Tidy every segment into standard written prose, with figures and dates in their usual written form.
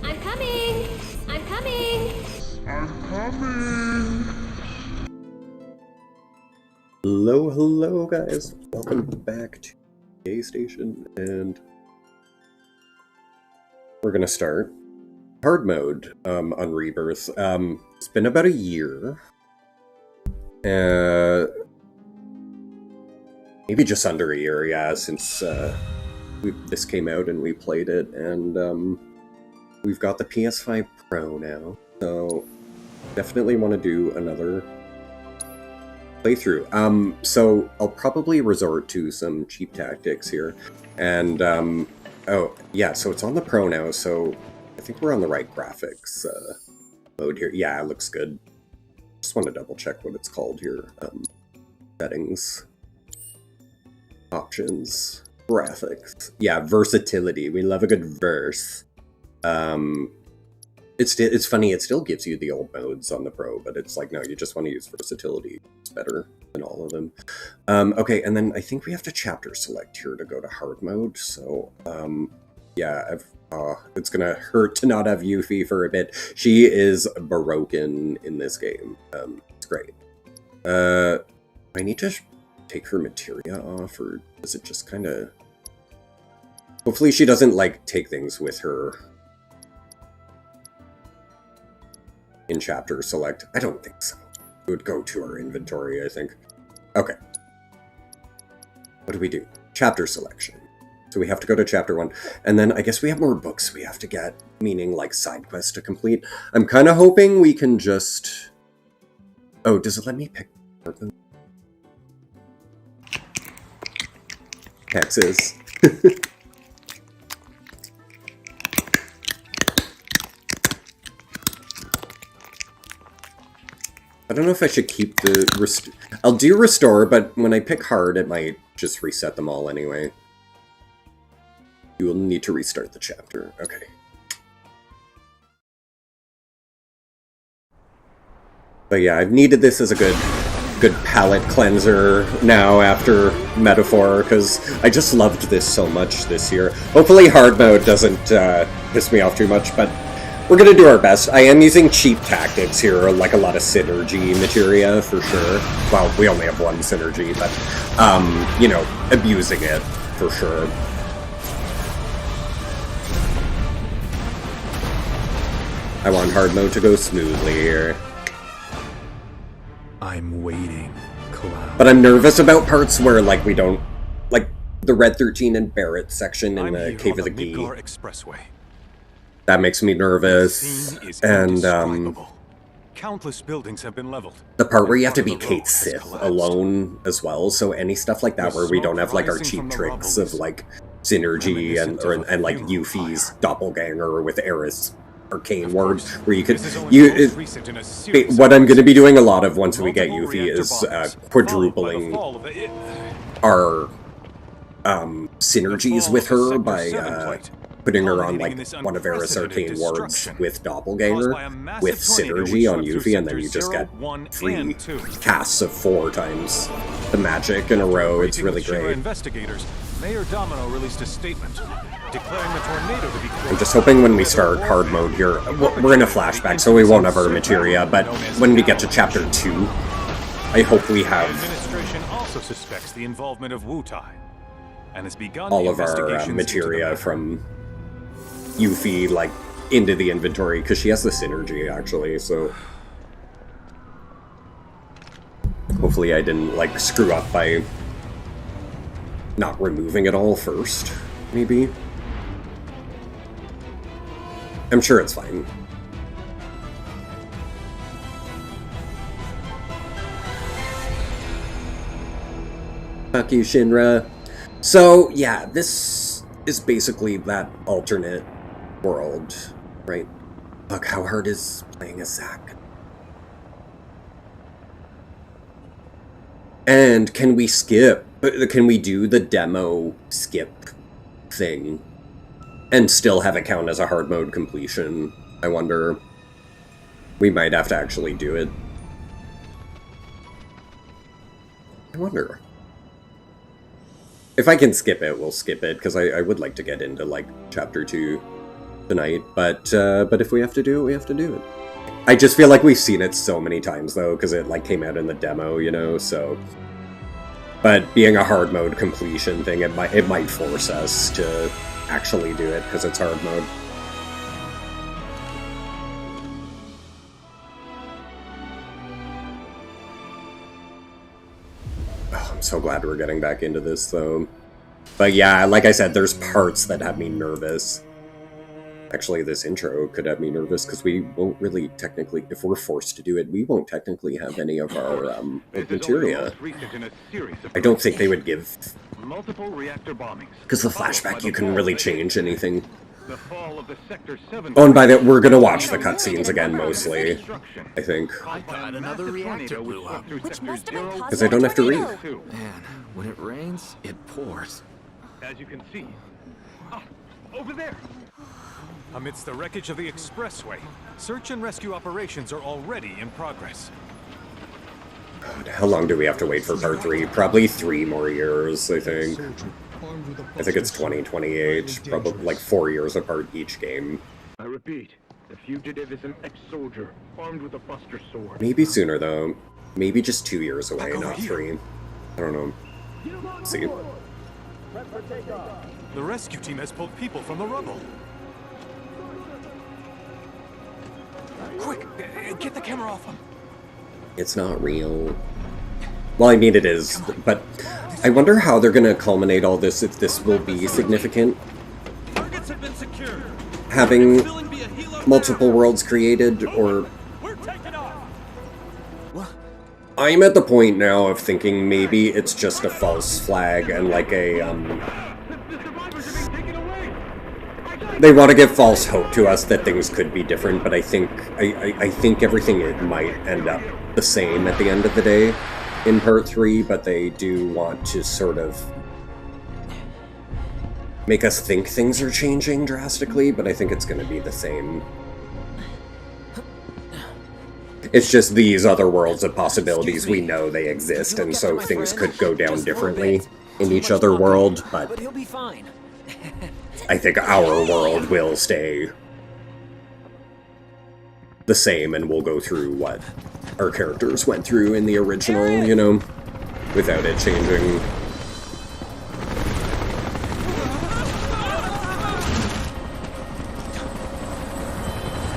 I'm coming! I'm coming! I'm coming! Hello guys. Welcome back to GayStation, and we're gonna start hard mode on Rebirth. It's been about a year. Maybe just under a year, yeah, since this came out and we played it, and we've got the PS5 Pro now, so definitely want to do another playthrough. So I'll probably resort to some cheap tactics here, and oh yeah, so it's on the Pro now, so I think we're on the right graphics mode here. Yeah, it looks good. Just want to double check what it's called here. Settings, options, graphics. Yeah, versatility. We love a good verse. It's funny, it still gives you the old modes on the Pro, but it's like, no, you just want to use versatility. It's better than all of them. Okay, and then I think we have to chapter select here to go to hard mode, so, yeah, it's gonna hurt to not have Yuffie for a bit. She is broken in this game. It's great. I need to take her materia off, or does it just kind of... Hopefully she doesn't, like, take things with her in chapter select. I don't think so. It would go to our inventory, I think. Okay. What do we do? Chapter selection. So we have to go to chapter 1. And then I guess we have more books we have to get, meaning like side quests to complete. I'm kind of hoping we can just... Oh, does it let me pick Texas. I don't know if I should keep the... I'll do restore, but when I pick hard, it might just reset them all anyway. You will need to restart the chapter. Okay. But yeah, I've needed this as a good palate cleanser now after Metaphor, because I just loved this so much this year. Hopefully hard mode doesn't piss me off too much, but we're gonna do our best. I am using cheap tactics here, like a lot of synergy materia for sure. Well, we only have one synergy, but, you know, abusing it for sure. I want hard mode to go smoothly here. I'm waiting, Cloud. But I'm nervous about parts where, like, we don't... Like, the Red 13 and Barrett section in the Cave of the Key. Expressway. That makes me nervous. And, countless buildings have been leveled. the part where you have to be Kate Sith alone as well, so any stuff like that where we don't have, like, our cheap tricks of, like, synergy and like, Yuffie's doppelganger with Eris arcane ward, where you could... what I'm going to be doing a lot of once we get Yuffie is quadrupling our synergies with her by putting her on like one of Eris arcane wards with doppelganger with synergy on Yuffie, and then you just get free casts of 4 times the magic in a row. It's really great. Mayor Domino released a statement declaring the tornado to be... I'm just hoping when we start hard mode here, we're in a flashback, so we won't have our materia, but when we get to chapter 2, I hope we have... The administration also suspects the involvement of Wutai, and has begun all of our materia from Yuffie, like, into the inventory, because she has the synergy, actually, so... Hopefully I didn't, like, screw up by not removing it all first, maybe? I'm sure it's fine. Fuck you, Shinra. So, yeah, this is basically that alternate world, right? Look, how hard is playing as Zack? And can we skip? Can we do the demo skip thing and still have it count as a hard mode completion? I wonder. We might have to actually do it. I wonder. If I can skip it, we'll skip it, because I would like to get into, like, Chapter 2. tonight, but if we have to do it, we have to do it. I just feel like we've seen it so many times, though, because it, like, came out in the demo, you know, so... But being a hard mode completion thing, it might force us to actually do it, because it's hard mode. Oh, I'm so glad we're getting back into this, though. But yeah, like I said, there's parts that have me nervous. Actually, this intro could have me nervous, because we won't really technically, if we're forced to do it, we won't technically have any of our materia. I don't think they would give... Multiple reactor bombings. Because the flashback, you can really change anything. Oh, and by that, we're gonna watch the cutscenes again, mostly. I think. I thought another reactor blew up. Because I don't have to read. Man, when it rains, it pours. As you can see. Ah, over there! Amidst the wreckage of the expressway, search and rescue operations are already in progress. How long do we have to wait for part 3? Probably 3 more years, I think. I think it's 2028, probably like 4 years apart each game. I repeat, the fugitive is an ex-soldier, armed with a buster sword. Maybe sooner, though. Maybe just 2 years away, not 3. I don't know. Let's see. The rescue team has pulled people from the rubble. Quick, get the camera off them. It's not real. Well, I mean, it is, but I wonder how they're gonna culminate all this, if this will be significant. Targets have been secured. Having multiple worlds created, or... I'm at the point now of thinking maybe it's just a false flag and like a, they want to give false hope to us that things could be different, but I think everything it might end up the same at the end of the day in part 3, but they do want to sort of make us think things are changing drastically, but I think it's going to be the same. It's just these other worlds of possibilities, we know they exist, and so things could go down differently in each other world, but he'll be fine. I think our world will stay the same, and we'll go through what our characters went through in the original, you know, without it changing.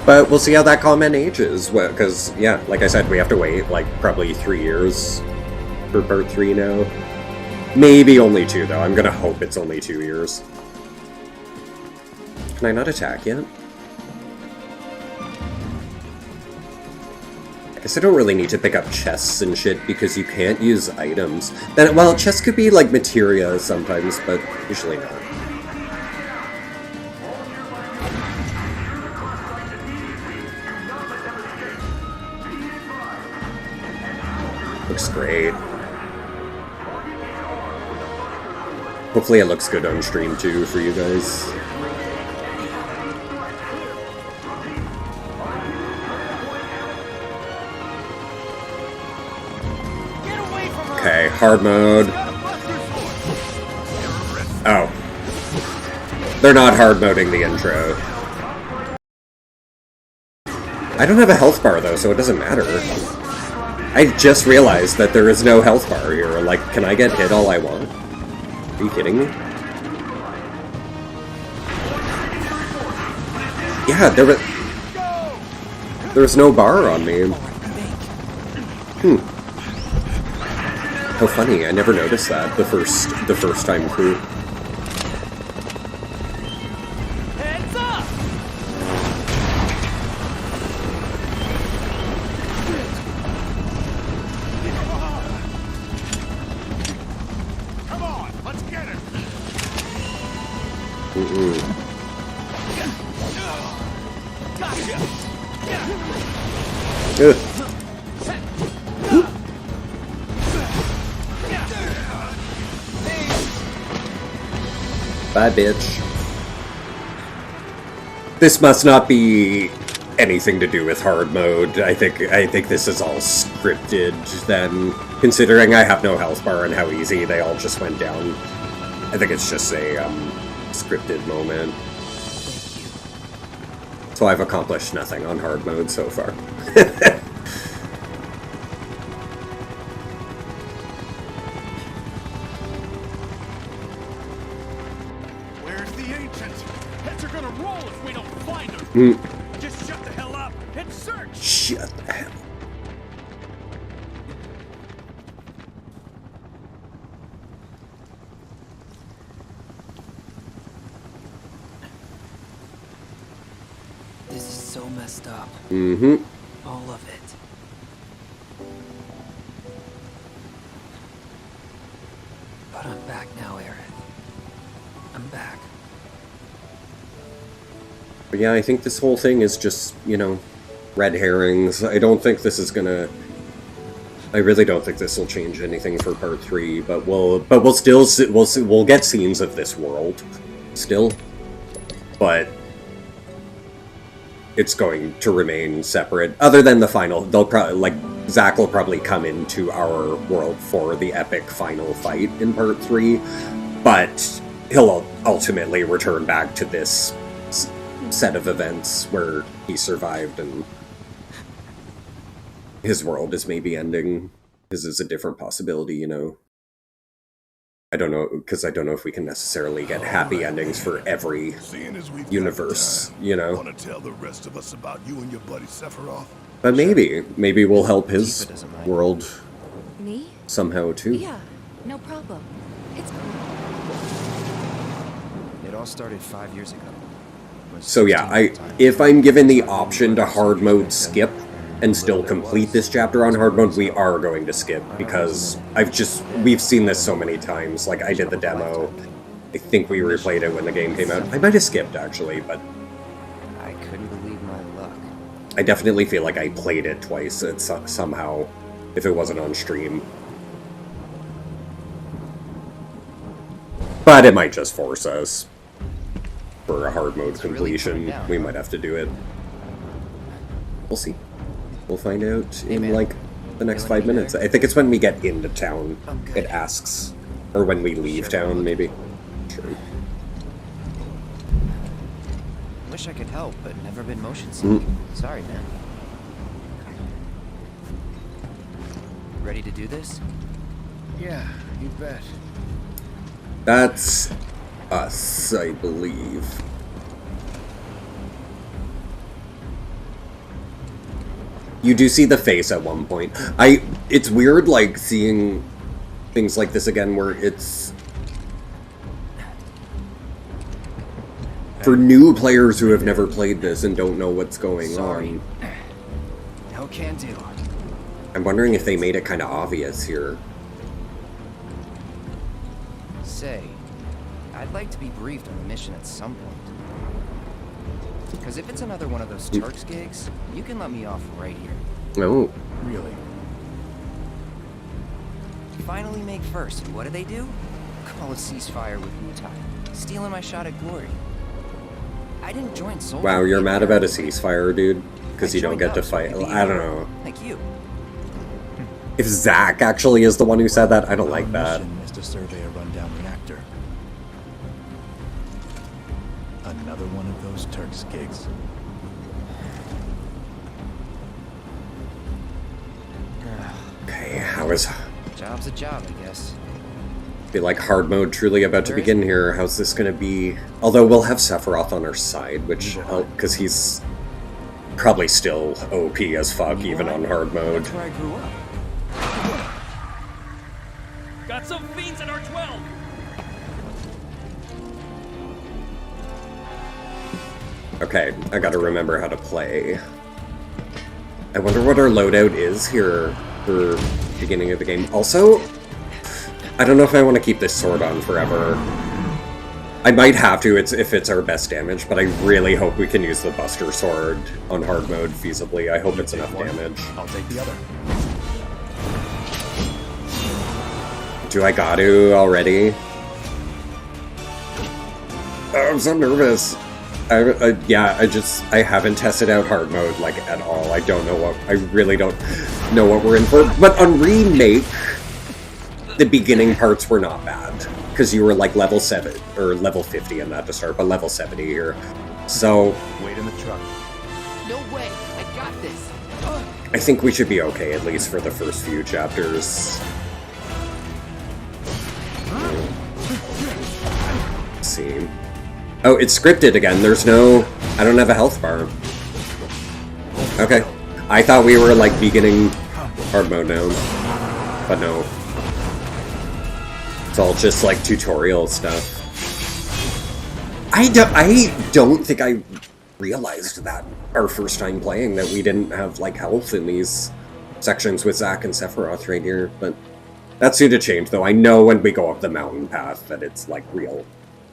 But we'll see how that comment ages, because, yeah, like I said, we have to wait, like, probably 3 years for part 3 now. Maybe only 2, though. I'm gonna hope it's only 2 years. Can I not attack yet? I guess I don't really need to pick up chests and shit, because you can't use items. Then, well, chests could be, like, materia sometimes, but usually not. Looks great. Hopefully it looks good on stream too for you guys. Okay, hard mode. Oh. They're not hard moding the intro. I don't have a health bar though, so it doesn't matter. I just realized that there is no health bar here. Like, can I get hit all I want? Are you kidding me? Yeah, there was no bar on me. How funny, I never noticed that the first time through. Ugh. Bye, bitch. This must not be anything to do with hard mode. I think this is all scripted then, considering I have no health bar and how easy they all just went down. I think it's just a scripted moment. So I've accomplished nothing on hard mode so far. Where's the ancient? Heads are gonna roll if we don't find her. Just shut the hell up and search. Shut the hell. This is so messed up. All of it. But I'm back now, Aerith. I'm back. But yeah, I think this whole thing is just, you know, red herrings. I don't think this is gonna... I really don't think this will change anything for part 3, but we'll still we'll get scenes of this world still. But it's going to remain separate. Other than the final, they'll probably, like, Zack will probably come into our world for the epic final fight in part 3, but he'll ultimately return back to this set of events where he survived and his world is maybe ending. His is a different possibility, you know. I don't know, because I don't know if we can necessarily get happy endings for every universe, you know. Want to tell the rest of us about you and your buddy Sephiroth? But maybe we'll help his world Me? somehow too. Yeah, no problem. It's cool. It all started 5 years ago. So yeah, if I'm given the option to hard mode skip and still complete this chapter on hard mode, we are going to skip, because we've seen this so many times. Like, I did the demo, I think we replayed it when the game came out. I might have skipped, actually, but I couldn't believe my luck. I definitely feel like I played it twice somehow, if it wasn't on stream. But it might just force us. For a hard mode completion, we might have to do it. We'll see. We'll find out in, like, the next 5 minutes. I think it's when we get into town, it asks. Or when we leave town, maybe. Sure. Wish I could help, but never been motion sick. Sorry, man. Ready to do this? Yeah, you bet. That's us, I believe. You do see the face at one point. It's weird, like, seeing things like this again, where it's... For new players who have never played this and don't know what's going on. No can do. I'm wondering if they made it kind of obvious here. Say, I'd like to be briefed on the mission at some point. Because if it's another one of those Turks gigs, you can let me off right here. Oh. Really? Finally make first, and what do? Call a ceasefire with Mutai, stealing my shot at glory. I didn't join Soldier. Wow, you're mad about a ceasefire, dude? Because you don't joined get to up so fight. could be I don't know. Like you. If Zack actually is the one who said that, I don't like that. Mission is to survey a rundown reactor. Another one of those Turks gigs. Okay, how is... Job's a job, I guess. Be like hard mode truly about to begin here. How's this gonna be? Although we'll have Sephiroth on our side, which because he's probably still OP as fuck even on hard mode. That's where I grew up. Got some fiends in our 12. Okay, I gotta remember how to play. I wonder what our loadout is here for beginning of the game. Also, I don't know if I want to keep this sword on forever. I might have to if it's our best damage, but I really hope we can use the Buster Sword on hard mode feasibly. I hope it's enough damage. I'll take the other. Do I got to already? Oh, I'm so nervous. I haven't tested out hard mode, like, at all. I really don't know what we're in for. But on Remake, the beginning parts were not bad. Because you were, like, level 7, or level 50 in that to start, but level 70 here. So, Wait in the truck. No way! I got this! I think we should be okay, at least for the first few chapters. Let's see. Oh, it's scripted again. There's no... I don't have a health bar. Okay. I thought we were, like, beginning hard mode now. But no. It's all just, like, tutorial stuff. I don't think I realized that our first time playing, that we didn't have, like, health in these sections with Zack and Sephiroth right here, but that's due to change, though. I know when we go up the mountain path that it's, like, real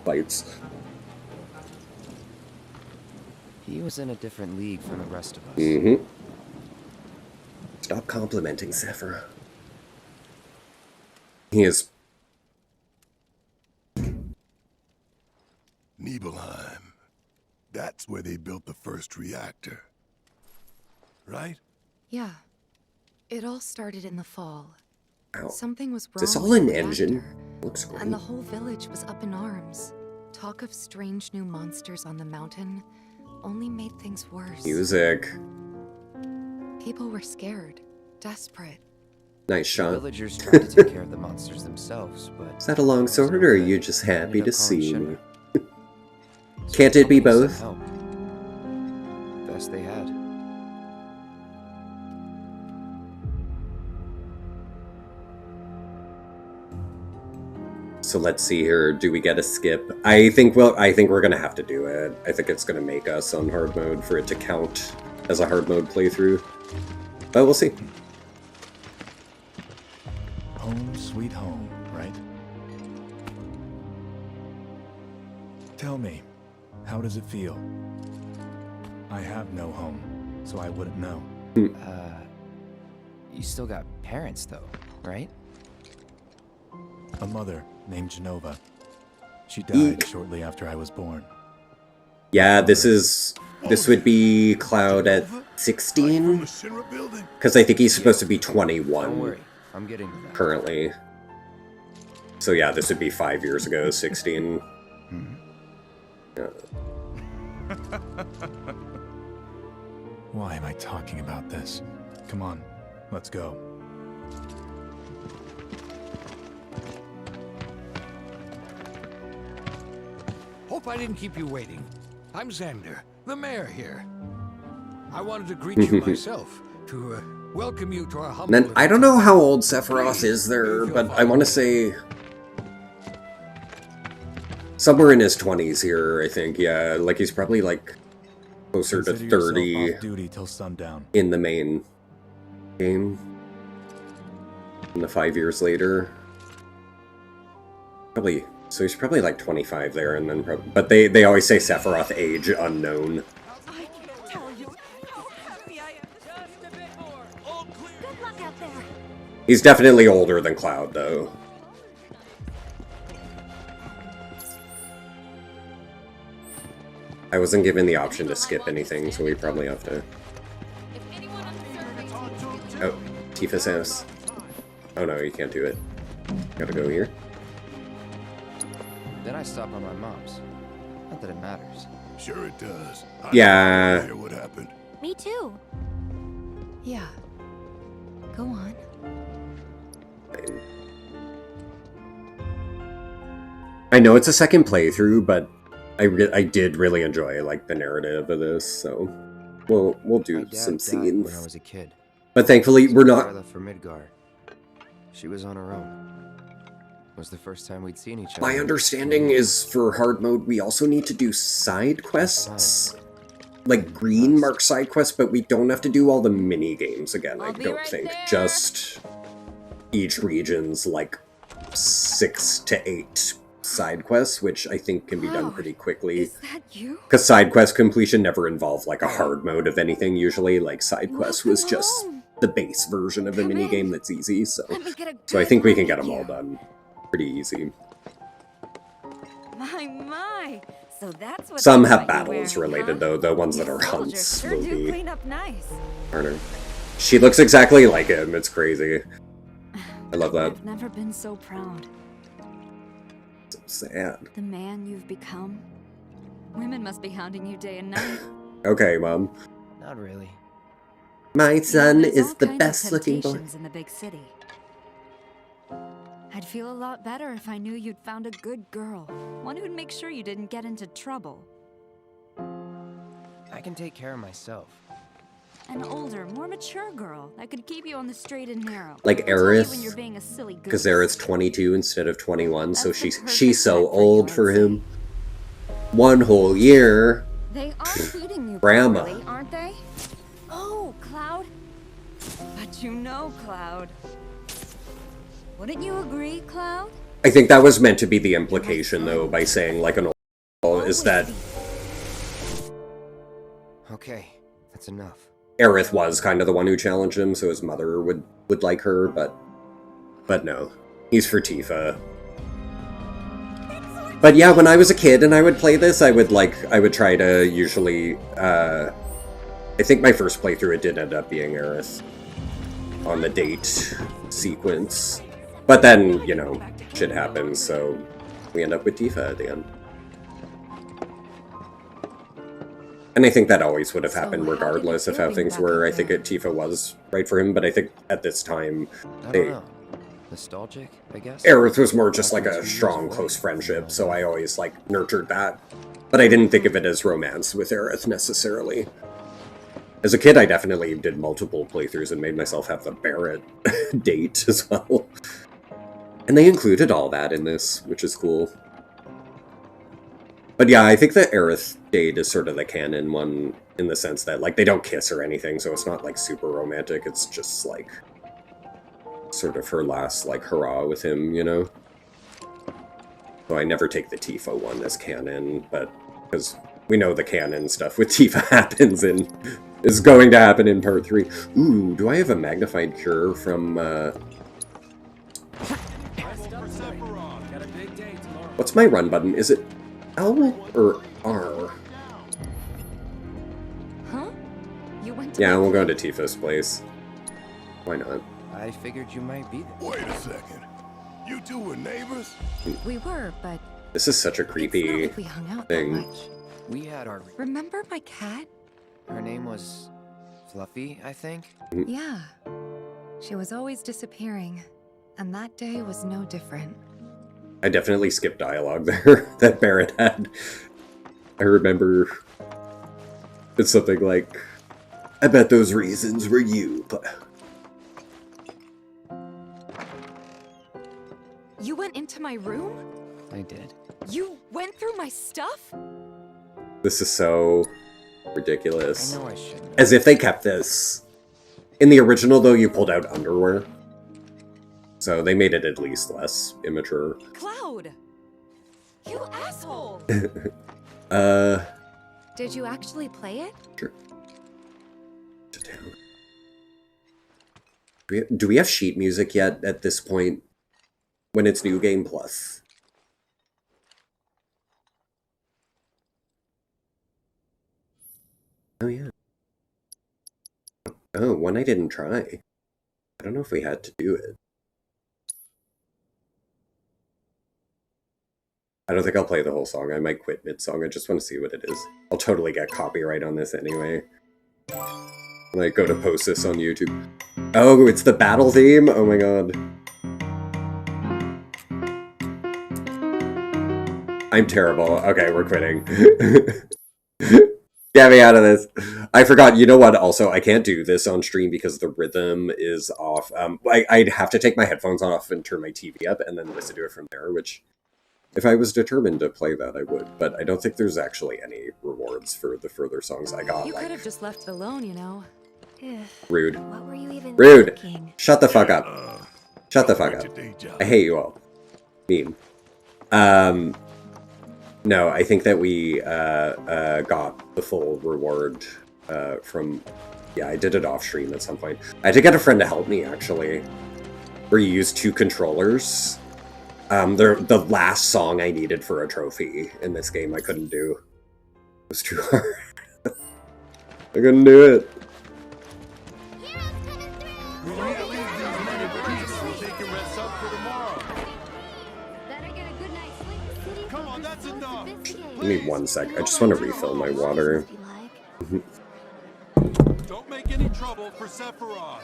fights. He was in a different league from the rest of us. Mm-hmm. Stop complimenting Sephiroth. He is... Nibelheim. That's where they built the first reactor. Right? Yeah. It all started in the fall. Ow. Something was wrong Is this all with an the engine? reactor, Looks great. and the whole village was up in arms. Talk of strange new monsters on the mountain only made things worse. Music. People were scared, desperate. Nice The shot. villagers tried to take care of the monsters themselves, but... Is that a long sword, or are you just happy to see me? me? Can't it be both? Best they had. So let's see here. Do we get a skip? I think we're gonna have to do it. I think it's gonna make us on hard mode for it to count as a hard mode playthrough. But we'll see. Home sweet home, right? Tell me, how does it feel? I have no home, so I wouldn't know. You still got parents, though, right? A mother named Genova. She died shortly after I was born. Yeah, this would be Cloud at 16? Because I think he's supposed to be 21 Don't worry, I'm getting to that. currently. So yeah, this would be 5 years ago, 16. Yeah. Why am I talking about this? Come on, let's go. Hope I didn't keep you waiting. I'm Xander, the mayor here. I wanted to greet you myself, to welcome you to our humble... And then, I don't know how old Sephiroth is there, but I want to say... somewhere in his 20s here, I think, yeah. Like, he's probably, like, closer to Consider yourself 30 off duty till sundown. in the main game. And the 5 years later. Probably... So he's probably like 25 there, and then but they always say Sephiroth age unknown. I can't tell you how happy I am. Just a bit more. All clear. Good luck out there. He's definitely older than Cloud, though. I wasn't given the option to skip anything, so we probably have to... Oh, Tifa's house. Oh no, you can't do it. Gotta go here. Then I stop on my mom's. Not that it matters. Sure it does. Yeah. Hear what happened. Me too. Yeah. Go on. I know it's a second playthrough, but I did really enjoy like the narrative of this, so we'll My do dad some died when I scenes. was a kid. But thankfully, we're Before I not. left for Midgar. She was on her own. It was the first time we'd seen each other. My understanding is for hard mode, we also need to do side quests, like green mark side quests, but we don't have to do all the mini games again. I don't think. Just each region's like 6 to 8 side quests, which I think can be done pretty quickly. Is that you? Because side quest completion never involved like a hard mode of anything. Usually, like side quest was just the base version of a mini game that's easy. So, Let me get a so I good think we look can at get them you. all done pretty easy. My. So that's what Some they have want you battles wearing, related huh? though. The ones that You are soldiers hunts sure will do be clean up nice. harder. She looks exactly like him. It's crazy. I love that. I've never been so proud. So sad. The man you've become. Women must be hounding you day and night. Okay, Mom. Not really. My son There's is all the kinds of best looking boy. temptations in the big city. I'd feel a lot better if I knew you'd found a good girl. One who'd make sure you didn't get into trouble. I can take care of myself. An older, more mature girl that could keep you on the straight and narrow. Like Tell you when Aerith, you're being a silly because goose. Aerith's 22 instead of 21, so That's the she's perfect so type for you, old I'd for say. him. 1 whole year. They are treating you Grandma. properly, aren't they? Oh, Cloud. But you know, Cloud. Wouldn't you agree, Cloud? I think that was meant to be the implication, though, by saying, like, an old is that Okay, that's enough. Aerith was kind of the one who challenged him, so his mother would like her, but no. He's for Tifa. But yeah, when I was a kid and I would play this, I would try to usually, I think my first playthrough it did end up being Aerith on the date sequence. But then, you know, shit happens, so we end up with Tifa at the end. And I think that always would have happened regardless of how things were. I think Tifa was right for him, but I think at this time, I don't know. Nostalgic, I guess? Aerith was more just like a strong, close friendship, so I always, like, nurtured that. But I didn't think of it as romance with Aerith, necessarily. As a kid, I definitely did multiple playthroughs and made myself have the Barrett date as well. And they included all that in this, which is cool. But yeah, I think the Aerith date is sort of the canon one, in the sense that, like, they don't kiss or anything, so it's not, like, super romantic, it's just, like, sort of her last, like, hurrah with him, you know? So I never take the Tifa one as canon, but, because we know the canon stuff with Tifa happens in, is going to happen in part 3. Ooh, do I have a magnified cure from, what's my run button? Is it L or R? Huh? You went to Yeah, we'll go to Tifa's place. Why not? I figured you might be there. Wait a second. You two were neighbors? We were, but This is such a it's not creepy like we hung out thing. that much. We had our... Remember my cat? Her name was... Fluffy, I think? Yeah. She was always disappearing, and that day was no different. I definitely skipped dialogue there that Barrett had. I remember it's something like, I bet those reasons were you, but... You went into my room? I did. You went through my stuff? This is so ridiculous. I know I shouldn't. As if they kept this. In the original, though, you pulled out underwear. So they made it at least less immature. Cloud! You asshole! Did you actually play it? Sure. To town. Do we have sheet music yet at this point? When it's New Game Plus? Oh, yeah. Oh, one I didn't try. I don't know if we had to do it. I don't think I'll play the whole song. I might quit mid-song. I just want to see what it is. I'll totally get copyright on this anyway. When I go to post this on YouTube. Oh, it's the battle theme? Oh my god. I'm terrible. Okay, we're quitting. Get me out of this. I forgot. You know what? Also, I can't do this on stream because the rhythm is off. I'd have to take my headphones off and turn my TV up and then listen to it from there, which... If I was determined to play that, I would, but I don't think there's actually any rewards for the further songs I got. You could have just left it alone, you know. Rude. What were you even Rude! thinking? Shut the fuck up. Shut the fuck up. I hate you all. Mean. No, I think that we got the full reward from... Yeah, I did it off stream at some point. I had to get a friend to help me, actually. Where you use 2 controllers. The last song I needed for a trophy in this game I couldn't do. It was too hard. I couldn't do it. Give me 1 one sec. I just want to refill my water. Don't make any trouble for Sephiroth.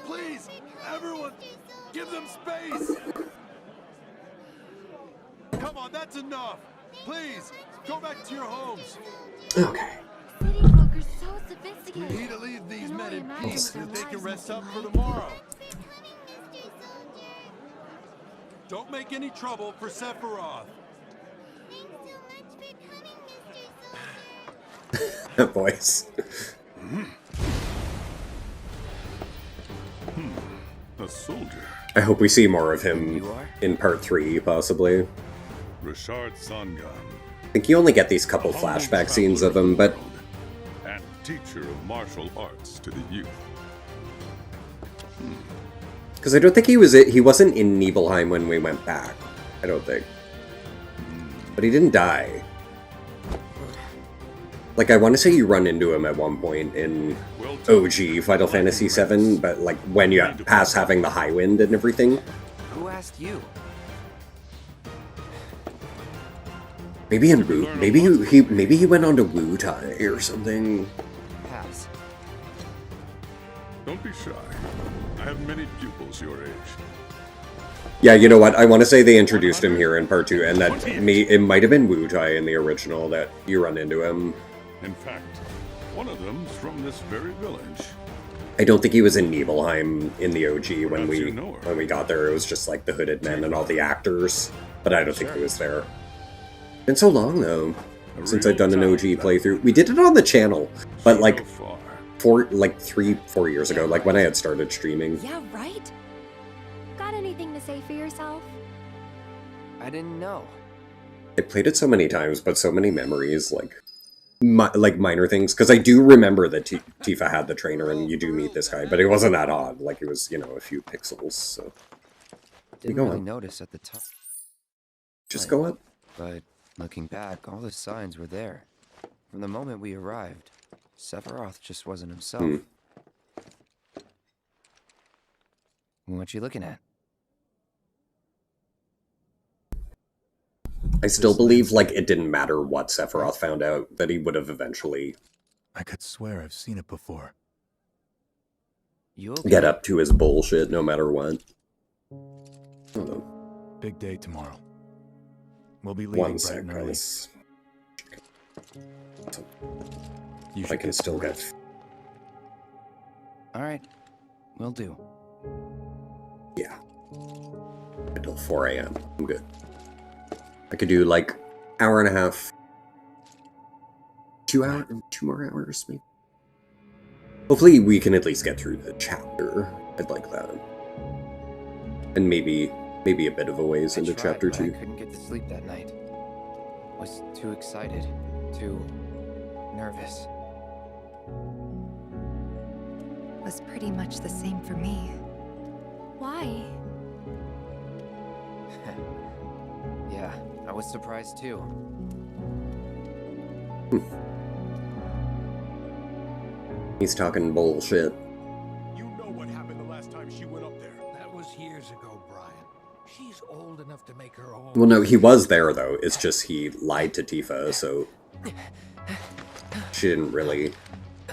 Please, everyone, give them space. Come on, that's enough. Please, go back to your homes. Okay. City folk are so You sophisticated. need to leave these can men only in imagine peace what so their they can lives rest must up be for like. tomorrow. Don't make any trouble for Sephiroth. That voice. A soldier. I hope we see more of him in part 3, possibly. Richard Sangan. I think you only get these couple flashback scenes of him, but And teacher of martial arts to the youth. because I don't think he wasn't in Nibelheim when we went back. I don't think. But he didn't die. Like, I want to say you run into him at one point in OG Final Fantasy VII, but like when you pass having the high wind and everything. Who asked you? Maybe in maybe he went on to Wu Tai or something. Perhaps. Don't be shy. I have many pupils your age. Yeah, you know what? I want to say they introduced him here in part 2, and that it might have been Wu Tai in the original that you run into him. In fact, one of them's from this very village. I don't think he was in Nibelheim in the OG when Perhaps you know her. we got there. It was just like the hooded men and all the actors, but I don't think he was there. Been so long though since I've done an OG playthrough. We did it on the channel, but like 3-4 years ago, like when I had started streaming. Yeah, right? Got anything to say for yourself? I didn't know. I played it so many times, but so many memories, like minor things. Because I do remember that Tifa had the trainer, and you do meet this guy, but it wasn't that odd. Like it was, a few pixels. So Didn't go really on. notice at the time. Just go up. But looking back, all the signs were there. From the moment we arrived, Sephiroth just wasn't himself. What you looking at? I still believe like it didn't matter what Sephiroth found out, that he would have eventually I could swear I've seen it before. You okay? get up to his bullshit no matter what. Hold on. Big day tomorrow. We'll be leaving One bright sec, and early. guys. You I should can get still to get. All right, will do. Yeah. Until 4 a.m. I'm good. I could do like hour and a half. 2 more hours, maybe. Hopefully we can at least get through the chapter. I'd like that. And maybe a bit of a ways into I tried, chapter but 2. I couldn't get to sleep that night. Was too excited, too nervous. Was pretty much the same for me. Why? Yeah, I was surprised too. He's talking bullshit. You know what happened the last time she went up there. That was years ago, Brian. She's old enough to make her own. Well, no, he was there, though. It's just he lied to Tifa, so she didn't really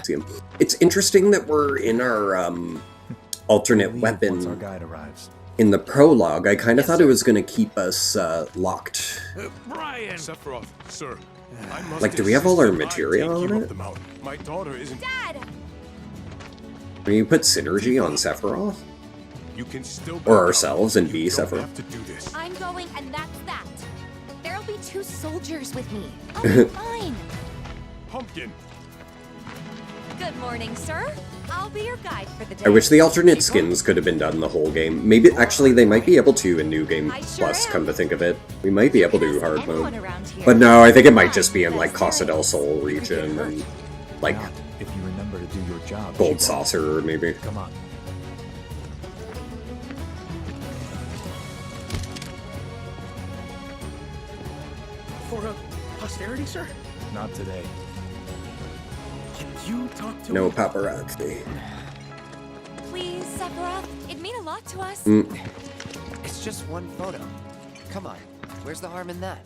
see him. It's interesting that we're in our alternate Leave once our weapon guide arrives. in the prologue. I kind of thought it was going to keep us locked. Brian! Sephiroth, sir. I must Like, do we have all our insist that I material take on you up it? the mountain. My daughter isn't. Dad! Can you put synergy on Sephiroth? You can still Or ourselves and be You don't Sephiroth? have to do this. I'm going, and that's that. There'll be 2 soldiers with me. I'll be fine. Pumpkin. Good morning, sir. I'll be your guide for the day. I wish the alternate skins could have been done the whole game. Maybe, actually, they might be able to in New Game I sure Plus, am. come to think of it. We might be able to do Ask hard anyone mode. around here. But no, I think it might just be in, like, Costa del Sol region, and, like, Not if you remember to do your job. Gold you won't. Saucer, maybe. Come on. For posterity, sir? Not today. Can you talk to No him? paparazzi. Please, Sephiroth. It'd mean a lot to us. It's It's just one photo. Come on, where's the harm in that?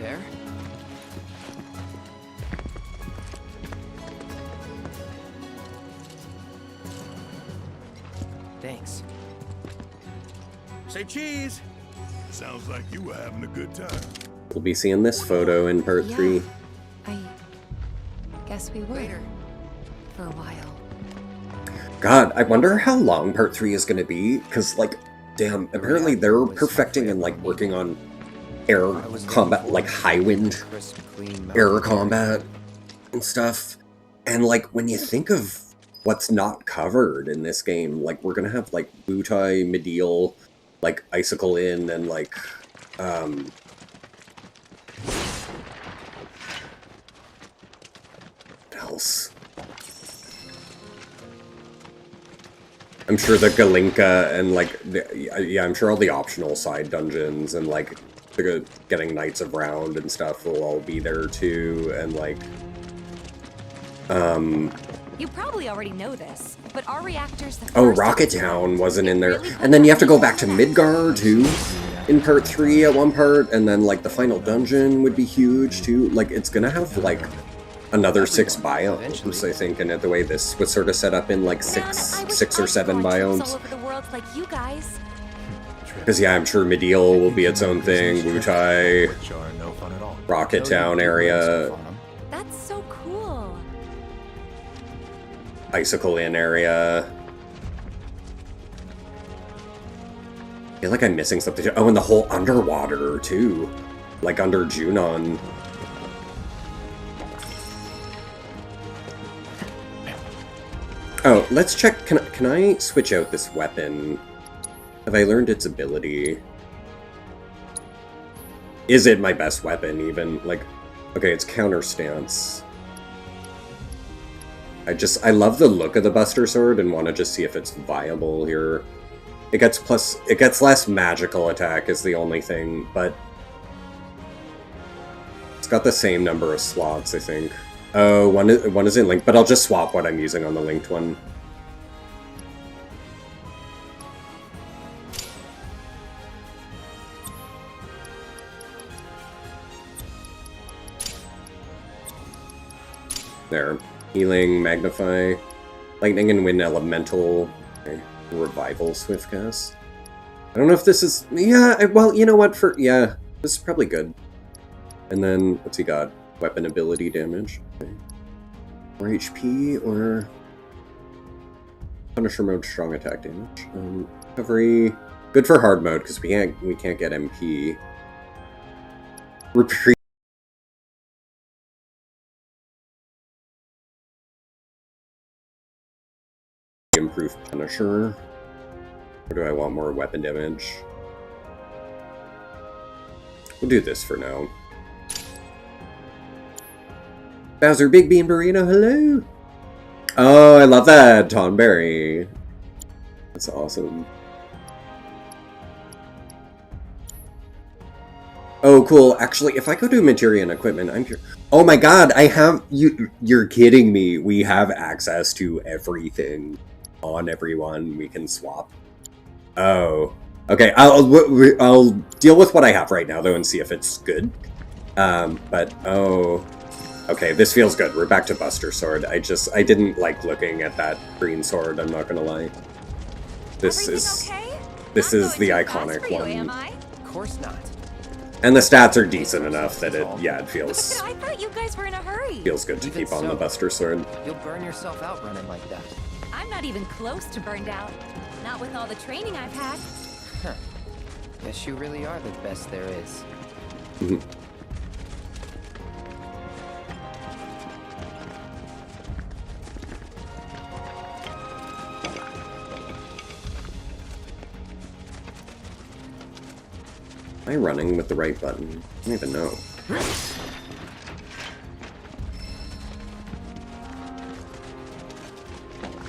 There? Thanks. Say cheese! Sounds like you were having a good time. We'll be seeing this photo in part 3. I guess we were. For a while. God, I wonder how long part 3 is going to be, because, like, damn, apparently they're perfecting and, like, working on air combat, like, high wind air combat and stuff. And, like, when you think of what's not covered in this game, like, we're gonna have, like, Wutai, Medial, like, Icicle Inn, and, like, what else? I'm sure the Galinka and, like, yeah, I'm sure all the optional side dungeons and, like, getting Knights of Round and stuff will all be there, too, and, like, You probably already know this, but our reactor's the oh, first Rocket Town wasn't in there. And then you have to go back to Midgar, too, in part 3 at one part, and then, like, the final dungeon would be huge, too. Like, it's gonna have, like, another 6 biomes, I think, and the way this was sort of set up in, like, six or 7 biomes. all over the world like you guys. Because, yeah, I'm sure Medial will be its own thing, Wutai, Which are no fun at all. Rocket Town area, That's so cool. Icicle Inn area. I feel like I'm missing something. Oh, and the whole underwater, too. Like, under Junon. Oh, let's check. Can I switch out this weapon? Have I learned its ability? Is it my best weapon, even? Like, okay, it's counter stance. I love the look of the Buster Sword and want to just see if it's viable here. It gets less magical attack is the only thing, but it's got the same number of slots, I think. Oh, one isn't linked, but I'll just swap what I'm using on the linked one. There. Healing, Magnify, Lightning and Wind Elemental, okay. Revival, Swiftcast. I don't know if this is... Yeah, well, you know what? Yeah, this is probably good. And then, what's he got? Weapon ability damage. Okay. More HP, or... Punisher mode, strong attack damage. Recovery... Good for hard mode, because we can't get MP. Reprieve... Improve Punisher. Or do I want more weapon damage? We'll do this for now. Bowser Big Bean Burrito, hello! Oh, I love that! Tonberry. That's awesome. Oh, cool. Actually, if I go to Materia and Equipment, I'm here. Oh my god, I have... You're kidding me. We have access to everything on everyone. We can swap. Oh. Okay, I'll deal with what I have right now, though, and see if it's good. But, oh... Okay, this feels good. We're back to Buster Sword. I didn't like looking at that green sword, I'm not gonna lie. This is the iconic one. Of course not. And the stats are decent enough that it feels... I thought you guys were in a hurry. Feels good to keep on the Buster Sword. You'll burn yourself out running like that. I'm not even close to burned out. Not with all the training I've had. Huh. Guess you really are the best there is. Am I running with the right button? I don't even know.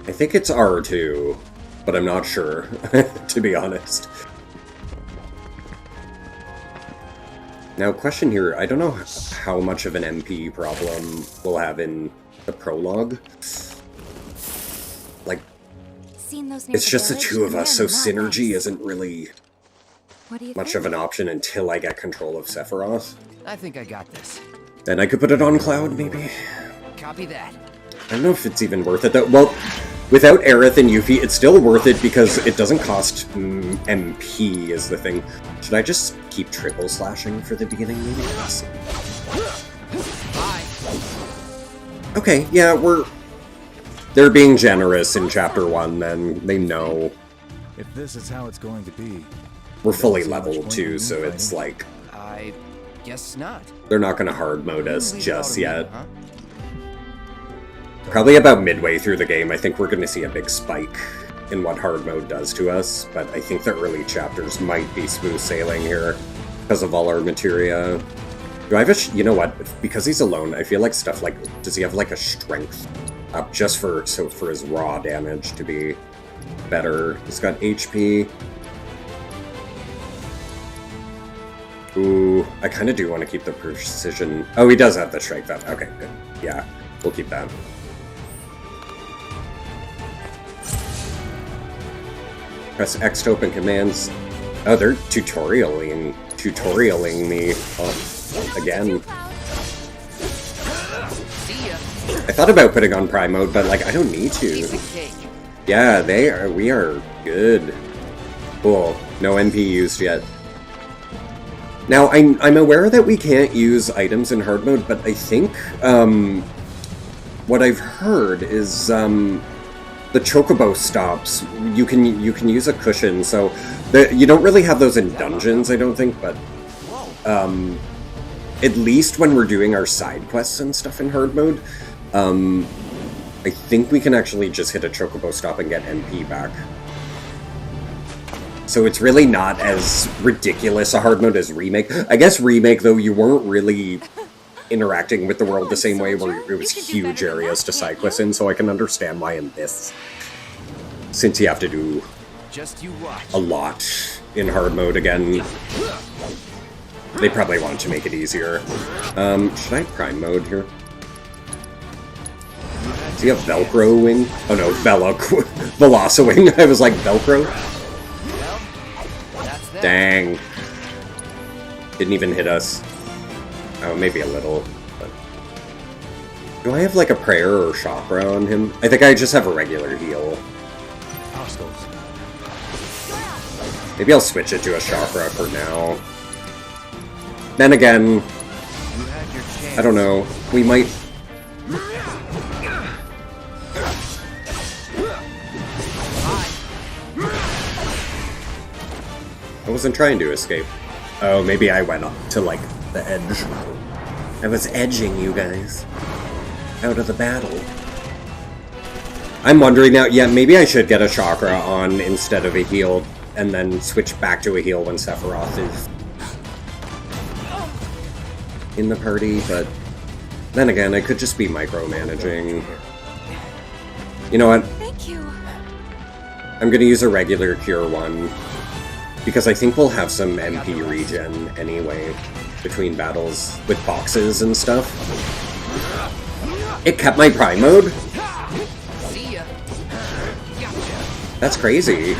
I think it's R2, but I'm not sure, to be honest. Now, question here, I don't know how much of an MP problem we'll have in the prologue. Like, Seen those near it's just the village? two of And us, so they're not synergy nice. isn't really What do you much think? of an option until I get control of Sephiroth. I think I got this. Then I could put it on Cloud, maybe? Copy that. I don't know if it's even worth it, though. Well, without Aerith and Yuffie, it's still worth it because it doesn't cost MP is the thing. Should I just keep triple slashing for the beginning, maybe? Let's see. Bye. Okay, yeah, they're being generous in Chapter 1, then. They know. If this is how it's going to be, We're fully so much leveled, point too, in so me it's fighting. like... I guess not. They're not gonna hard mode us Leave it just all to me, yet. huh? Probably about midway through the game, I think we're gonna see a big spike in what hard mode does to us, but I think the early chapters might be smooth sailing here because of all our materia. Do I have a... you know what? Because he's alone, I feel like stuff like... Does he have like a strength up just for his raw damage to be better? He's got HP. Ooh, I kind of do want to keep the precision. Oh, he does have the strength up. Okay, good. Yeah, we'll keep that. Press X to open commands. Oh, they're tutorialing me again. See ya. I thought about putting on Prime mode, but like I don't need to. Piece of cake. Yeah, we are good. Cool. No MP used yet. Now, I'm aware that we can't use items in hard mode, but I think what I've heard is the chocobo stops. You can use a cushion, so you don't really have those in dungeons, I don't think, but at least when we're doing our side quests and stuff in hard mode, I think we can actually just hit a chocobo stop and get MP back. So it's really not as ridiculous a hard mode as Remake. I guess Remake, though, you weren't really interacting with the world the same way, where it was huge areas to side quests in, so I can understand why in this, since you have to do Just you watch. a lot in hard mode again, they probably want to make it easier. Should I Prime mode here? Does he have Velcro wing? Oh no, Velocwing. I was like, Velcro? That's that. Dang. Didn't even hit us. Oh, maybe a little. But... do I have like a prayer or chakra on him? I think I just have a regular heal. hostiles. Maybe I'll switch it to a chakra for now. Then again, You had your chance. I don't know. We might... I wasn't trying to escape. Oh, maybe I went up to, like, the edge. I was edging you guys out of the battle. I'm wondering now, yeah, maybe I should get a chakra on instead of a heal, and then switch back to a heal when Sephiroth is in the party, but then again, I could just be micromanaging. You know what? Thank you. I'm gonna use a regular Cure one, because I think we'll have some MP regen anyway, between battles with boxes and stuff. It kept my Prime mode? See ya. Gotcha. That's crazy.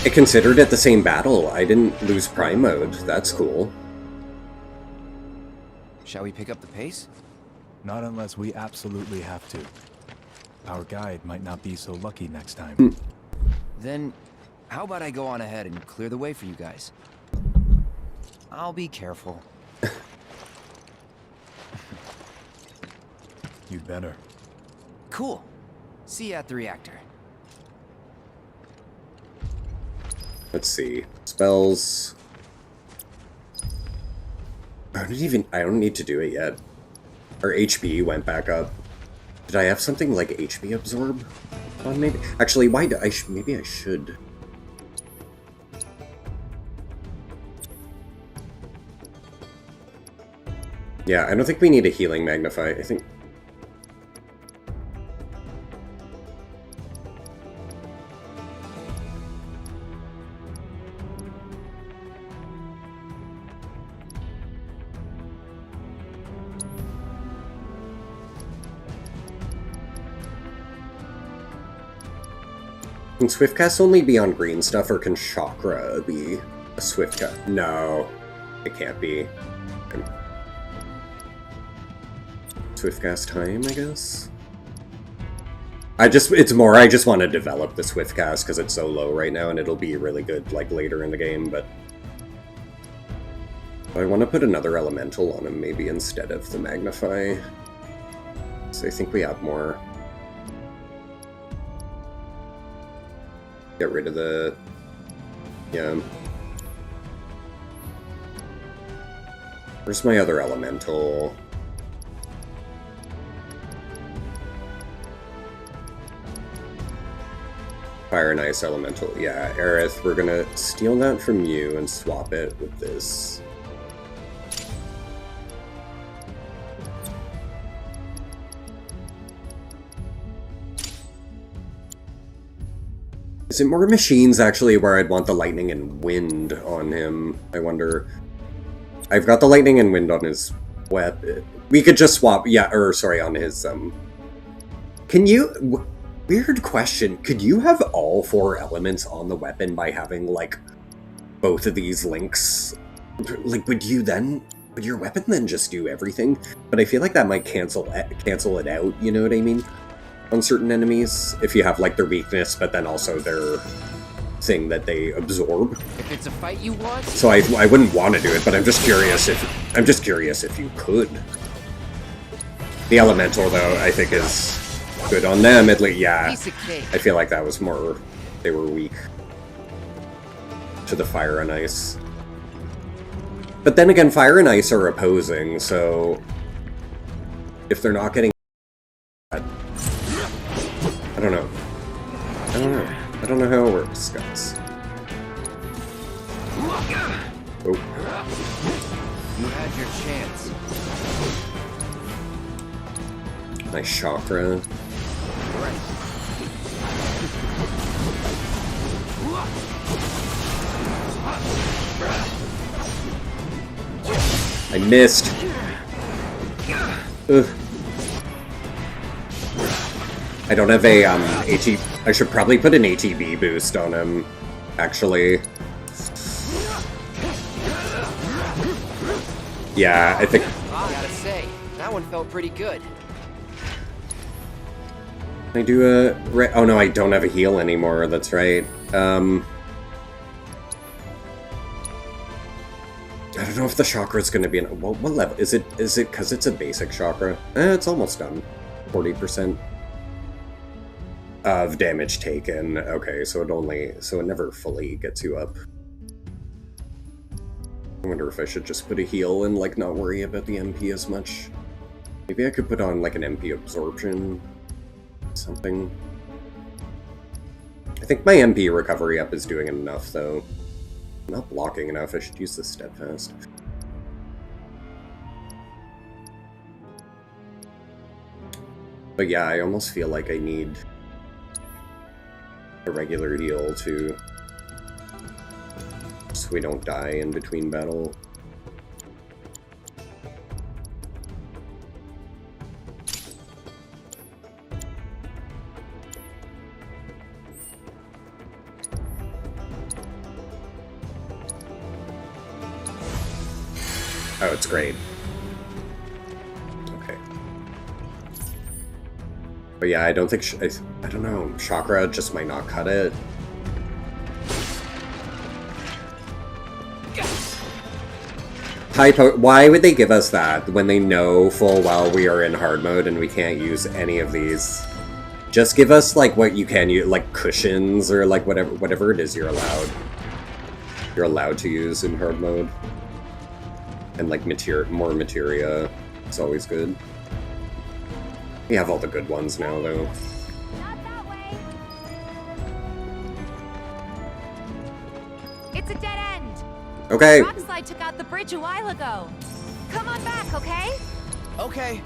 It considered it the same battle. I didn't lose Prime mode. That's cool. Shall we pick up the pace? Not unless we absolutely have to. Our guide might not be so lucky next time. Then, how about I go on ahead and clear the way for you guys? I'll be careful. You'd better. Cool. See you at the reactor. Let's see. Spells. I don't need to do it yet. Our HP went back up. Did I have something like HP absorb on maybe? Actually, why do maybe I should. Yeah, I don't think we need a healing magnify. I think... Can Swiftcast only be on green stuff, or can Chakra be a Swiftcast? No, it can't be. Swiftcast time, I guess? I just want to develop the Swiftcast because it's so low right now, and it'll be really good, like, later in the game, but... I want to put another elemental on him, maybe, instead of the Magnify. So I think we have more. Get rid of the... Yeah. Where's my other elemental? Fire and Ice elemental. Yeah, Aerith, we're gonna steal that from you and swap it with this. Is it more machines, actually, where I'd want the lightning and wind on him? I wonder. I've got the lightning and wind on his weapon. We could just swap, yeah, or sorry, on his, Can you... Weird question. Could you have all 4 elements on the weapon by having, like, both of these links? Like, would your weapon then just do everything? But I feel like that might cancel it out, you know what I mean? On certain enemies, if you have, like, their weakness, but then also their thing that they absorb. If it's a fight you want... So I wouldn't want to do it, but I'm just curious if you could. The elemental, though, I think is... good on them, at least. Yeah, I feel like that was more... They were weak to the Fire and Ice. But then again, Fire and Ice are opposing, so... If they're not getting... I don't know. I don't know how it works, guys. Oh. You had your chance. Nice chakra. I missed. Ugh. I don't have a AT. I should probably put an ATB boost on him, actually. Yeah, I think. I gotta say, that one felt pretty good. I do a... Oh no, I don't have a heal anymore, that's right. I don't know if the chakra's gonna be in... What level? Is it because it's a basic chakra? It's almost done. 40% of damage taken. Okay, so it never fully gets you up. I wonder if I should just put a heal and, like, not worry about the MP as much. Maybe I could put on, like, an MP absorption. Something. I think my MP recovery up is doing enough, though. I'm not blocking enough. I should use the steadfast. But yeah, I almost feel like I need a regular heal to... so we don't die in between battle. Oh, it's great. Okay. But yeah, I don't think... I don't know. Chakra just might not cut it. Why would they give us that when they know full well we are in hard mode and we can't use any of these? Just give us, like, what you can use, like cushions or, like, whatever it is you're allowed. You're allowed to use in hard mode. And, like, more materia. It's always good. We have all the good ones now, though. Not that way. It's a dead end. Okay. Rockslide took out the bridge a while ago. Come on back, okay? Okay.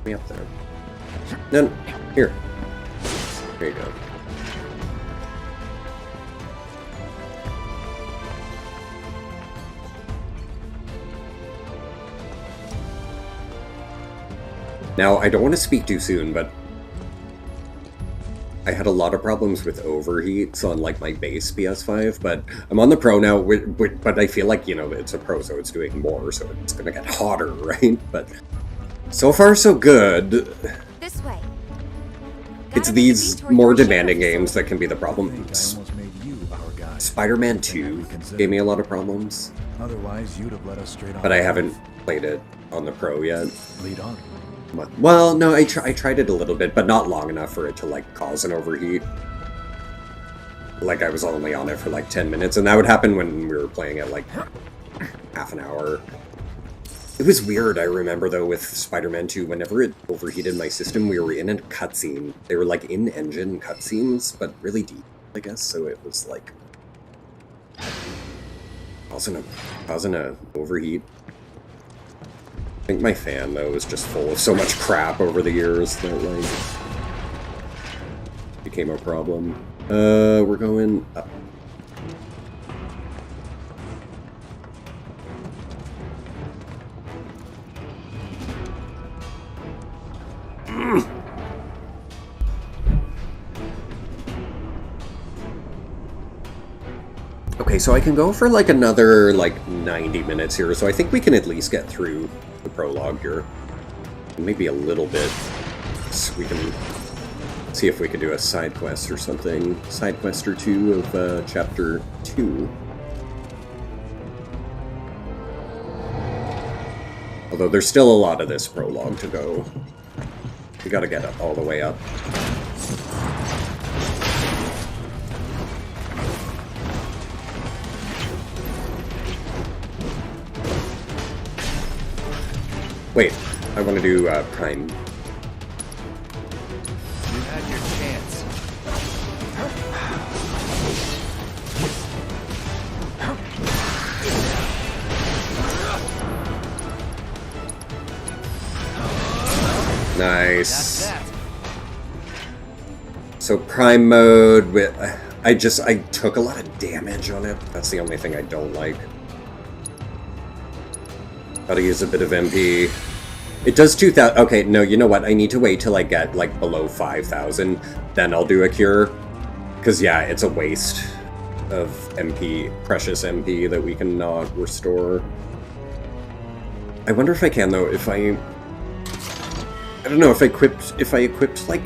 Me up there. No, here. Here you go. Now, I don't want to speak too soon, but I had a lot of problems with overheats on like my base PS5, but I'm on the Pro now, but I feel like, you know, it's a Pro, so it's doing more, so it's gonna get hotter, right? But so far so good. This way. It's these more demanding games that can be the problem. Spider-Man 2 gave me a lot of problems. Otherwise, you'd have let us straight on. But I haven't played it on the Pro yet. Lead on. Well, no, I tried it a little bit, but not long enough for it to, like, cause an overheat. Like, I was only on it for, like, 10 minutes, and that would happen when we were playing it, like, half an hour. It was weird, I remember, though, with Spider-Man 2, whenever it overheated my system, we were in a cutscene. They were, like, in-engine cutscenes, but really deep, I guess, so it was, like, causing a overheat. I think my fan, though, was just full of so much crap over the years that, like, became a problem. We're going up. Okay, so I can go for, like, another, like, 90 minutes here, so I think we can at least get through the prologue here. Maybe a little bit. So we can see if we can do a side quest or something. Side quest or two of chapter 2. Although there's still a lot of this prologue to go. We gotta get up all the way up. Wait, I want to do Prime. You had your chance. Nice. So Prime mode with I took a lot of damage on it. That's the only thing I don't like. Gotta use a bit of MP. It does 2,000. Okay, no, you know what? I need to wait till I get, like, below 5,000. Then I'll do a cure. Because, yeah, it's a waste of MP, precious MP that we can not restore. I wonder if I can, though, if I don't know, if I equipped, like...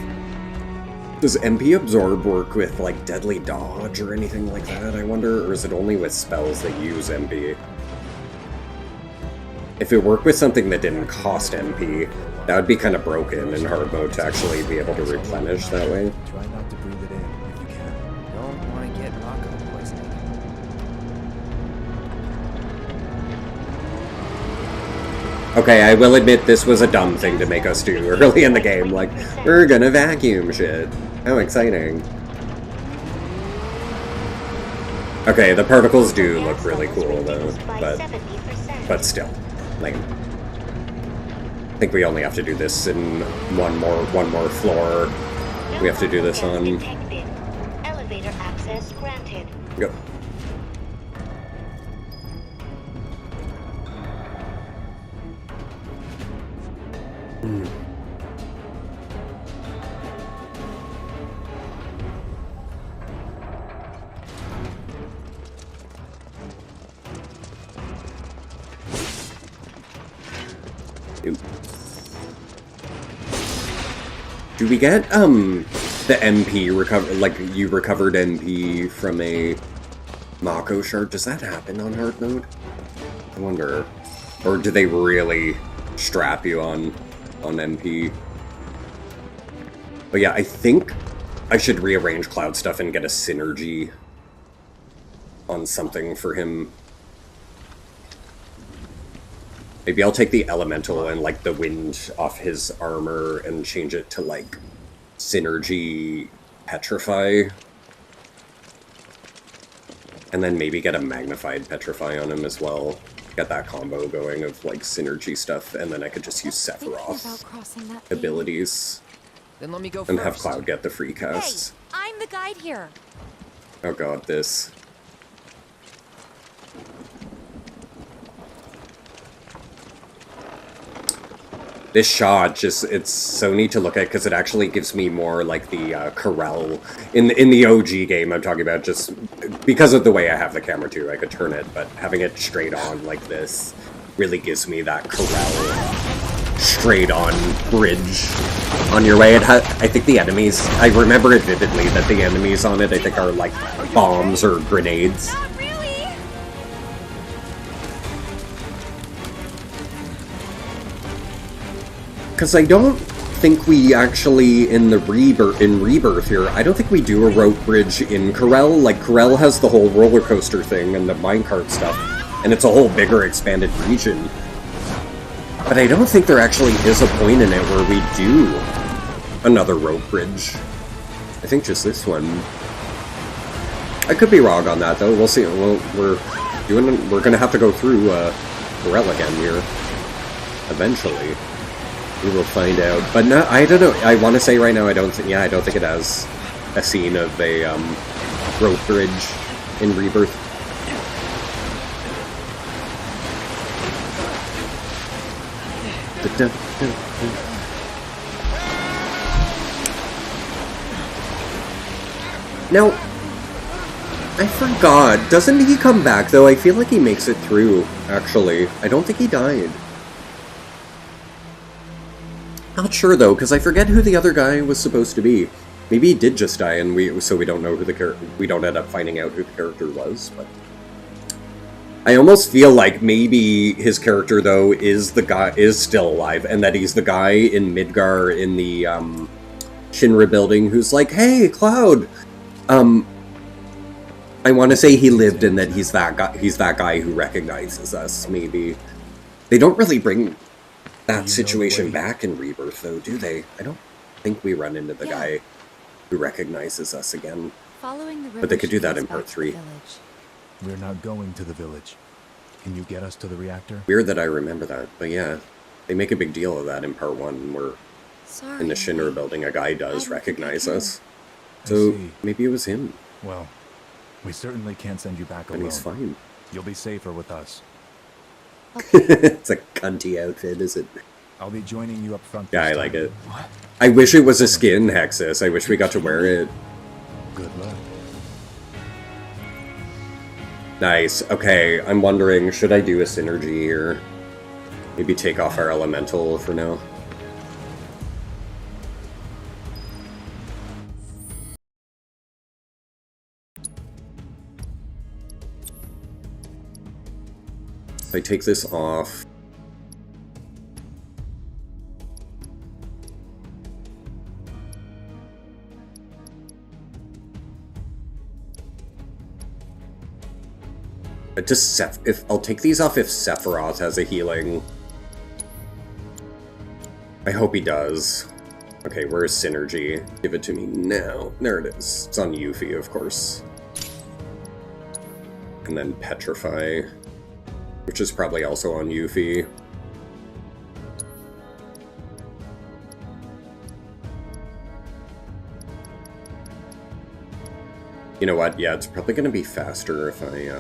Does MP Absorb work with, like, Deadly Dodge or anything like that, I wonder? Or is it only with spells that use MP? If it worked with something that didn't cost MP, that would be kind of broken in hard mode to actually be able to replenish that way. Try not to breathe it in if you can. Don't want to get rocket poisoning. Okay, I will admit this was a dumb thing to make us do early in the game. Like, we're gonna vacuum shit. How exciting. Okay, the particles do look really cool though, but still. Lame. I think we only have to do this in one more floor. We have to do this on. Elevator access granted. Go. Do we get, the MP recover, like, you recovered MP from a Mako shard? Does that happen on hard mode? I wonder. Or do they really strap you on MP? But yeah, I think I should rearrange Cloud stuff and get a synergy on something for him. Maybe I'll take the elemental and, like, the wind off his armor and change it to, like, synergy petrify. And then maybe get a magnified petrify on him as well. Get that combo going of, like, synergy stuff, and then I could just use Sephiroth's abilities. Then let me go and first. have Cloud get the free casts. Hey, I'm the guide here. Oh god, this. This shot just, it's so neat to look at because it actually gives me more like the corral in the OG game I'm talking about, just because of the way I have the camera too. I could turn it, but having it straight on like this really gives me that corral straight on bridge on your way. I think the enemies, I remember it vividly that the enemies on it I think are like bombs or grenades. Because I don't think we actually, in Rebirth here, I don't think we do a rope bridge in Corel. Like, Corel has the whole roller coaster thing and the minecart stuff, and it's a whole bigger expanded region. But I don't think there actually is a point in it where we do another rope bridge. I think just this one. I could be wrong on that, though. We'll see. We're gonna have to go through Corel again here eventually. We will find out, but no, I don't know. I want to say right now, I don't think it has a scene of a rope bridge in Rebirth. Now, I forgot. Doesn't he come back though? I feel like he makes it through. Actually, I don't think he died. Not sure though, because I forget who the other guy was supposed to be. Maybe he did just die, and we don't know who we don't end up finding out who the character was. But I almost feel like maybe his character though is still alive, and that he's the guy in Midgar in the Shinra building who's like, "Hey, Cloud." I want to say he lived, and that he's that guy. He's that guy who recognizes us. Maybe they don't really bring that situation back in Rebirth, though, do they? I don't think we run into the guy who recognizes us again. But they could do that in part 3. We're not going to the village. Can you get us to the reactor? Weird that I remember that, but yeah. They make a big deal of that in part 1, where in the Shinra building a guy does recognize us. So maybe it was him. Well, we certainly can't send you back alone. And he's fine. You'll be safer with us. It's a cunty outfit, is it? I'll be joining you up front. Yeah, I like it. What? I wish it was a skin, Hexus. I wish we got to wear it. Good luck. Nice. Okay, I'm wondering, should I do a synergy here? Maybe take off our elemental for now. If I take this off... But just I'll take these off if Sephiroth has a healing. I hope he does. Okay, where's Synergy? Give it to me now. There it is. It's on Yuffie, of course. And then Petrify, which is probably also on Yuffie. You know what? Yeah, it's probably going to be faster if I,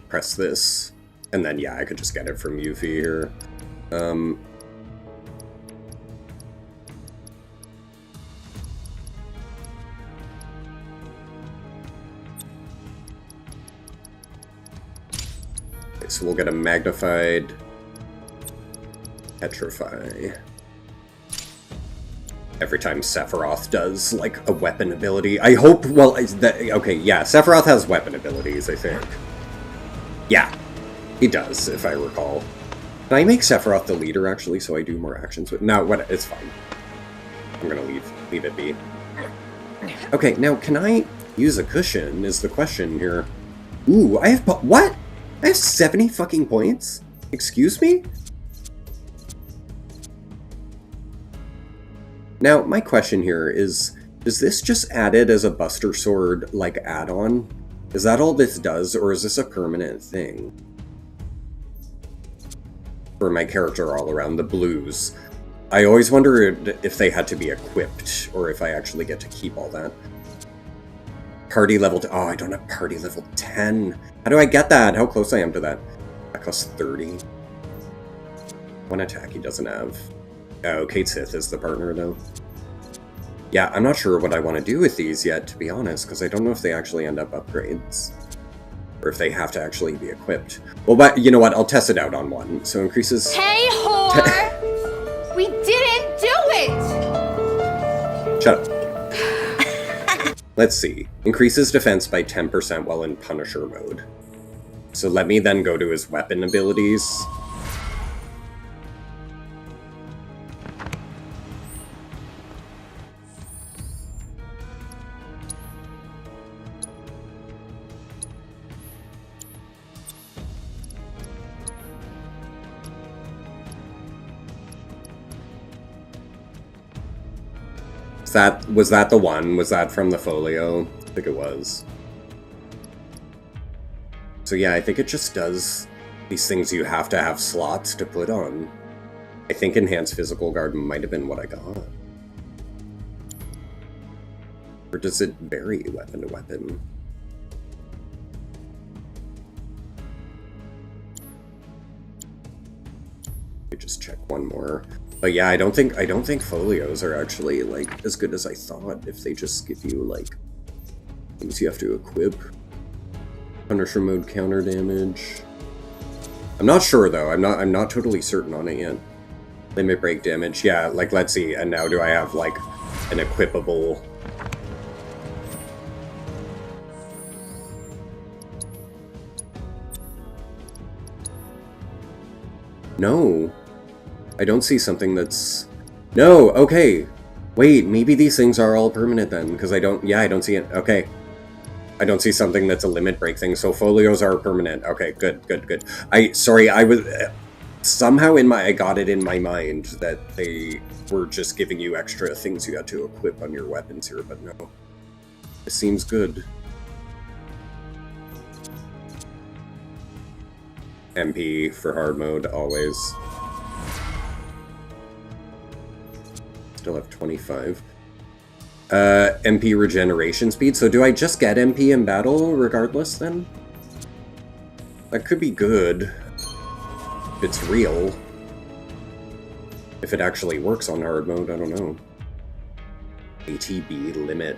press this. And then, yeah, I could just get it from Yuffie here. Okay, so we'll get a magnified Petrify. Every time Sephiroth does, like, a weapon ability. I hope, well, okay, yeah, Sephiroth has weapon abilities, I think. Yeah, he does, if I recall. Can I make Sephiroth the leader, actually, so I do more actions with... No, what? It's fine. I'm gonna leave it be. Okay, now, can I use a cushion, is the question here. Ooh, I have... What? I have 70 fucking points? Excuse me? Now, my question here is this just added as a Buster Sword, like, add-on? Is that all this does, or is this a permanent thing? For my character all around, the blues. I always wondered if they had to be equipped, or if I actually get to keep all that. Party level... Oh, I don't have party level 10. How do I get that? How close I am to that? That costs 30. One attack he doesn't have. Oh, Kate Sith is the partner, though. Yeah, I'm not sure what I want to do with these yet, to be honest, because I don't know if they actually end up upgrades. Or if they have to actually be equipped. Well, but you know what? I'll test it out on one. So increases... Hey, whore! We didn't do it! Shut up. Let's see. Increases defense by 10% while in Punisher mode. So let me then go to his weapon abilities. Was that the one? Was that from the folio? I think it was. So yeah, I think it just does these things you have to have slots to put on. I think Enhanced Physical Guard might have been what I got. Or does it vary weapon to weapon? Let me just check one more. But yeah, I don't think folios are actually like as good as I thought if they just give you like things you have to equip. Punisher mode counter damage. I'm not sure though. I'm not totally certain on it yet. Limit break damage. Yeah, like let's see. And now do I have like an equipable? No. I don't see something that's... No, okay. Wait, maybe these things are all permanent then, because I don't see it. Okay. I don't see something that's a limit break thing, so folios are permanent. Okay, good. Sorry, I was... Somehow I got it in my mind that they were just giving you extra things you had to equip on your weapons here, but no. It seems good. MP for hard mode, always. Still have 25. MP regeneration speed. So do I just get MP in battle regardless then? That could be good. If it's real. If it actually works on hard mode, I don't know. ATB limit.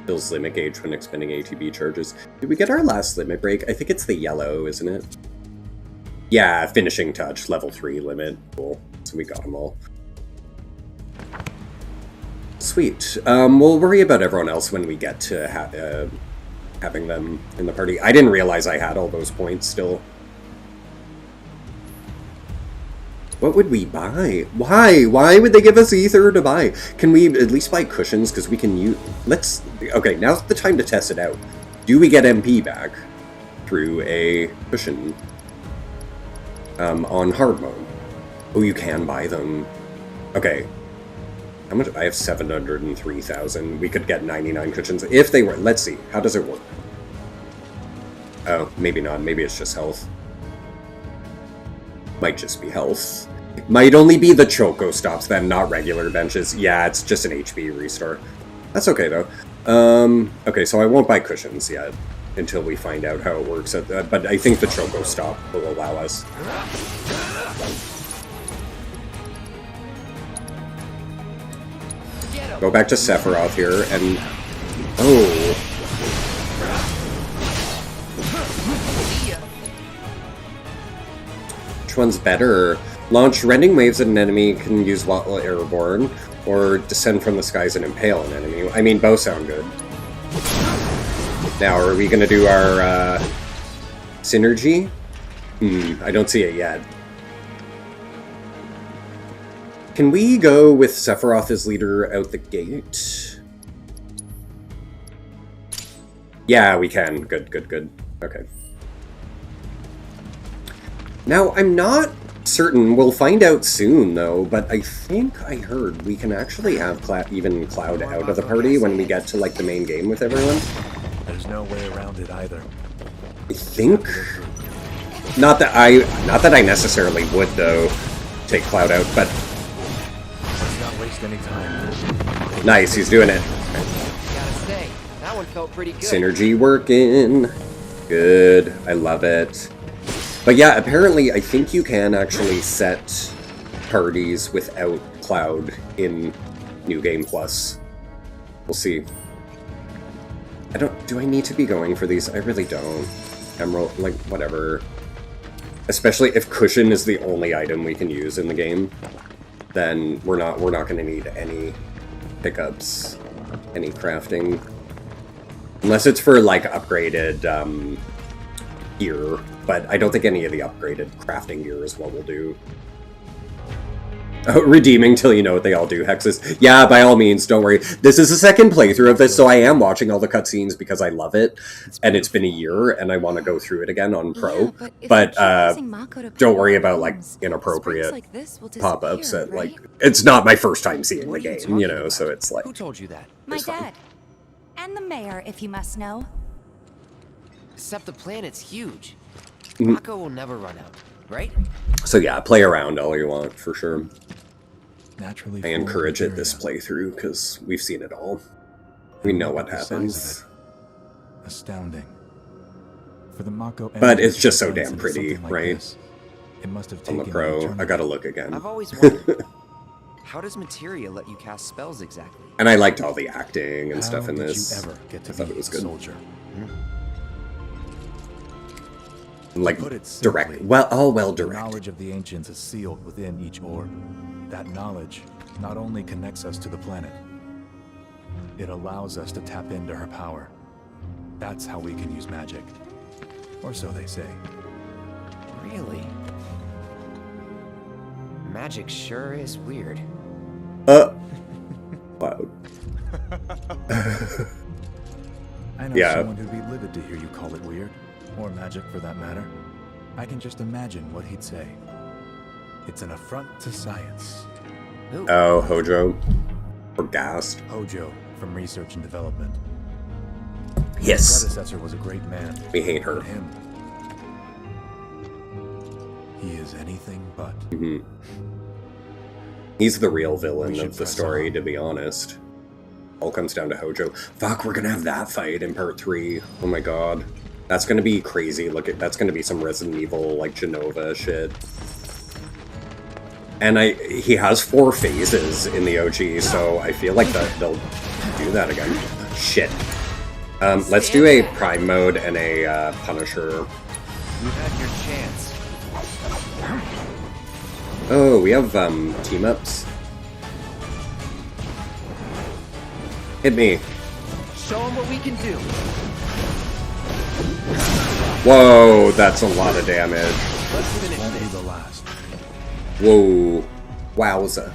Fills limit gauge when expending ATB charges. Did we get our last limit break? I think it's the yellow, isn't it? Yeah, finishing touch, level 3 limit. Cool. So we got them all. Sweet. We'll worry about everyone else when we get to having them in the party. I didn't realize I had all those points still. What would we buy? Why? Why would they give us ether to buy? Can we at least buy cushions? Because we can use... Let's... Okay, now's the time to test it out. Do we get MP back through a cushion on hard mode? Oh, you can buy them. Okay. How much? I have 703,000. We could get 99 cushions if they were. Let's see. How does it work? Oh, maybe not. Maybe it's just health. Might just be health. Might only be the Choco stops then, not regular benches. Yeah, it's just an HP restore. That's okay though. Okay, so I won't buy cushions yet until we find out how it works. But I think the Choco stop will allow us. Go back to Sephiroth here, and... Oh. Which one's better? Launch rending waves at an enemy can use while airborne, or descend from the skies and impale an enemy. I mean, both sound good. Now, are we going to do our synergy? I don't see it yet. Can we go with Sephiroth as leader out the gate? Yeah, we can. Good. Okay. Now, I'm not certain. We'll find out soon, though, but I think I heard we can actually have even Cloud out of the party when we get to, like, the main game with everyone. There's no way around it either. I think... Not that I necessarily would, though, take Cloud out, but... Let's not waste any time. Nice, he's doing it. Gotta say, that one felt pretty good. Synergy working. Good. I love it. But yeah, apparently I think you can actually set parties without Cloud in New Game Plus. We'll see. Do I need to be going for these? I really don't. Emerald, like, whatever. Especially if cushion is the only item we can use in the game, then we're not gonna need any pickups, any crafting. Unless it's for, like, upgraded, gear. But I don't think any of the upgraded crafting gear is what we'll do. Oh, redeeming till you know what they all do, Hexes. Yeah, by all means, don't worry. This is the second playthrough of this, so I am watching all the cutscenes because I love it. And it's been a year, and I want to go through it again on Pro. But don't worry about, like, inappropriate pop-ups. Like, it's not my first time seeing the game, you know, so it's like... Who told you that? My dad. And the mayor, if you must know. Except the planet's huge. Mako will never run out, right? So yeah, play around all you want, for sure. Naturally, I encourage it this playthrough, because we've seen it all. We know what happens. Astounding. For the Mako, but it's just so damn pretty, right? It must have on the Pro, I gotta look again. I've always wondered, how does materia let you cast spells exactly? And I liked all the acting and stuff in How did this. you ever get to I thought be it was a good. soldier? Like, Put it simply, direct. Well the direct. knowledge of the ancients is sealed within each orb. That knowledge not only connects us to the planet, it allows us to tap into her power. That's how we can use magic. Or so they say. Really? Magic sure is weird. Cloud. I know someone who'd be livid to hear you call it weird. Or magic, for that matter. I can just imagine what he'd say. It's an affront to science. Ooh. Oh, Hojo. Or Gast. Hojo, from Research and Development. Yes. His predecessor was a great man. We hate her. But him. He is anything but. He's the real villain of the story, to be honest. All comes down to Hojo. Fuck, we're gonna have that fight in part 3. Oh my god. That's gonna be crazy. That's gonna be some Resident Evil, like, Genova shit. And he has 4 phases in the OG, so I feel like they'll do that again. Shit. Let's do a Prime mode and a Punisher. You've had your chance. Oh, we have team-ups. Hit me. Show them what we can do. Whoa, that's a lot of damage. Let's finish Won't be this. the last. Whoa. Wowza.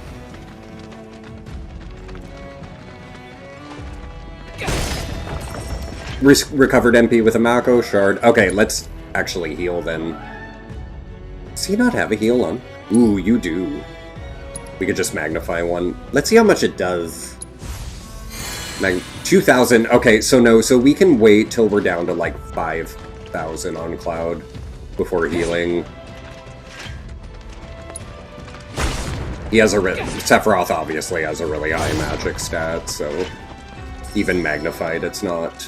Recovered MP with a Mako shard. Okay, let's actually heal then. Does he not have a heal on? Ooh, you do. We could just magnify one. Let's see how much it does. 2,000. Okay, so no, so we can wait till we're down to like 5,000 on Cloud before healing. He has Sephiroth obviously has a really high magic stat, so even magnified, it's not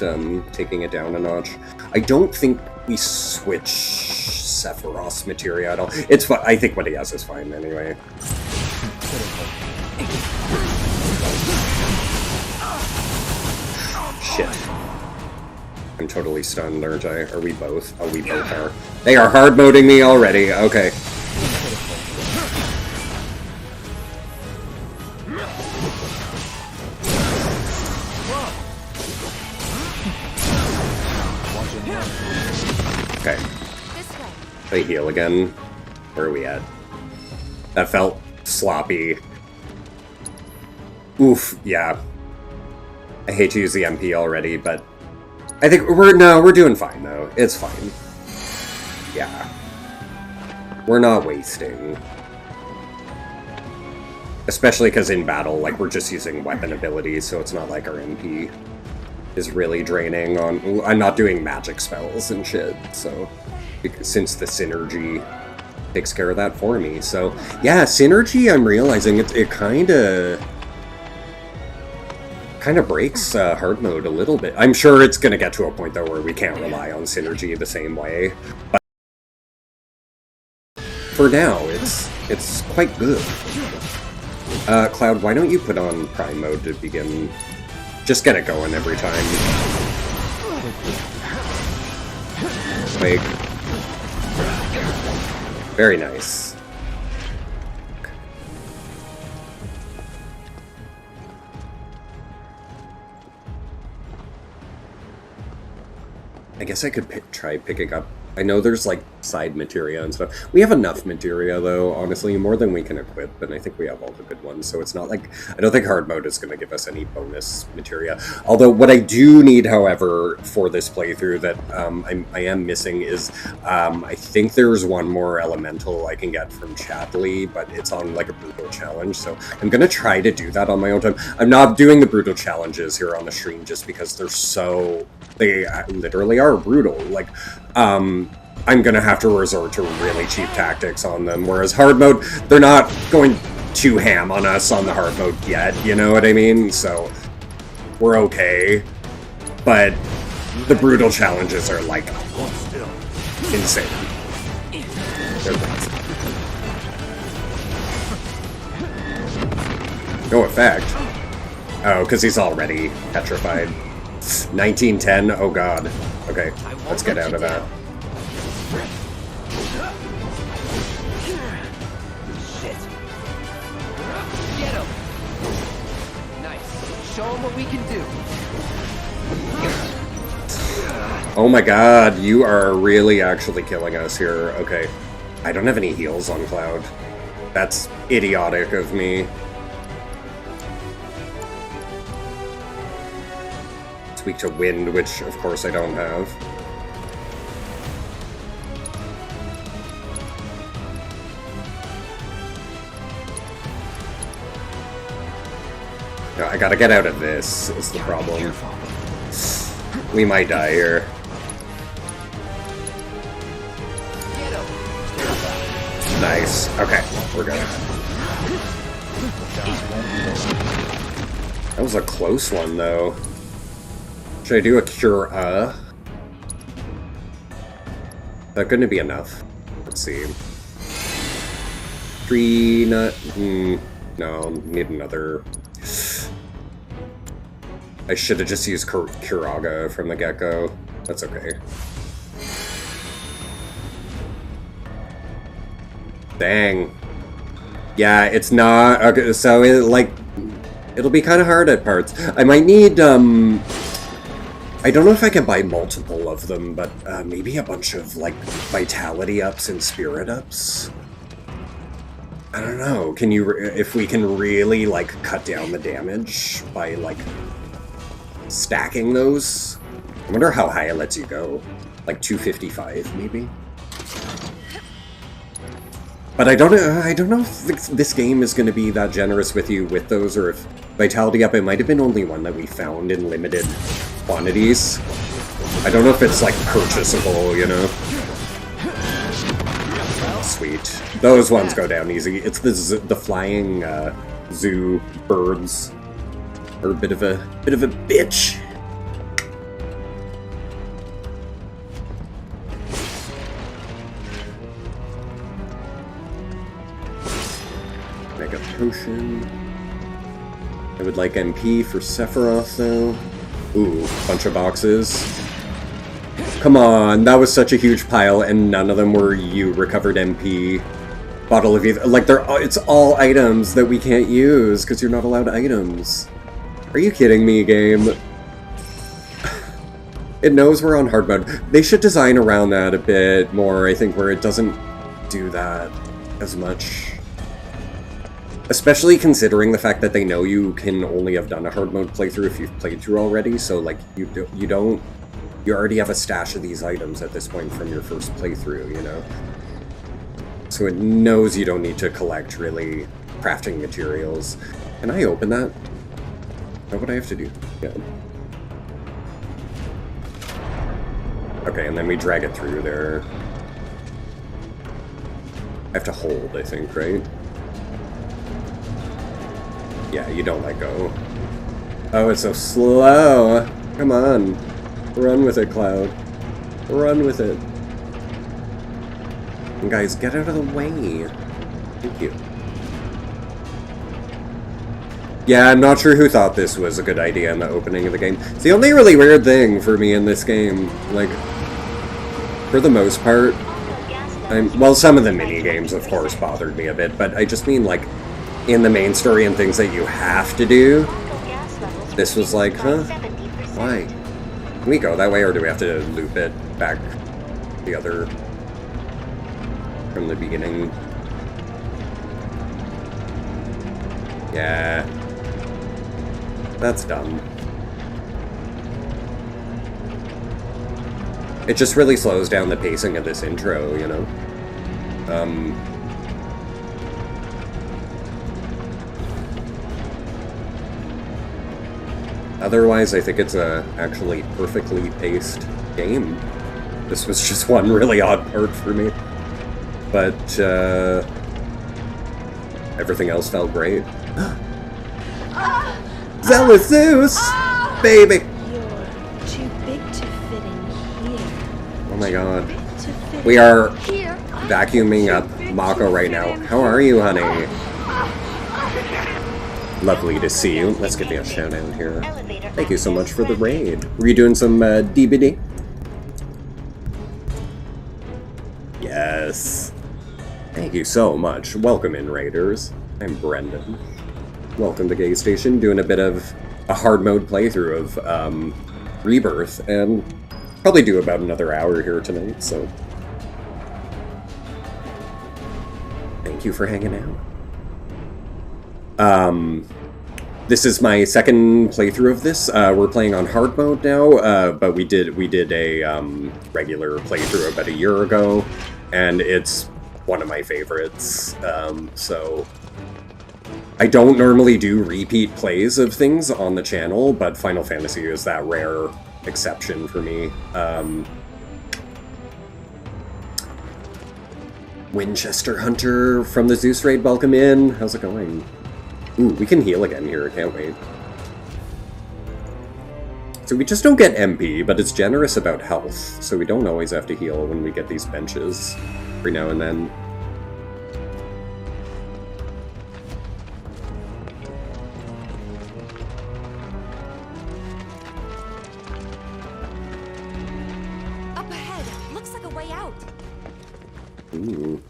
taking it down a notch. I don't think we switch Sephiroth's materia at all. It's fine. I think what he has is fine anyway. Shit. I'm totally stunned, aren't I? Are we both? Oh, we both are. They are hard-moding me already. Okay. Okay. They heal again. Where are we at? That felt sloppy. Oof, yeah. I hate to use the MP already, but I think we're doing fine though. It's fine. Yeah. We're not wasting. Especially because in battle, like, we're just using weapon abilities, so it's not like our MP is really draining on... I'm not doing magic spells and shit, so... Since the synergy takes care of that for me. So, yeah, synergy, I'm realizing, it kind of breaks hard mode a little bit. I'm sure it's going to get to a point, though, where we can't rely on synergy the same way. But for now, it's quite good. Cloud, why don't you put on Prime mode to begin? Just get it going every time. Like, very nice. I guess I could try picking up. I know there's like side materia and stuff. We have enough materia though, honestly, more than we can equip, and I think we have all the good ones, so it's not like, I don't think hard mode is going to give us any bonus materia. Although what I do need, however, for this playthrough that I am missing is, I think there's one more elemental I can get from Chatley, but it's on like a brutal challenge, so I'm going to try to do that on my own time. I'm not doing the brutal challenges here on the stream just because they literally are brutal. Like, I'm gonna have to resort to really cheap tactics on them, whereas hard mode, they're not going too ham on us on the hard mode yet, you know what I mean? So, we're okay. But the brutal challenges are, like, insane. They're crazy. No effect. Oh, because he's already petrified. 1910? Oh god. Okay, let's get out of that. Shit. Get him. Nice. Show him what we can do. Oh my god, you are really actually killing us here. Okay. I don't have any heals on Cloud. That's idiotic of me. It's weak to wind, which of course I don't have. No, I gotta get out of this, is the problem. We might die here. Nice. Okay, we're good. That was a close one, though. Should I do a cure? Is that going to be enough? Let's see. Tree nut. No, need another. I should have just used Kuraga from the get-go. That's okay. Dang. Yeah, it's not... Okay, so, it'll be kind of hard at parts. I might need, I don't know if I can buy multiple of them, but maybe a bunch of, like, vitality ups and spirit ups? I don't know. Can you... if we can really, like, cut down the damage by, like... stacking those? I wonder how high it lets you go. Like 255, maybe? But I don't know if this game is going to be that generous with you with those, or if Vitality Up, it might have been only one that we found in limited quantities. I don't know if it's, like, purchasable, you know? Sweet. Those ones go down easy. It's the flying zoo birds. Are a bit of a bitch. Mega potion. I would like MP for Sephiroth though. Ooh, bunch of boxes. Come on, that was such a huge pile, and none of them were you recovered MP. Bottle of either. Like it's all items that we can't use because you're not allowed items. Are you kidding me, game? It knows we're on hard mode. They should design around that a bit more, I think, where it doesn't do that as much. Especially considering the fact that they know you can only have done a hard mode playthrough if you've played through already, so, like, you already have a stash of these items at this point from your first playthrough, you know? So it knows you don't need to collect, really, crafting materials. Can I open that? What would I have to do? Yeah. Okay, and then we drag it through there. I have to hold, I think, right? Yeah, you don't let go. Oh, it's so slow! Come on. Run with it, Cloud. Run with it. And guys, get out of the way. Thank you. Yeah, I'm not sure who thought this was a good idea in the opening of the game. It's the only really weird thing for me in this game. Like, for the most part, well, some of the mini-games, of course, bothered me a bit, but I just mean, like, in the main story and things that you have to do, this was like, huh? Why? Can we go that way, or do we have to loop it back the other... from the beginning? Yeah. That's dumb. It just really slows down the pacing of this intro, you know? Otherwise, I think it's a actually perfectly paced game. This was just one really odd part for me. But, everything else felt great. Zealous Zeus! Baby! You're too big to fit in here. Oh my god. We are vacuuming up Mako right now. How are you, honey? Lovely to see you. Let's give you a shout out here. Thank you so much for the raid. Were you doing some DBD? Yes. Thank you so much. Welcome in, Raiders. I'm Brendan. Welcome to GayStation, doing a bit of a hard mode playthrough of Rebirth, and probably do about another hour here tonight, so... Thank you for hanging out. This is my second playthrough of this. We're playing on hard mode now, but we did a regular playthrough about a year ago, and it's one of my favorites, so... I don't normally do repeat plays of things on the channel, but Final Fantasy is that rare exception for me. Winchester Hunter from the Zeus raid, welcome in. How's it going? Ooh, we can heal again here, can't we? So we just don't get MP, but it's generous about health, so we don't always have to heal when we get these benches every now and then. Ooh.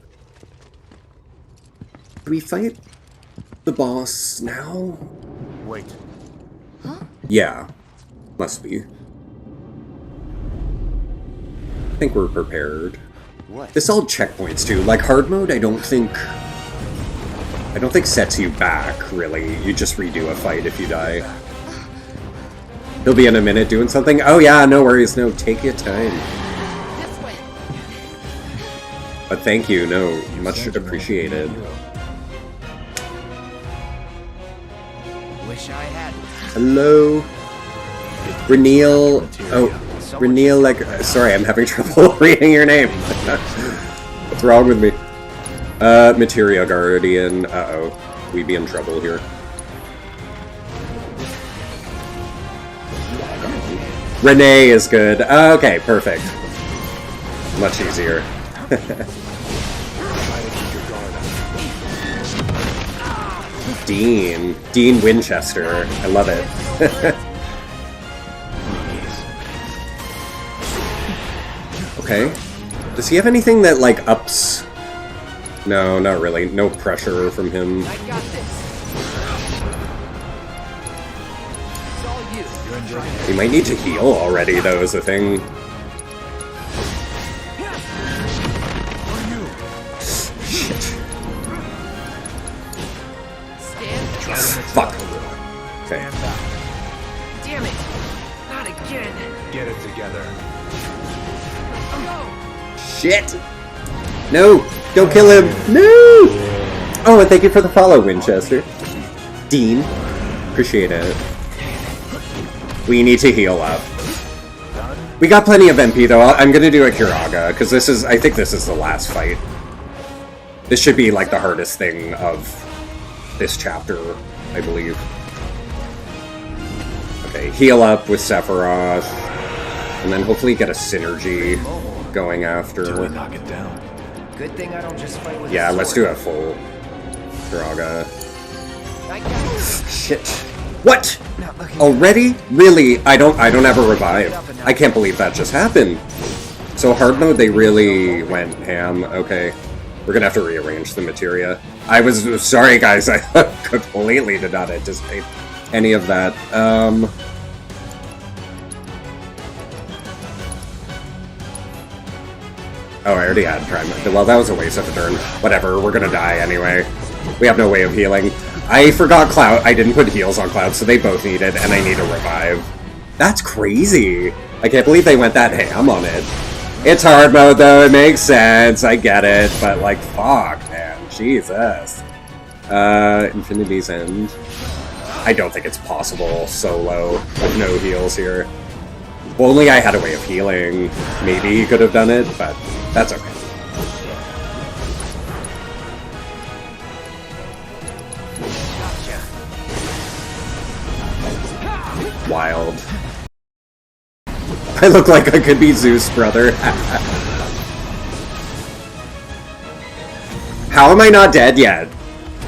Do we fight the boss now? Wait. Huh? Yeah. Must be. I think we're prepared. What? This all checkpoints too. Like hard mode, I don't think sets you back, really. You just redo a fight if you die. He'll be in a minute doing something. Oh yeah, no worries. No, take your time. But thank you, no, much appreciated. Wish I had. Hello? Reneel, Reneel, like, sorry, I'm having trouble reading your name. What's wrong with me? Materia Guardian, uh-oh, we be in trouble here. Renee is good, okay, perfect. Much easier. Dean Winchester. I love it. Okay. Does he have anything that, like, ups? No, not really. No pressure from him. I got this. It's all you. He might need to heal already, though, is the thing. Fuck. Okay. Damn it! Not again. Get it together. Shit! No! Don't kill him! No! Oh, and thank you for the follow, Winchester. Dean. Appreciate it. We need to heal up. We got plenty of MP, though. I'm gonna do a Kiraga, because I think this is the last fight. This should be, like, the hardest thing of this chapter, I believe. Okay, heal up with Sephiroth, and then hopefully get a synergy going after. Do we knock it down? Good thing I don't just fight with Yeah, a let's sword. do a full Draga. I got Shit. What? No, okay. Already? Really? I don't have a revive. I can't believe that just happened. So hard mode, they really went ham. Okay. We're gonna have to rearrange the materia. I was sorry guys, I completely did not anticipate any of that. Oh, I already had Prime. Well, that was a waste of a turn. Whatever, we're gonna die anyway. We have no way of healing. I forgot Cloud. I didn't put heals on Cloud, so they both need it, and I need a revive. That's crazy. I can't believe they went that ham on it. It's hard mode, though. It makes sense. I get it. But, like, fuck, man. Jesus. Infinity's End. I don't think it's possible solo with no heals here. If only I had a way of healing. Maybe he could have done it, but that's okay. Wild. I look like I could be Zeus' brother. How am I not dead yet?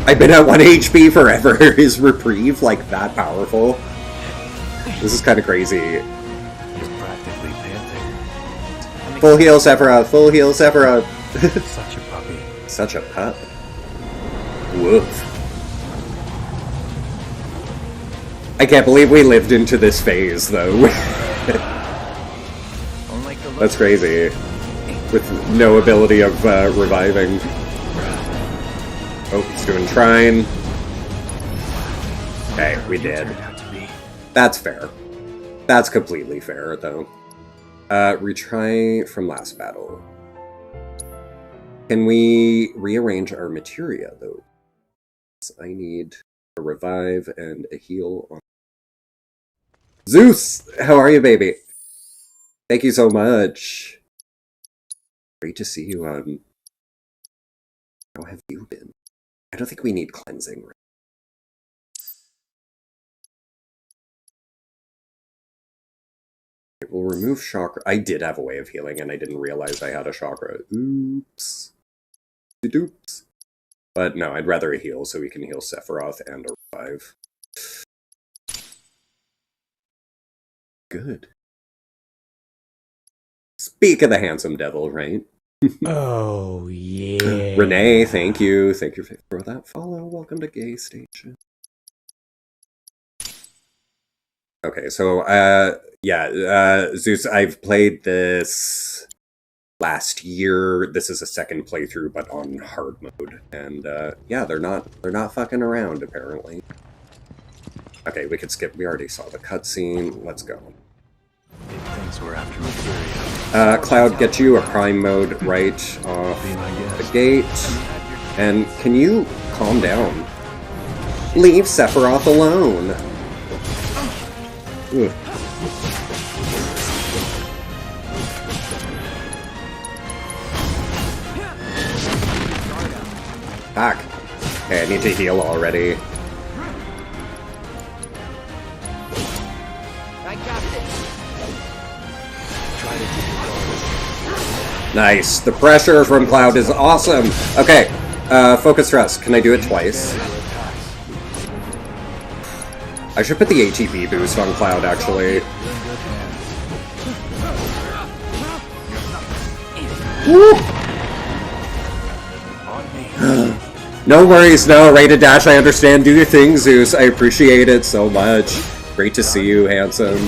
I've been at 1 HP forever. Is reprieve like that powerful? This is kind of crazy. He's practically panting. Full heal Sephiroth, full heal Sephiroth. Such a puppy. Such a pup. Woof. I can't believe we lived into this phase, though. That's crazy. With no ability of reviving. Oh, he's doing Trine. Okay, we did. That's fair. That's completely fair, though. Retry from last battle. Can we rearrange our materia, though? I need a revive and a heal on Zeus! How are you, baby? Thank you so much. Great to see you. How have you been? I don't think we need cleansing. Right? We'll remove chakra. I did have a way of healing, and I didn't realize I had a chakra. Oops. Oops. But no, I'd rather heal so we can heal Sephiroth and a revive. Good. Speak of the handsome devil, right? Oh, yeah. Renee, thank you. Thank you for that follow. Welcome to GayStation. Okay, so, Zeus, I've played this last year. This is a second playthrough, but on hard mode. And, yeah, they're not fucking around, apparently. Okay, we could skip. We already saw the cutscene. Let's go. Things were after materia. Cloud, get you a prime mode right off the gate. And can you calm down? Leave Sephiroth alone. Ugh. Back. Okay, I need to heal already. Nice. The pressure from Cloud is awesome. Okay. Focus thrust. Can I do it twice? I should put the ATB boost on Cloud, actually. Woo! No worries, no. Rated dash, I understand. Do your thing, Zeus. I appreciate it so much. Great to see you, handsome.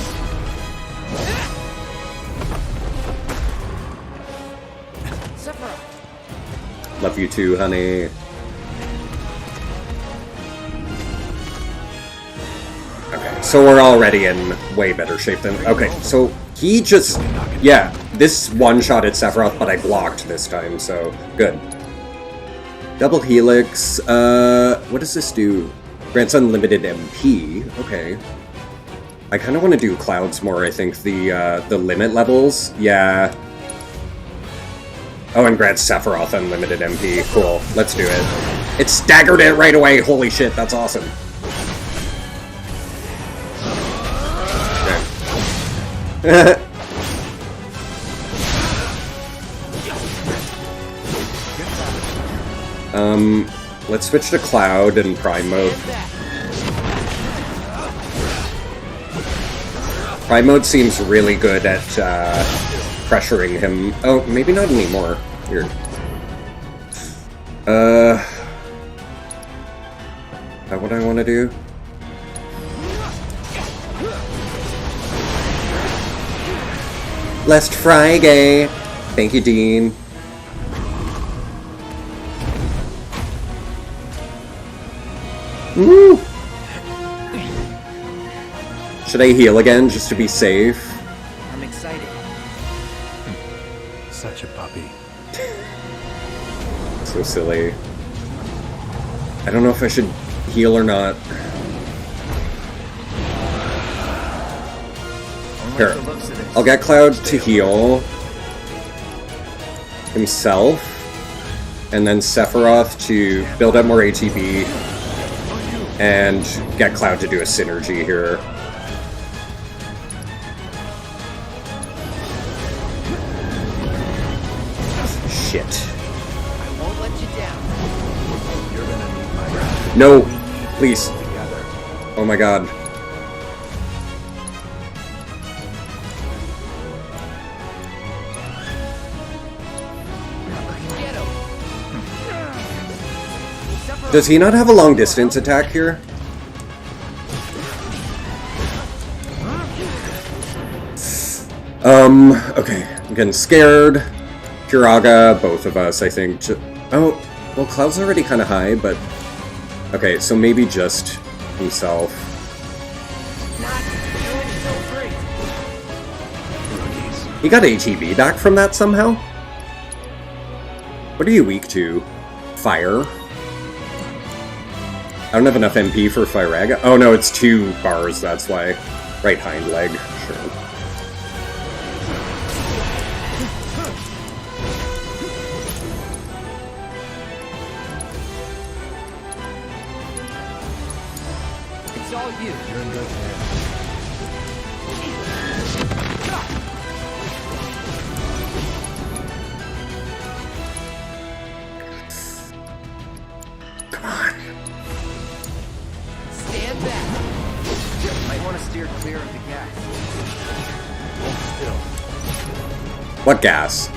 Love you too, honey. Okay, so we're already in way better shape than... Okay, so he just... Yeah, this one-shot at Sephiroth, but I blocked this time, so good. Double Helix. What does this do? Grants unlimited MP. Okay. I kind of want to do Clouds more, I think. The limit levels. Yeah. Oh, and grants Sephiroth unlimited MP. Cool. Let's do it. It staggered it right away. Holy shit, that's awesome. Okay. Let's switch to Cloud and Prime mode. Prime mode seems really good at pressuring him. Oh, maybe not anymore. Weird. That what I want to do? Last Friday. Thank you, Dean. Woo! Should I heal again just to be safe? I'm excited. Such a puppy. So silly. I don't know if I should heal or not. Here, I'll get Cloud to heal himself, and then Sephiroth to build up more ATB, and get Cloud to do a synergy here. Shit. I won't let you down. You're gonna need my help. No, please. Together. Oh my god. Does he not have a long distance attack here? Okay. I'm getting scared. Kiraga, both of us, I think. Oh, well, Cloud's already kind of high, but... Okay, so maybe just himself. He got ATB back from that somehow? What are you weak to? Fire? I don't have enough MP for Firaga. Oh no, it's 2 bars, that's why. Right hind leg, sure. It's all you. You're in good hands. Come on. Stand back. Might want to steer clear of the gas. Hold still. What gas?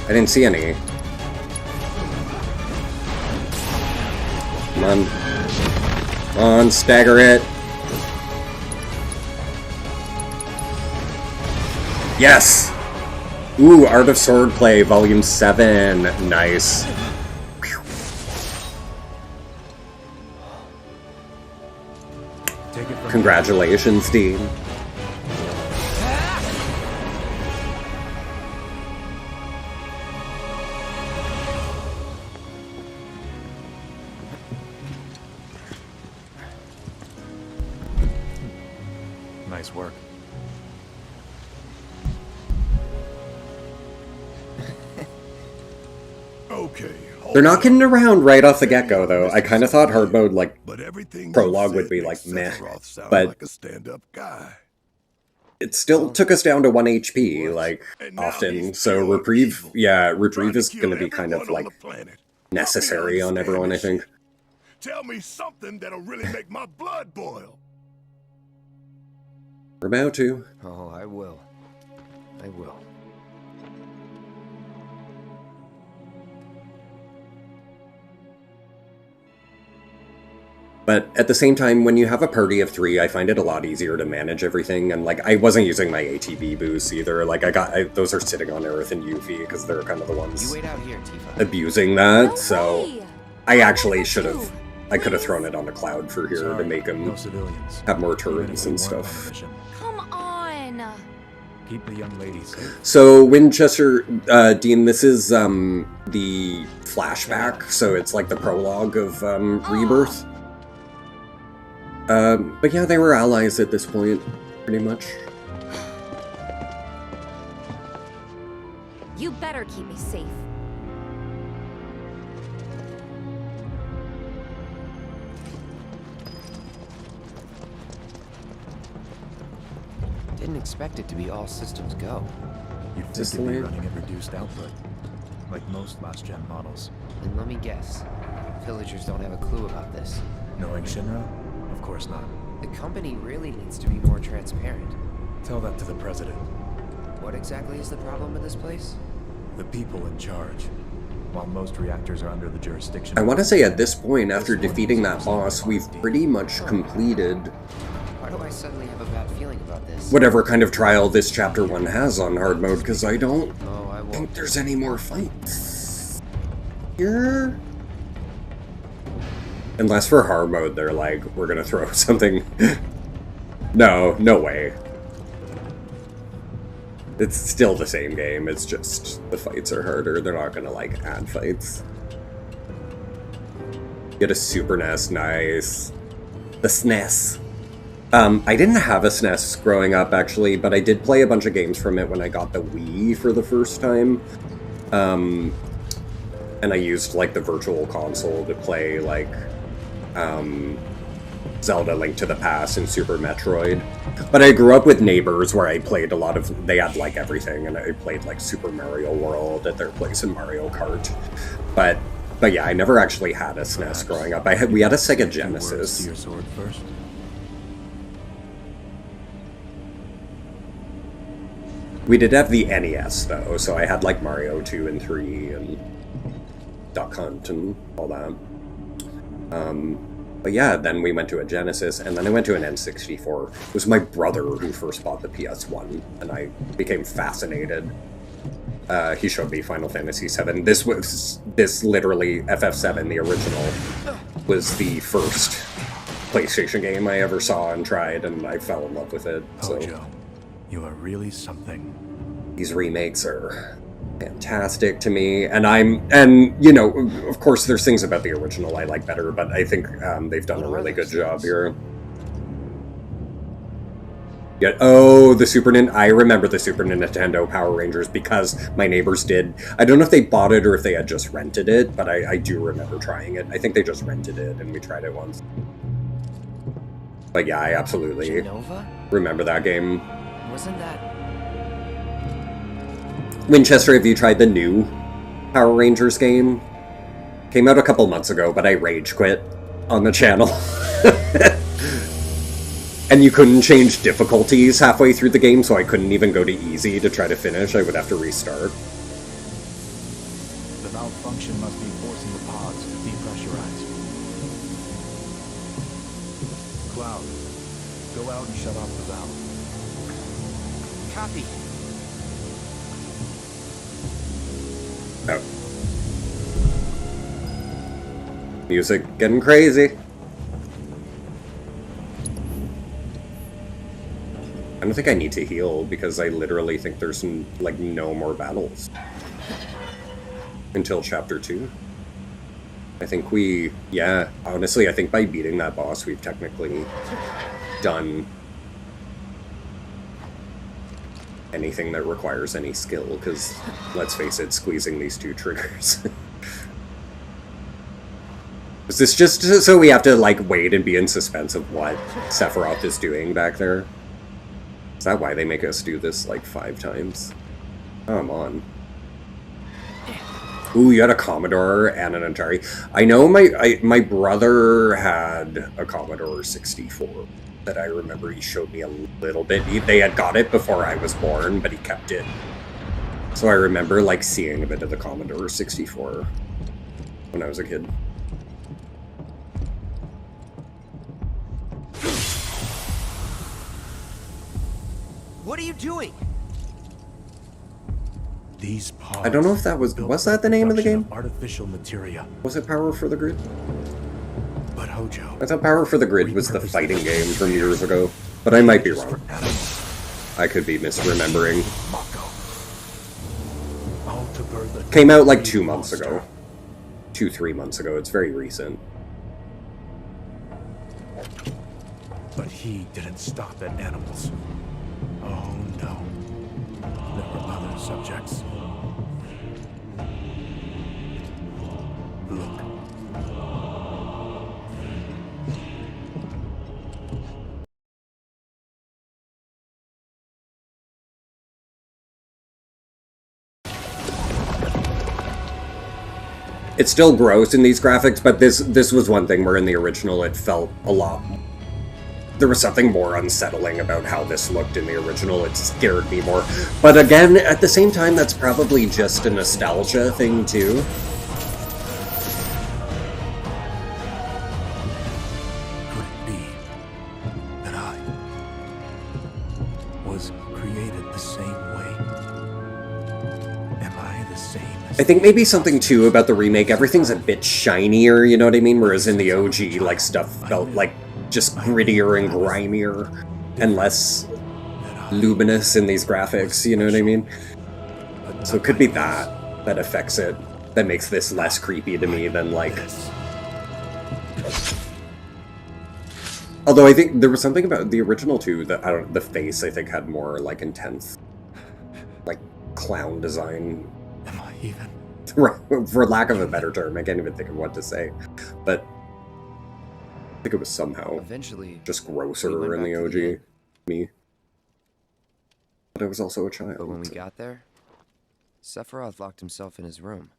I didn't see any. Come on. Come on, stagger it. Yes! Ooh, Art of Swordplay, Volume 7. Nice. Take it from Congratulations, Dean. Nice work. Okay. They're not getting around right off the get-go, though. I kind of thought hard mode, like, But everything prologue you would said be, makes like, meh. Sephiroth sound But like a stand-up guy. it still took us down to 1 HP, like, often. So Reprieve, yeah, Reprieve is going to be kind of, like, necessary on everyone, I think. Tell me something that'll really make my blood boil. We're about to. Oh, I will. I will. But at the same time, when you have a party of 3, I find it a lot easier to manage everything. And, like, I wasn't using my ATB boosts either. Like, those are sitting on Earth and Yuffie, because they're kind of the ones You wait out here, Tifa. abusing that. So I actually should have... I could have thrown it on a Cloud for here Sorry, to make him no civilians. have more Even if turrets we and weren't on stuff. the mission. Come on. Keep the young lady safe. So Winchester, Dean, this is the flashback, so it's like the prologue of Rebirth. But yeah, they were allies at this point, pretty much. You better keep me safe. Didn't expect it to be all systems go. You'd think Just it'd be the way- running at reduced output. like most last-gen models. And let me guess, villagers don't have a clue about this. Knowing Shinra? Of course not. The company really needs to be more transparent. Tell that to the president. What exactly is the problem with this place? The people in charge. While most reactors are under the jurisdiction... I want to say at this point, after defeating that boss, we've pretty much completed... Why do I suddenly have a bad feeling about this? whatever kind of trial this Chapter 1 has on hard mode, because I don't think there's any more fights here. Unless for hard mode, they're like, we're gonna throw something... No way. It's still the same game, it's just the fights are harder. They're not gonna, like, add fights. Get a Super NES, nice. The SNES. I didn't have a SNES growing up, actually, but I did play a bunch of games from it when I got the Wii for the first time. And I used, like, the Virtual Console to play, like, Zelda Link to the Past and Super Metroid. But I grew up with neighbors where I played a lot of... They had, like, everything, and I played, like, Super Mario World at their place in Mario Kart. But yeah, I never actually had a SNES growing up. We had a Sega Genesis. To your sword first. We did have the NES, though, so I had, like, Mario 2 and 3 and Duck Hunt and all that. But yeah, then we went to a Genesis, and then I went to an N64. It was my brother who first bought the PS1, and I became fascinated. He showed me Final Fantasy VII. This literally, FF7, the original, was the first PlayStation game I ever saw and tried, and I fell in love with it. So. Joe, you are really something. These remakes are fantastic to me, and you know, of course there's things about the original I like better, but I think they've done a really good job here. Yeah, I remember the Super Nintendo Power Rangers because my neighbors did. I don't know if they bought it or if they had just rented it, but I do remember trying it. I think they just rented it and we tried it once. But yeah, I absolutely remember that game. Wasn't that... Winchester, have you tried the new Power Rangers game? Came out a couple months ago, but I rage quit on the channel. And you couldn't change difficulties halfway through the game, so I couldn't even go to easy to try to finish. I would have to restart. The malfunction must be forcing the pods to depressurize. Cloud, go out and shut off the valve. Copy. Oh. Music getting crazy. I don't think I need to heal because I literally think there's like no more battles until Chapter 2. I think honestly, I think by beating that boss, we've technically done anything that requires any skill, because, let's face it, squeezing these two triggers. Is this just so we have to, like, wait and be in suspense of what Sephiroth is doing back there? Is that why they make us do this, like, 5 times? Come on. Ooh, you had a Commodore and an Atari. I know my brother had a Commodore 64 that I remember he showed me a little bit. They had got it before I was born, but he kept it. So I remember, like, seeing a bit of the Commodore 64 when I was a kid. What are you doing? These pods. I don't know if that was that the name of the game? Artificial materia. Was it Power for the Grid? But Hojo. I thought Power for the Grid was the fighting game from years ago, but I might be wrong. I could be misremembering. Came out like 2 months ago. 2-3 months ago. It's very recent. But he didn't stop at animals. Oh no. There were other subjects. Look. it's still gross in these graphics, but this was one thing where in the original it felt a lot. There was something more unsettling about how this looked in the original. It scared me more. But again, at the same time, that's probably just a nostalgia thing too. Could it be that I was created the same way? Am I the same as... I think maybe something too about the remake, everything's a bit shinier, you know what I mean? Whereas in the OG, like, stuff felt like just grittier and grimier and less luminous in these graphics, you know what I mean? So it could be that affects it, that makes this less creepy to me than, like... Although I think there was something about the original too, that, I don't know, the face I think had more, like, intense, like, clown design. Am I even? For lack of a better term, I can't even think of what to say. But I think it was somehow eventually just grosser in the OG. Me. But I was also a child. But when we got there, Sephiroth locked himself in his room.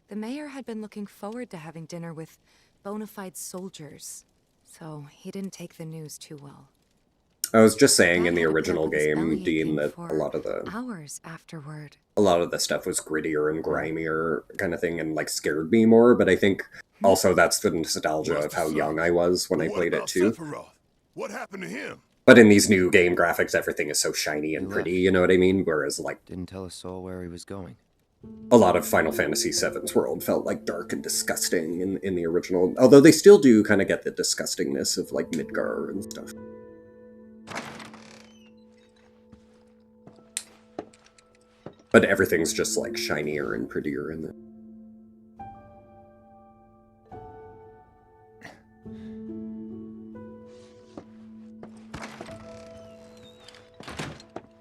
The mayor had been looking forward to having dinner with bona fide soldiers, so he didn't take the news too well. I was just saying in the original game, Dean, that a lot of hours afterward. A lot of the stuff was grittier and grimier kind of thing and like scared me more, but I think also that's the nostalgia of how young I was when I played it too. What happened to him? But in these new game graphics, everything is so shiny and pretty, you know what I mean? Whereas like... Didn't tell a soul where he was going. A lot of Final Fantasy VII's world felt like dark and disgusting in the original, although they still do kind of get the disgustingness of like Midgar and stuff. But everything's just like shinier and prettier in the...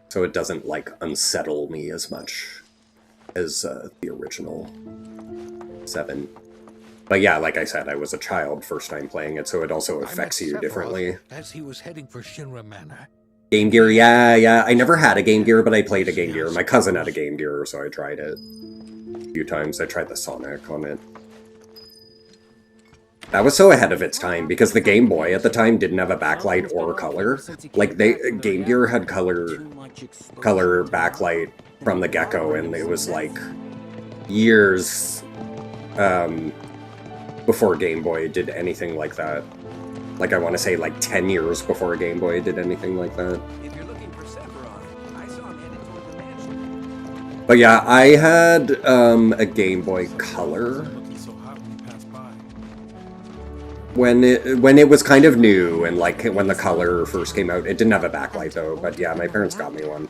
So it doesn't like unsettle me as much as the original 7. But yeah, like I said, I was a child first time playing it, so it also affects you differently. As he was heading for Shinra Manor. Game Gear, yeah. I never had a Game Gear, but I played a Game Gear. My cousin had a Game Gear, so I tried it a few times. I tried the Sonic on it. That was so ahead of its time, because the Game Boy at the time didn't have a backlight or color. Like, Game Gear had color backlight from the get-go, and it was, like, years before Game Boy did anything like that. Like, I want to say, like, 10 years before a Game Boy did anything like that. If you're looking for Sephiroth, I saw him headed toward the mansion. But yeah, I had a Game Boy Color when it was kind of new, and like when the Color first came out. It didn't have a backlight though, but yeah, my parents got me one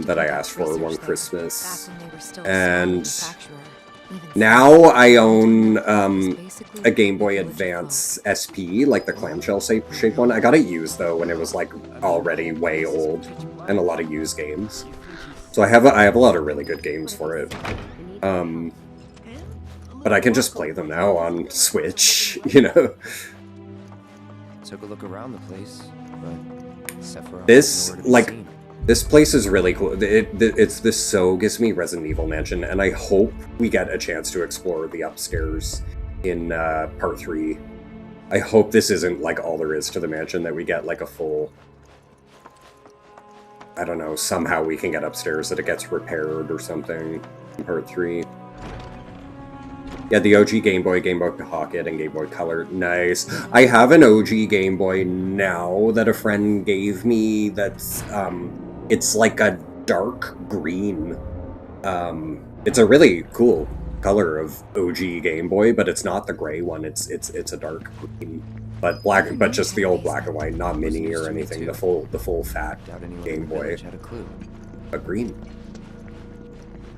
that I asked for one Christmas. And now I own a Game Boy Advance SP, like the clamshell shape one. I got it used though when it was like already way old, and a lot of used games. So I have a lot of really good games for it. But I can just play them now on Switch, you know. Took a look around the place, but Sephiroth this place is really cool. It's this so gives me Resident Evil Mansion, and I hope we get a chance to explore the upstairs in part 3. I hope this isn't like all there is to the mansion, that we get like a full... I don't know, somehow we can get upstairs, that it gets repaired or something in part 3. Yeah, the OG Game Boy Pocket, and Game Boy Color. Nice. I have an OG Game Boy now that a friend gave me that's, it's like a dark green. It's a really cool color of OG Game Boy, but it's not the gray one. It's a dark green. But but just the old black and white, not mini or anything. The full fat Game Boy. But green.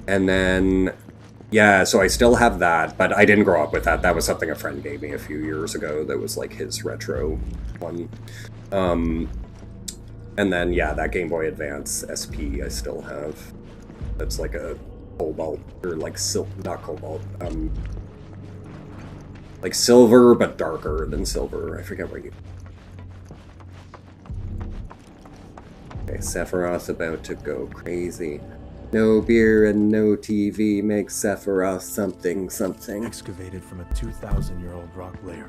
And then... yeah, so I still have that, but I didn't grow up with that. That was something a friend gave me a few years ago that was like his retro one. And then, yeah, that Game Boy Advance SP I still have. That's like a cobalt, or like not cobalt, like silver, but darker than silver. I forget what you... Okay, Sephiroth's about to go crazy. No beer and no TV makes Sephiroth something something. Excavated from a 2,000-year-old rock layer.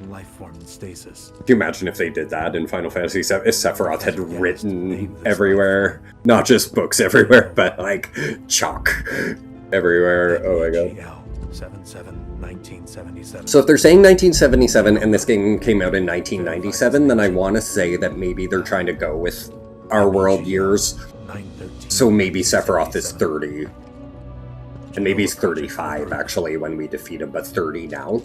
A life form in stasis. Can you imagine if they did that in Final Fantasy VII? If Sephiroth had written everywhere, not just books everywhere, but like chalk everywhere. Oh my god. 1977. So if they're saying 1977 and this game came out in 1997, then I want to say that maybe they're trying to go with our world years. So maybe Sephiroth is 30. And maybe he's 35 actually when we defeat him, but 30 now.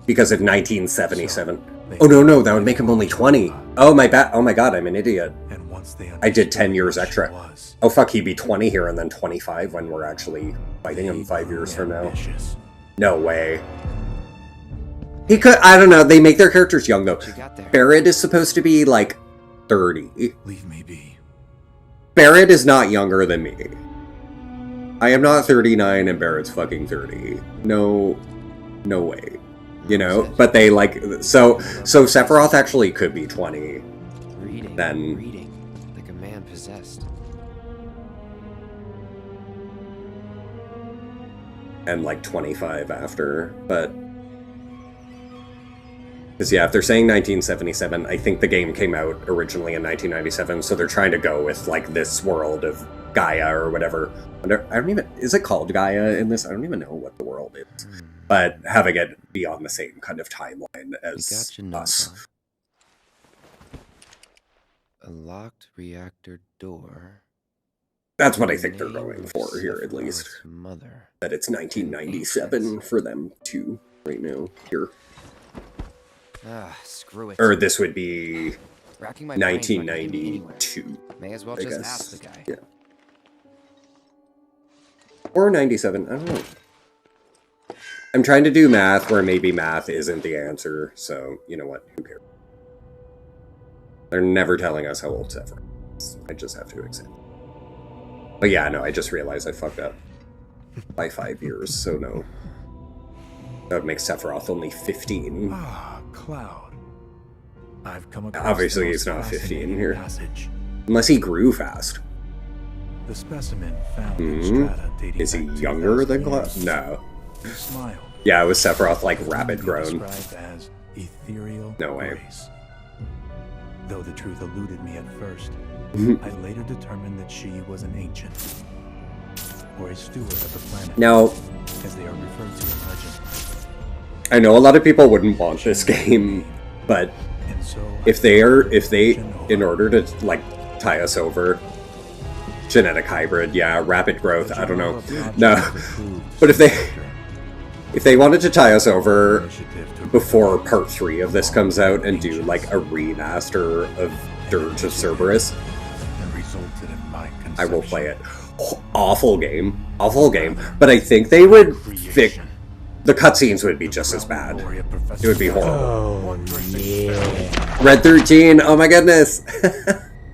Because of 1977. Oh no, that would make him only 20. Oh my god, I'm an idiot. I did 10 years extra. Oh fuck, he'd be 20 here and then 25 when we're actually fighting him 5 years from now. No way. He could, I don't know, they make their characters young though. Barrett is supposed to be like 30. Leave me be. Barrett is not younger than me. I am not 39 and Barrett's fucking 30. No way. You know, but they like, so Sephiroth actually could be 20. Reading, like a man possessed. And like 25 after, but... Because yeah, if they're saying 1977, I think the game came out originally in 1997, so they're trying to go with like this world of Gaia or whatever. I don't even, is it called Gaia in this? I don't even know what the world is. But having it be on the same kind of timeline as us. A locked reactor door. That's what I think they're going for here, at least. Mother. That it's 1997 for them too, right now, here. Screw it. Or this would be Racking my brains on 1992. May as well I just guess. ask the guy. Yeah. Or 97, I don't know. I'm trying to do math where maybe math isn't the answer, so you know what, who cares? They're never telling us how old Sephiroth is. I just have to accept. But yeah, no, I just realized I fucked up by 5 years, so no. That would make Sephiroth only 15. Ah, Cloud. I've come across Obviously, he's not 15 here. Passage. Unless he grew fast. The specimen found in strata dating Is he back younger than 2,000 Cloud? years. No. He smiled. Yeah, it was Sephiroth like rapid grown. Described as ethereal No way. grace. Though the truth eluded me at first, I later determined that she was an ancient, or a steward of the planet. Now, as they are referred to in legend. I know a lot of people wouldn't want this game, but if they, in order to like tie us over, genetic hybrid, yeah, rapid growth, I don't know, no, but if they wanted to tie us over before part 3 of this comes out and do like a remaster of Dirge of Cerberus, I will play it. Awful game, but I think they would fix. The cutscenes would be just as bad. It would be horrible. Oh, yeah. Red 13, oh my goodness!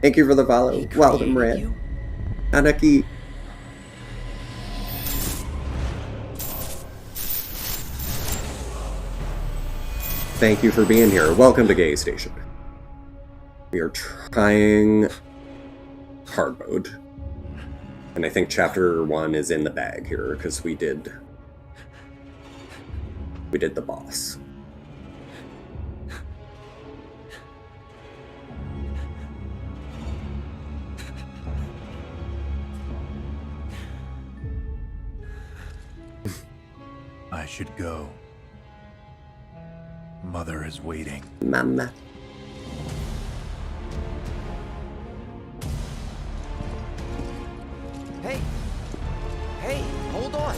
Thank you for the follow. Welcome, Red. Anaki. Thank you for being here. Welcome to GayStation. We are trying hard mode. And I think chapter 1 is in the bag here, because we did the boss. I should go. Mother is waiting. Mama. Hey! Hey, hold on!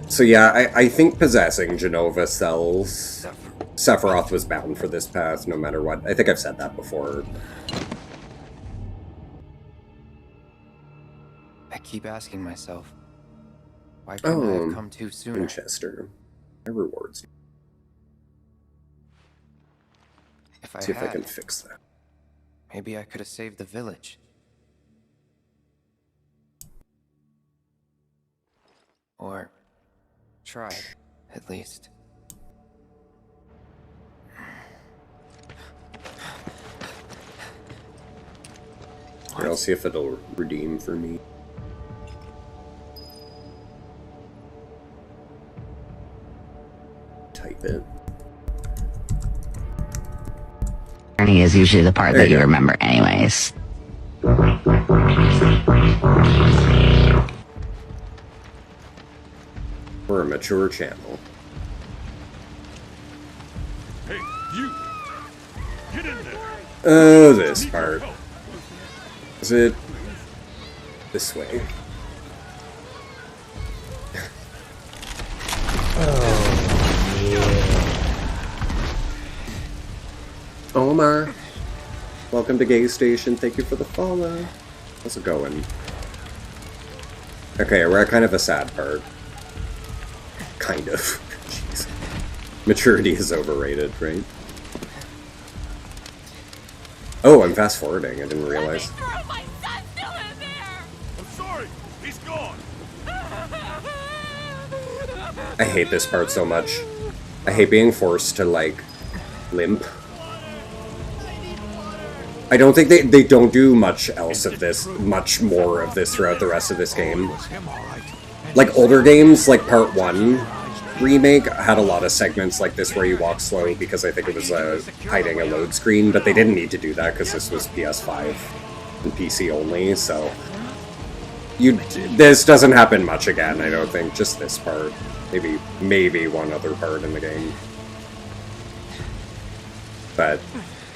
So yeah, I think possessing Genova cells, Sephiroth was bound for this path no matter what. I think I've said that before. I keep asking myself, why couldn't I have come too sooner? Winchester. My rewards. If I See if I had, can fix that. maybe I could have saved the village. Or tried. At least. Here, I'll see if it'll redeem for me. Type it. Journey is usually the part There that you you go. remember anyways. We're a mature channel. Hey, you! Get in there! Oh, this part. Is it this way? Omar, welcome to GayStation. Thank you for the follow. How's it going? Okay, we're at kind of a sad part. Kind of. Jeez. Maturity is overrated, right? Oh, I'm fast forwarding. I didn't realize. I'm sorry! He's gone! I hate this part so much. I hate being forced to, like, limp. I don't think they don't do much else of this, much more of this throughout the rest of this game. Like, older games, like Part 1 remake, had a lot of segments like this where you walk slow because I think it was hiding a load screen, but they didn't need to do that because this was PS5 and PC only, so... This doesn't happen much again, I don't think, just this part. Maybe one other part in the game. But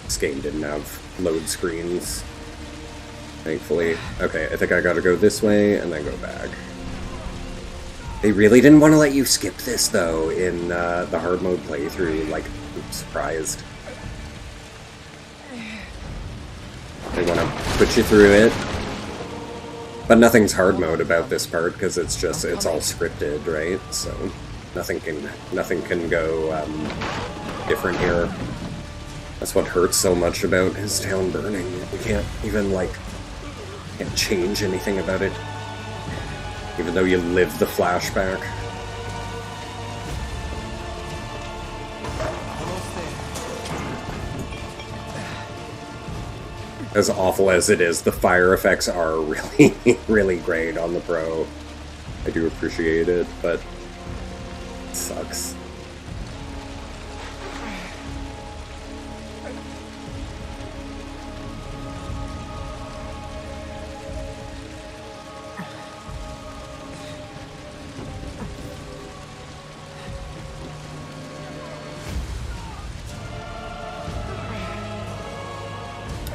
this game didn't have load screens, thankfully. Okay, I think I gotta go this way and then go back. They really didn't want to let you skip this, though, in the hard mode playthrough. Like, I'm surprised. They want to put you through it. But nothing's hard mode about this part, because it's all scripted, right? So, nothing can go different here. That's what hurts so much about his town burning. We can't even, like, can't change anything about it. Even though you live the flashback. As awful as it is, the fire effects are really, really great on the Pro. I do appreciate it, but it sucks.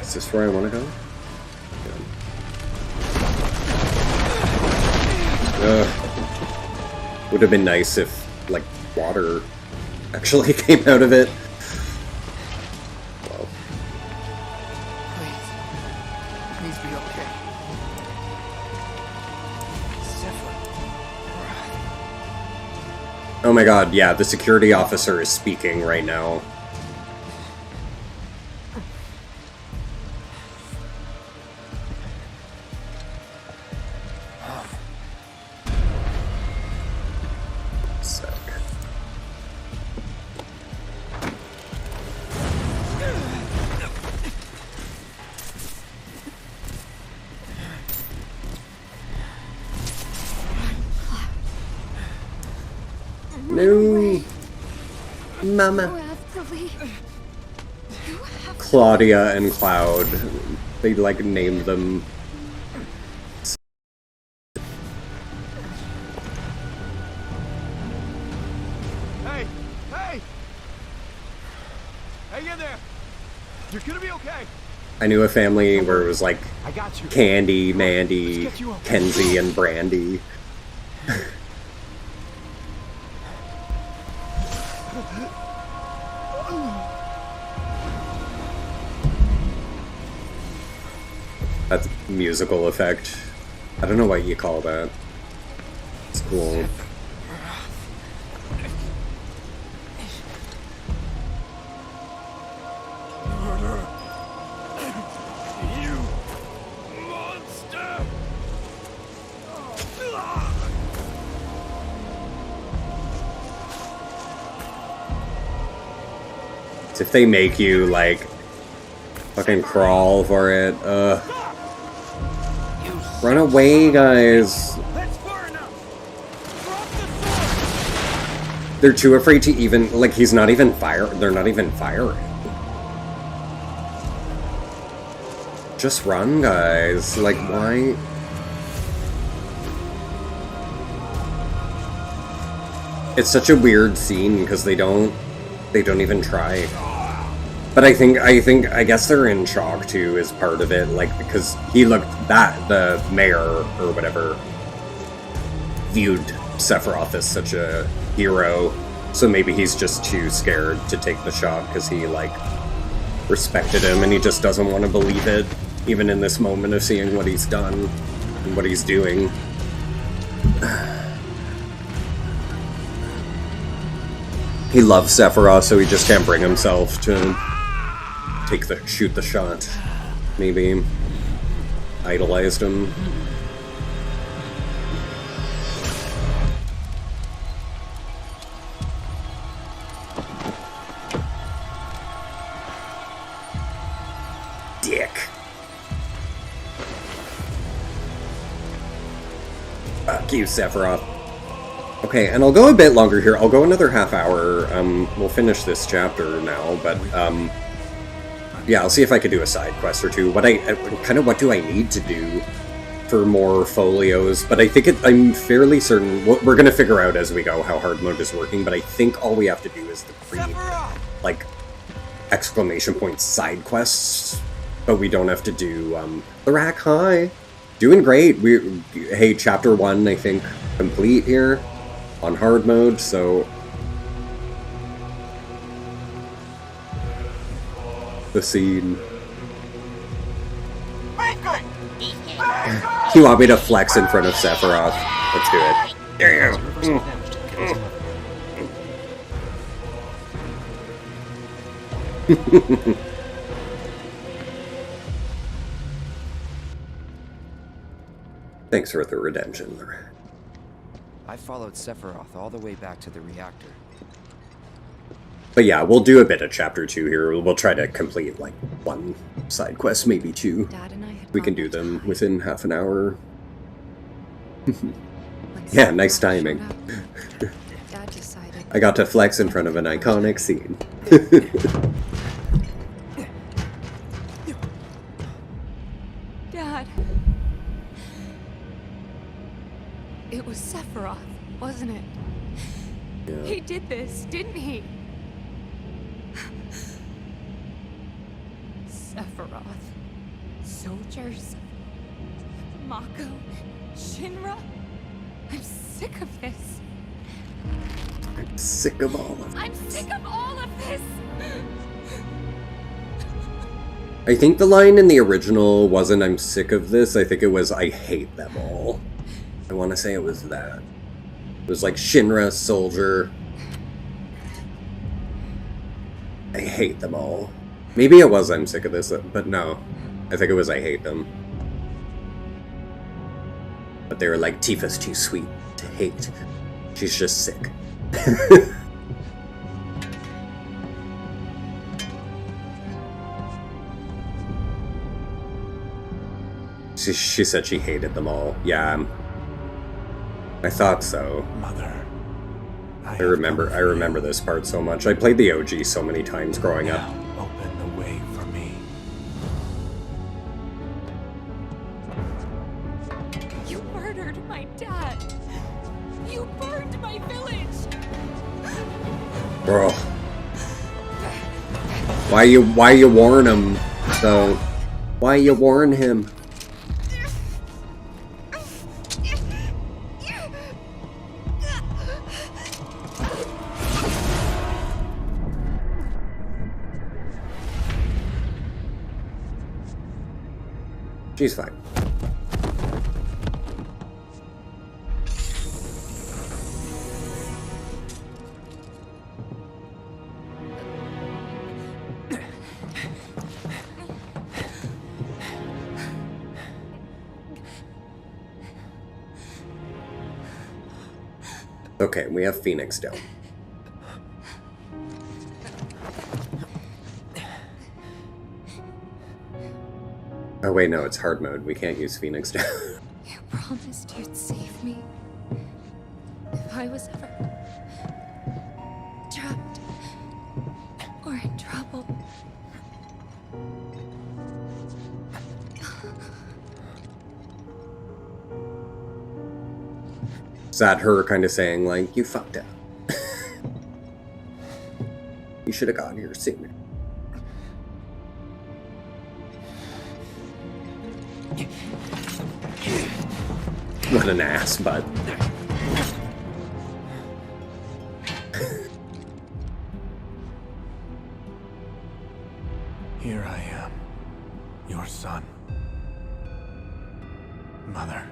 Is this where I want to go? Yeah. Would have been nice if, like, water actually came out of it. Well. Please be okay. Oh my god, yeah, the security officer is speaking right now. No, Mama. Claudia and Cloud. They like named them. Hey! Hey! Hang in there! You're gonna be okay! I knew a family where it was like I got you. Candy, Mandy, Kenzie, and Brandy. That's musical effect. I don't know what you call that. It's cool. You monster! If they make you, like, fucking crawl for it, run away, guys. They're too afraid to even, like, he's not even they're not even firing. Just run, guys. Like, why? It's such a weird scene because they don't even try. But I guess they're in shock too as part of it, like, because the mayor or whatever viewed Sephiroth as such a hero, so maybe he's just too scared to take the shot because he, like, respected him and he just doesn't want to believe it, even in this moment of seeing what he's done and what he's doing. He loves Sephiroth, so he just can't bring himself to shoot the shot. Maybe idolized him. Dick. Fuck you, Sephiroth. Okay, and I'll go a bit longer here. I'll go another half hour. We'll finish this chapter now, but yeah, I'll see if I could do a side quest or two. What do I need to do for more folios? But I think I'm fairly certain we're gonna figure out as we go how hard mode is working. But I think all we have to do is the like exclamation point side quests, but we don't have to do the rack. Hi, doing great. Hey, chapter 1 I think complete here on hard mode, so the scene. You want me to flex in front of Sephiroth? Let's do it. There you go. Thanks for the redemption. I followed Sephiroth all the way back to the reactor. But yeah, we'll do a bit of chapter 2 here. We'll try to complete, like, 1 side quest, maybe 2. Dad and I had We can do them within half an hour. Yeah, nice timing. Dad decided. I got to flex in front of an iconic scene. Dad. It was Sephiroth, wasn't it? Yeah. He did this, didn't he? Sephiroth. Soldiers. Mako. Shinra. I'm sick of this. I'm sick of all of it. I'm sick of all of this! I think the line in the original wasn't "I'm sick of this," I think it was "I hate them all." I want to say it was that. It was like Shinra, Soldier. I hate them all. Maybe it was "I'm sick of this," but no. I think it was "I hate them." But they were like, Tifa's too sweet to hate. She's just sick. She said she hated them all. Yeah, I thought so. Mother, I remember this part so much. I played the OG so many times growing up. Open the way for me. You murdered my dad. You burned my village. Bro. Why you warn him, though? Why you warn him? She's fine. Okay, we have Phoenix Dome. Oh wait, no, it's hard mode. We can't use Phoenix down. You promised you'd save me. If I was ever trapped or in trouble. Is that her kind of saying, like, you fucked up? You should have gotten here sooner. What an ass, bud. Here I am, your son. Mother,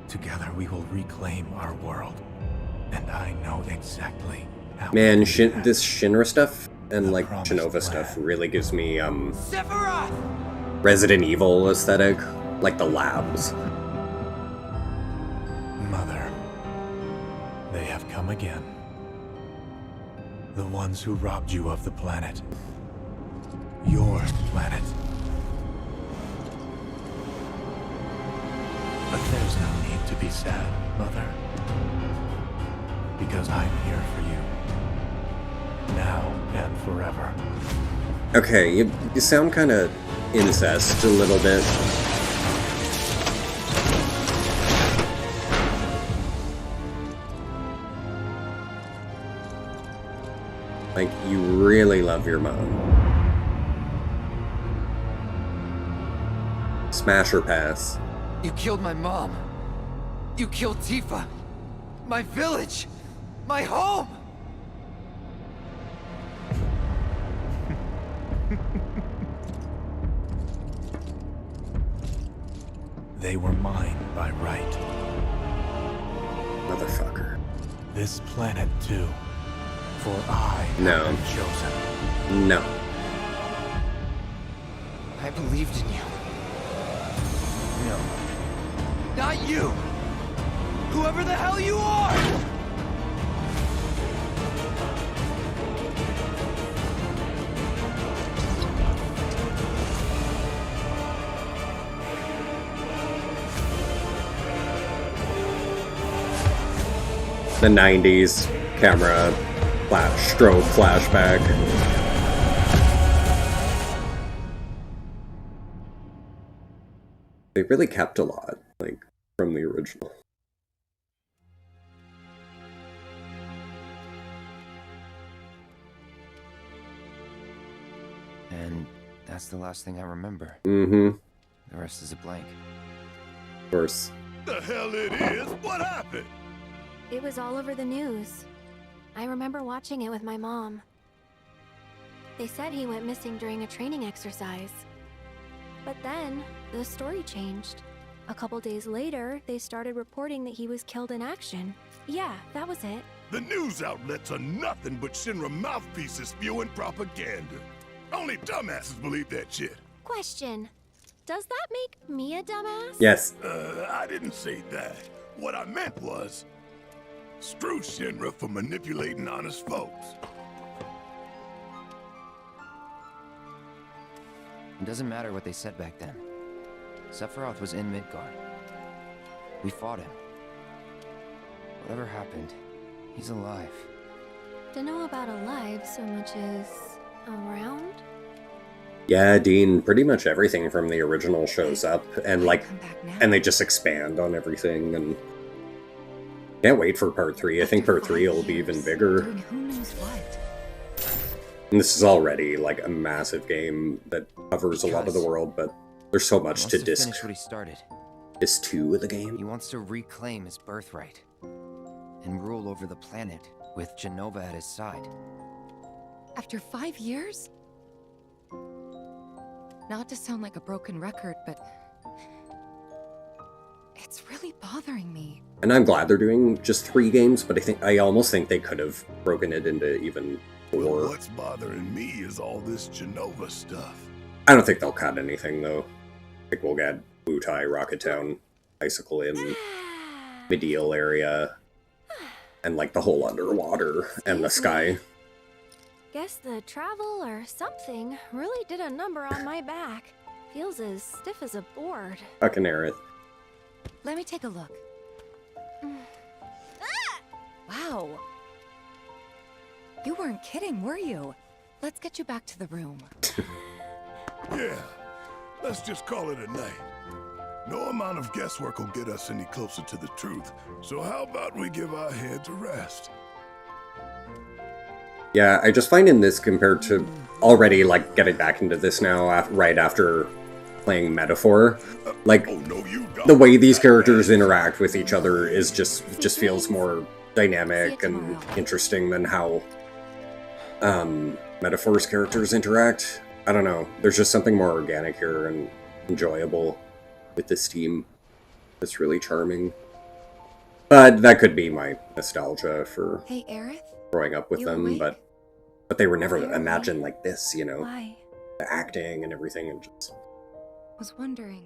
together we will reclaim our world. And I know exactly how. Man, this Shinra stuff and like Genova stuff really gives me Resident Evil aesthetic, like the labs. Mother, they have come again. The ones who robbed you of the planet. Your planet. But there's no need to be sad, Mother. Because I'm here for you. Now and forever. Okay, you sound kind of incest a little bit. Like, you really love your mom. Smash or pass? You killed my mom. You killed Tifa. My village. My home. They were mine by right. Motherfucker. This planet too. For I have been chosen. No. I believed in you. No. Not you! Whoever the hell you are! The 90s camera strobe flashback. They really kept a lot, like, from the original. And that's the last thing I remember. Mm-hmm. The rest is a blank. Of course. The hell it is? What happened? It was all over the news. I remember watching it with my mom. They said he went missing during a training exercise. But then, the story changed. A couple days later, they started reporting that he was killed in action. Yeah, that was it. The news outlets are nothing but Shinra mouthpieces spewing propaganda. Only dumbasses believe that shit. Question. Does that make me a dumbass? Yes. I didn't say that. What I meant was, screw Shinra for manipulating honest folks. It doesn't matter what they said back then. Sephiroth was in Midgard. We fought him. Whatever happened, he's alive. Don't know about alive so much as around? Yeah, Dean, pretty much everything from the original shows up, and like, and they just expand on everything, and can't wait for part 3. I think part 3 will be even bigger. Who knows what? And this is already like a massive game that covers a lot of the world, but there's so much to disc. Finish what he started. Disc 2 of the game. He wants to reclaim his birthright and rule over the planet with Genova at his side. After 5 years? Not to sound like a broken record, but it's really bothering me. And I'm glad they're doing just 3 games, but I almost think they could have broken it into even 4. Well, what's bothering me is all this Genova stuff. I don't think they'll cut anything though. I think we'll get Wutai, Rocket Town, Bicycle Inn, Medial area, and like the whole underwater and the sky. Guess the travel or something really did a number on my back. feels as stiff as a board. Fucking Aerith. Let me take a look. Wow. You weren't kidding, were you? Let's get you back to the room. Yeah, let's just call it a night. No amount of guesswork will get us any closer to the truth, so how about we give our heads a rest? Yeah, I just find in this, compared to already, like, getting back into this now, right after playing Metaphor, like, the way these characters interact with each other is just feels more dynamic and interesting than how Metaphor's characters interact. I don't know, there's just something more organic here and enjoyable with this team that's really charming. But that could be my nostalgia for Hey, Aerith? growing up with them, awake? but they were never imagined like this, you know? Why? The acting and everything, and just... Was wondering,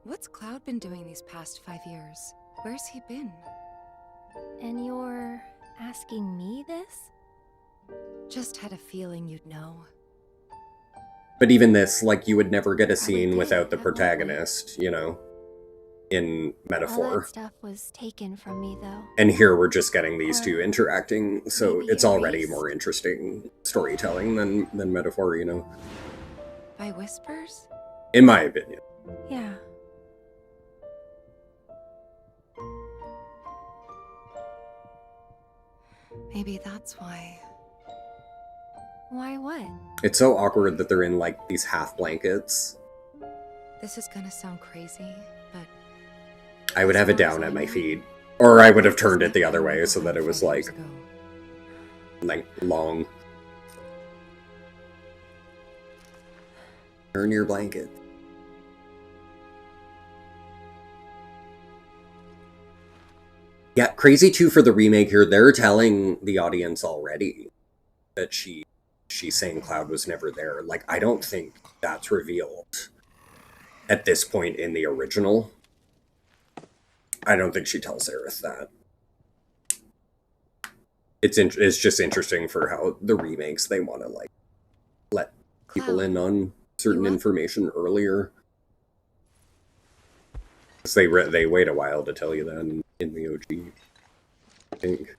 what's Cloud been doing these past 5 years? Where's he been? And you're asking me this? Just had a feeling you'd know. But even this, like, you would never get a scene without the protagonist, you know? In All Metaphor. that stuff was taken from me, though. And here we're just getting these two interacting, so it's already more interesting storytelling than Metaphor, you know? By whispers? In my opinion. Yeah. Maybe that's why. Why what? It's so awkward that they're in, like, these half blankets. This is gonna sound crazy, but I would have it down at my feet. Or I would have turned it the other way so that it was, like long. Turn your blanket. Yeah, crazy too for the remake here. They're telling the audience already that she's saying Cloud was never there. Like, I don't think that's revealed at this point in the original. I don't think she tells Aerith that. It's just interesting for how the remakes, they want to, like, let people in on certain information earlier. Because they wait a while to tell you that in the OG, I think.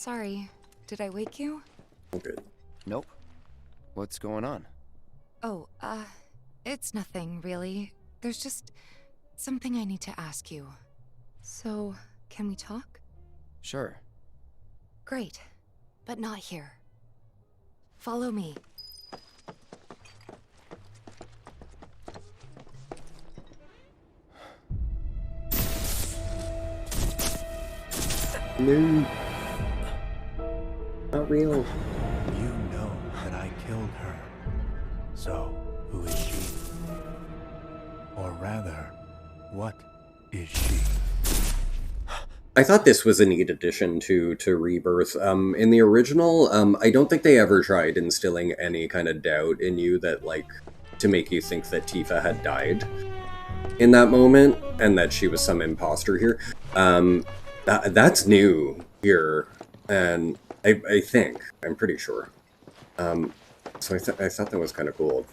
sorry. Did I wake you? Oh, good. Nope. What's going on? Oh, it's nothing, really. There's just something I need to ask you. So, can we talk? Sure. Great. But not here. Follow me. No. Not real. You know that I killed her. So, who is she? Or rather, what is she? I thought this was a neat addition to Rebirth. In the original, I don't think they ever tried instilling any kind of doubt in you that, like, to make you think that Tifa had died in that moment, and that she was some imposter here. That's new here, and I think, I'm pretty sure. So I thought that was kind of cool.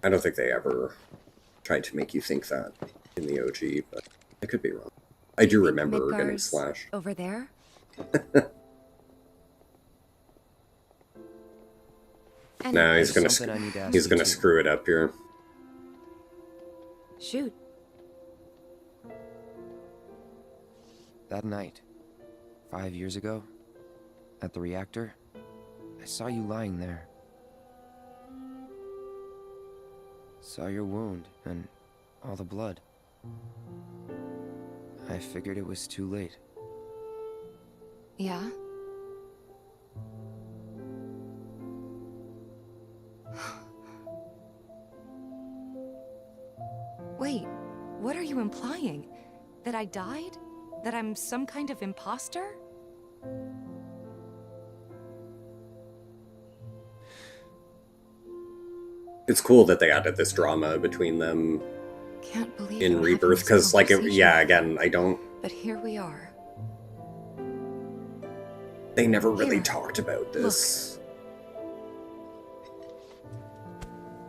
I don't think they ever tried to make you think that in the OG, but I could be wrong. I do remember her getting slashed. Over there? No, he's gonna screw it up here. Shoot. That night, 5 years ago, at the reactor, I saw you lying there. Saw your wound and all the blood. I figured it was too late. Yeah? Wait, what are you implying? That I died? That I'm some kind of imposter? It's cool that they added this drama between them Can't believe in we're having Rebirth, this because, like, conversation. yeah, again, I don't... But here we are. They never really Here, talked about this.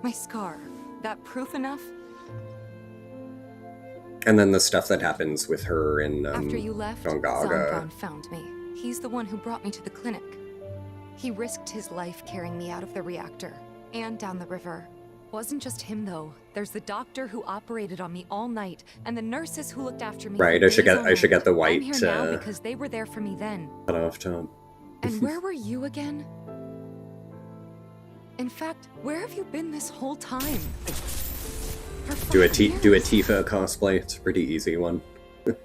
My scar. That proof enough? And then the stuff that happens with her in After you left, Gongaga. Zongron found me. He's the one who brought me to the clinic. He risked his life carrying me out of the reactor and down the river. Wasn't just him though. There's the doctor who operated on me all night, and the nurses who looked after me. Right, for I should days get on I should end. get the white I'm here now because they were there for me then. cut off top. And where were you again? In fact, where have you been this whole time? Do a Tifa cosplay. It's a pretty easy one. You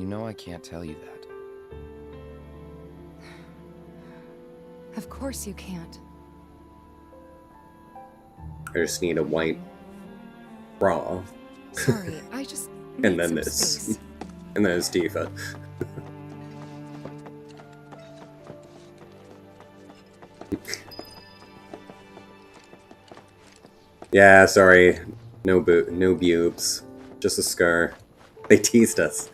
know I can't tell you that. Of course you can't. I just need a white bra. Sorry, I just need And then some this. space. And then it's Tifa. Yeah, sorry. No boobs. Just a scar. They teased us.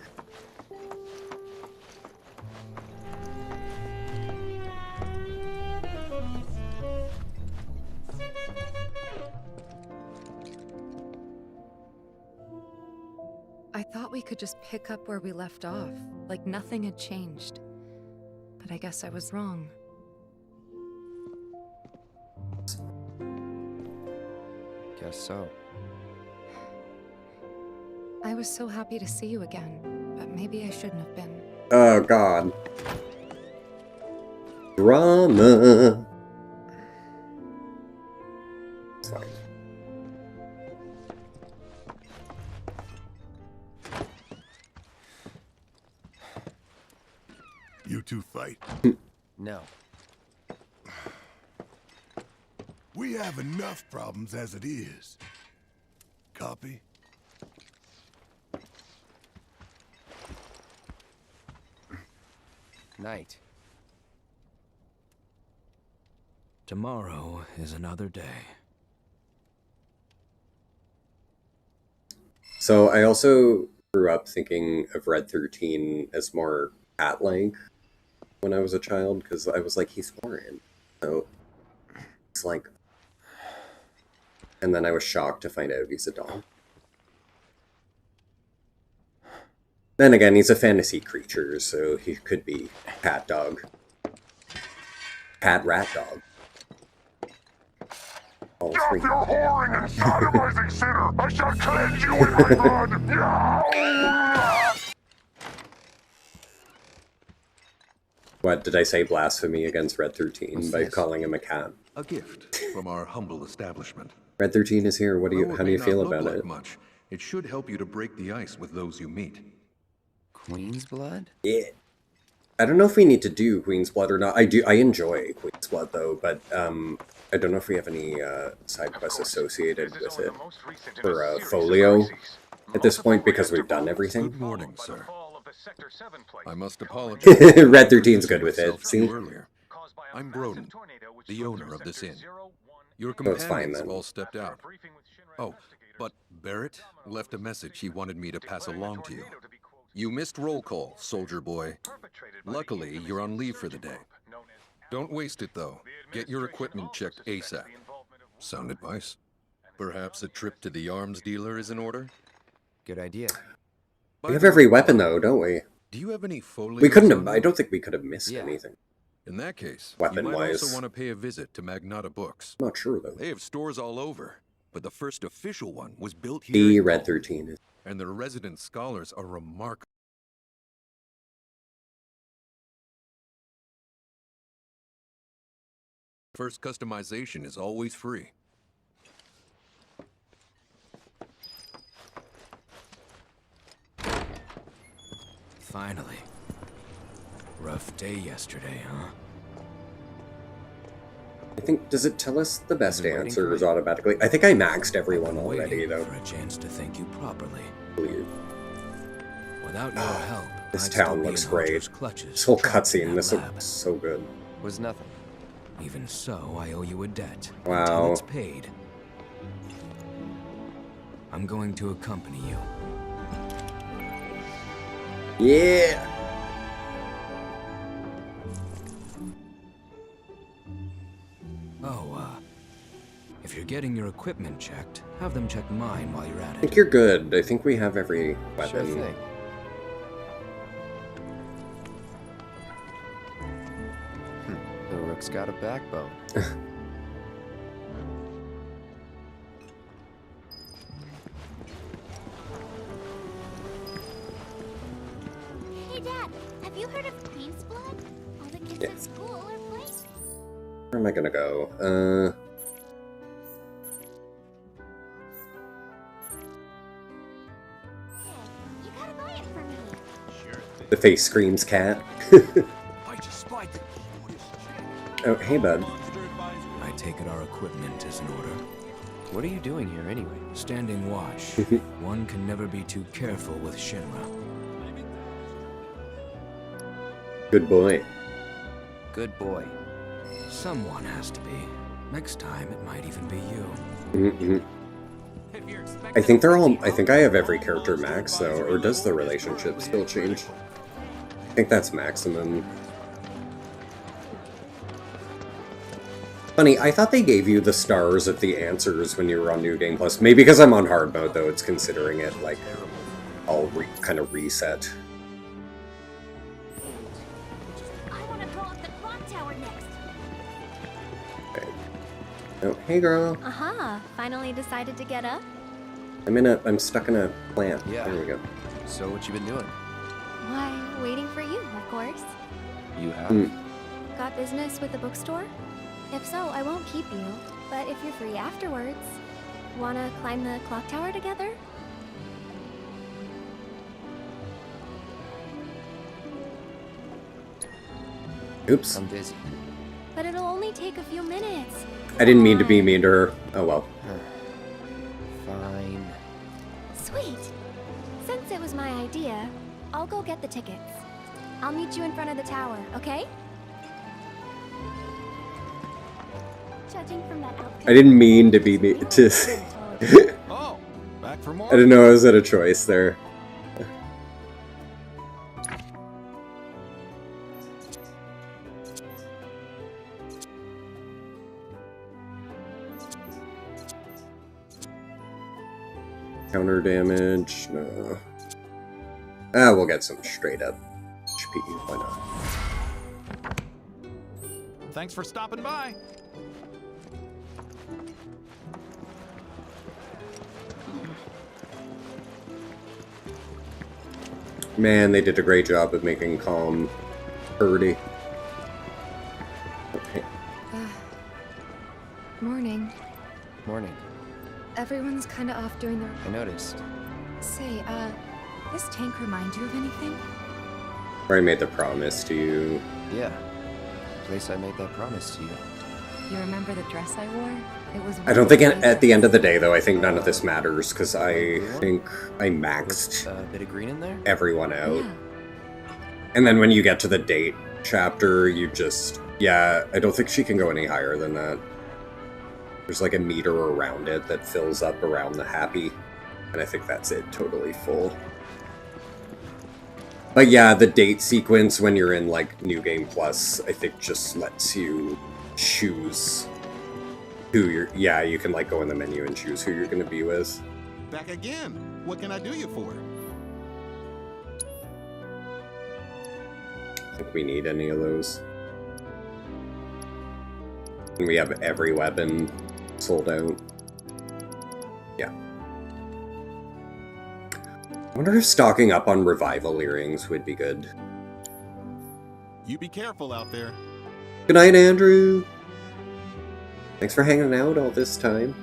I thought we could just pick up where we left off, like nothing had changed. But I guess I was wrong. Guess so. I was so happy to see you again, but maybe I shouldn't have been. Oh, God. Drama. It's fine. You two fight. No. We have enough problems as it is. Copy? Night. Tomorrow is another day. So I also grew up thinking of Red 13 as more cat-like when I was a child, because I was like, he's foreign. So it's like... And then I was shocked to find out he's a dog. Then again, he's a fantasy creature, so he could be cat dog. Cat rat dog. All three. Stop your whoring and sodomizing sinner! I shall cleanse you with my blood! Yeah! What, did I say blasphemy against Red 13 What's by this? calling him a cat? A gift from our humble establishment. Red 13 is here, what do you, Though how do you may feel not look about like it? much, it should help you to break the ice with those you meet. Queen's blood? Yeah. I don't know if we need to do Queen's Blood or not. I enjoy Queen's Blood though, but I don't know if we have any side quests associated with it for Folio at this point because we've done everything. Good morning, sir. I must apologize. Red 13's good with it. See? Earlier. I'm Broden, the owner of this inn. Your Oh, it's fine, companions then. all stepped out. Oh, but Barrett left a message he wanted me to pass along to you. You missed roll call, soldier boy. Luckily, you're on leave for the day. Don't waste it, though. Get your equipment checked ASAP. Sound advice? Perhaps a trip to the arms dealer is in order? Good idea. We have every weapon though, don't we? Do you have any folios? We couldn't have, on I you? don't think we could have missed anything. In that case, Weapon you might wise. also want to pay a visit to Magnata Books. Not sure though. They have stores all over, but the first official one was built here. The in Red Gaul, 13 is. and their resident scholars are remarkable. First customization is always free. Finally. Rough day yesterday, huh? I think, does it tell us the best Been waiting answers for it. automatically? I think I maxed everyone already Waiting though. for a chance to thank you properly. Weird. Without your help, This I'd still town be looks in great. Hodger's clutches, This whole trapped in cutscene, that this lab. looks so good. Was nothing. Even so, I owe you a debt. Wow. Until it's paid. I'm going to accompany you. Yeah! Oh, if you're getting your equipment checked, have them check mine while you're at I it. think you're good. I think we have every weapon. Sure thing. The Rook's got a backbone. Hey, Dad, have you heard of Queen's Blood? All the kids at school are playing. Where am I gonna go? You gotta buy it for me. The face screams cat. Oh, hey, bud. I take it our equipment is in order. What are you doing here anyway? Standing watch. One can never be too careful with Shinra. Good boy. Good boy. Someone has to be. Next time, it might even be you. Mm-hmm. I think they're all. I think I have every character max, though. Or does the relationship still change? I think that's maximum. Funny, I thought they gave you the stars of the answers when you were on New Game Plus. Maybe because I'm on hard mode, though, it's considering it, like, all kind of reset. I want to go up the clock tower next. Okay. Oh, hey, girl. Aha, finally decided to get up? I'm stuck in a plant. Yeah. There we go. So what you been doing? Why, waiting for you, of course. You have? Got business with the bookstore? If so, I won't keep you. But if you're free afterwards, wanna climb the clock tower together? Oops. I'm busy. But it'll only take a few minutes. I didn't mean to be mean to her. Oh, well. Fine. Sweet. Since it was my idea, I'll go get the tickets. I'll meet you in front of the tower, okay? Judging from that outfit. I didn't mean to be mean to. Oh, back for more? I didn't know I was at a choice there. Counter damage, no. Ah, we'll get some straight up HP, why not? Thanks for stopping by. Man, they did a great job of making Calm Purdy. Okay. Morning. Morning. Everyone's kinda off doing their... I noticed. Say, this tank remind you of anything? Where I made the promise to you. Yeah. The place I made that promise to you. You remember the dress I wore? It was... I don't think at the end of the day, though, I think none of this matters, because I think I maxed a bit of green in there? everyone out. Yeah. And then when you get to the date chapter, you just... Yeah, I don't think she can go any higher than that. There's like a meter around it that fills up around the happy. And I think that's it, totally full. But yeah, the date sequence when you're in like New Game Plus, I think just lets you choose who you're... Yeah, you can like go in the menu and choose who you're going to be with. Back again. What can I do you for? I think we need any of those. And we have every weapon sold out. Yeah. I wonder if stocking up on revival earrings would be good. You be careful out there. Good night, Andrew. Thanks for hanging out all this time.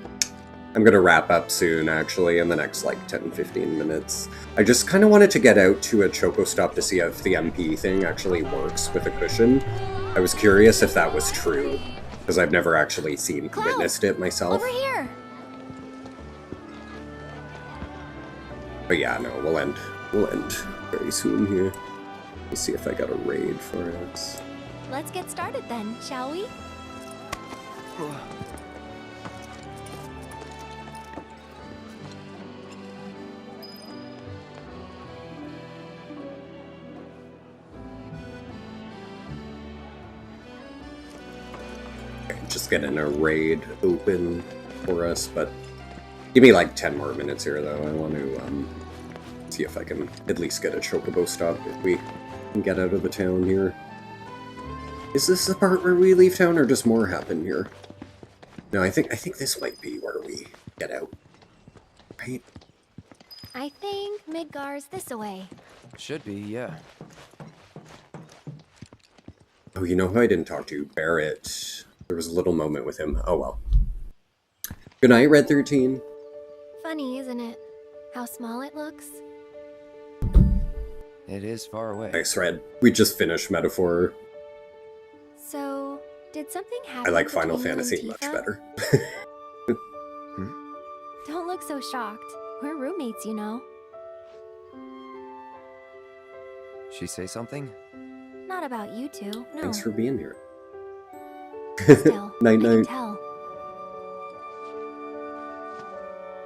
I'm gonna wrap up soon, actually, in the next, like, 10-15 minutes. I just kind of wanted to get out to a Choco Stop to see if the MP thing actually works with a cushion. I was curious if that was true, because I've never actually witnessed it myself. Over here. But yeah, no, we'll end very soon here. Let's see if I got a raid for us. Let's get started then, shall we? getting a raid open for us, but give me like 10 more minutes here, though. I want to see if I can at least get a chocobo stop if we can get out of the town here. Is this the part where we leave town, or does more happen here? No, I think this might be where we get out. Right? I think Midgar's this way. Should be, yeah. Oh, you know who I didn't talk to? Barrett. There was a little moment with him. Oh well. Good night, Red 13. Funny, isn't it? How small it looks. It is far away. Nice, Red. We just finished Metaphor. So, did something happen? I like Final between you and Fantasy much Tifa? better. Don't look so shocked. We're roommates, you know. She say something? Not about you two, no. Thanks for being here. Still, Night, I can night. tell.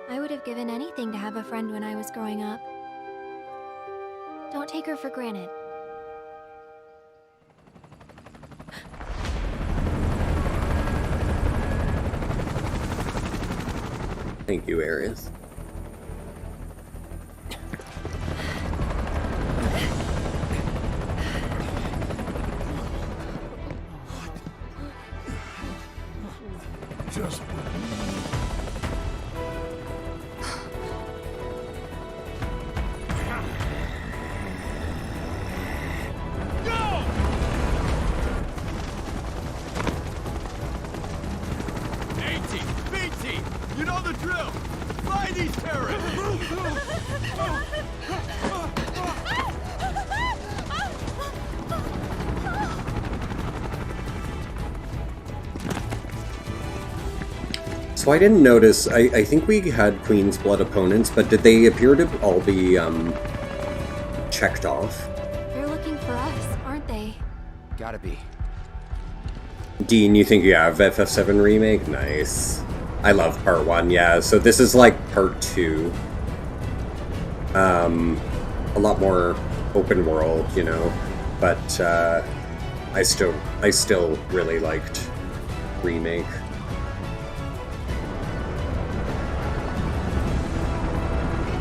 I would have given anything to have a friend when I was growing up. Don't take her for granted. Thank you, Arius. Just A-Team, B-Team, you know the drill. Find these terrorists. So I didn't notice, I think we had Queen's Blood opponents, but did they appear to all be checked off? They're looking for us, aren't they? Gotta be. Dean, you think you have FF7 Remake? Nice. I love part 1, yeah. So this is like part 2. A lot more open world, you know. But I still really liked Remake.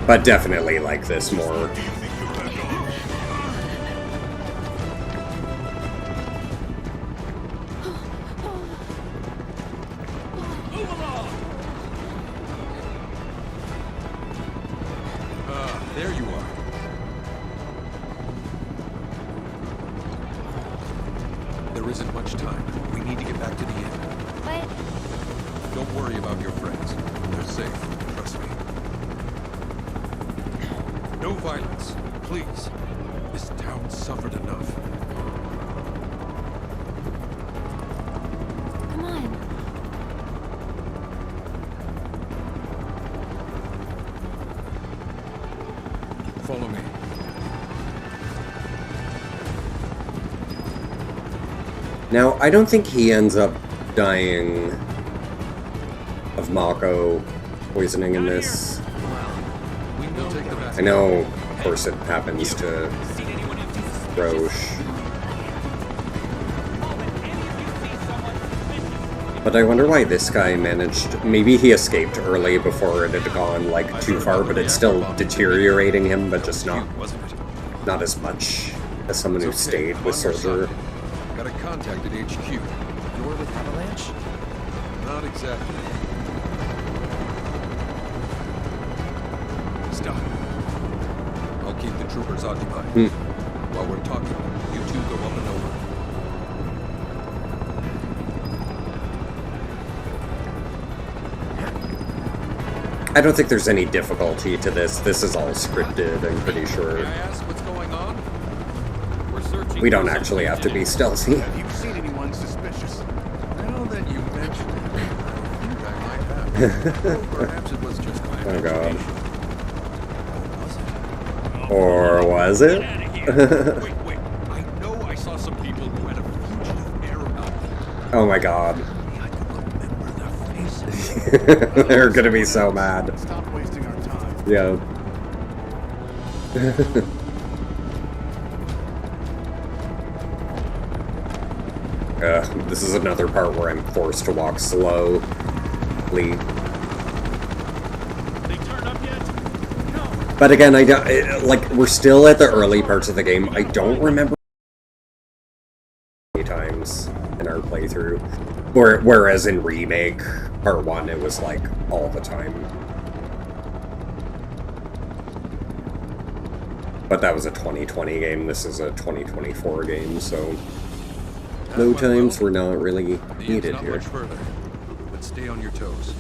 But definitely like this more. There you are. There isn't much time. We need to get back to the inn. But Don't worry about your friends. They're safe. Trust me. No violence, please. This town suffered enough. come on. Follow me. Now, I don't think he ends up dying of Mako poisoning in this. We'll take the back. I know, of course, it happens to Roche. But I wonder why this guy managed... Maybe he escaped early before it had gone, like, too far, but it's still deteriorating him, but just not as much as someone who stayed with Soldier. Got a contact at HQ. You're with Avalanche? Not exactly. Stop. I'll keep the troopers occupied. While we're talking, you two go up and over. I don't think there's any difficulty to this. This is all scripted, I'm pretty sure. May I ask what's going on? We're searching. We don't actually have to be stealthy. Have you seen anyone suspicious? Now that you mention it, I think I might have. Perhaps it was just my Oh god. imagination. Or was it? Wait. I know I saw some people who had a fugitive air about them. Oh my god. I could remember their faces. They're gonna be so mad. Stop wasting our time. Yeah. This is another part where I'm forced to walk slowly. But again, I don't, like, we're still at the early parts of the game. I don't remember many times in our playthrough. Whereas in Remake, Part 1, it was, like, all the time. But that was a 2020 game, this is a 2024 game, so... Load times were not really needed here. Much further, but stay on your toes.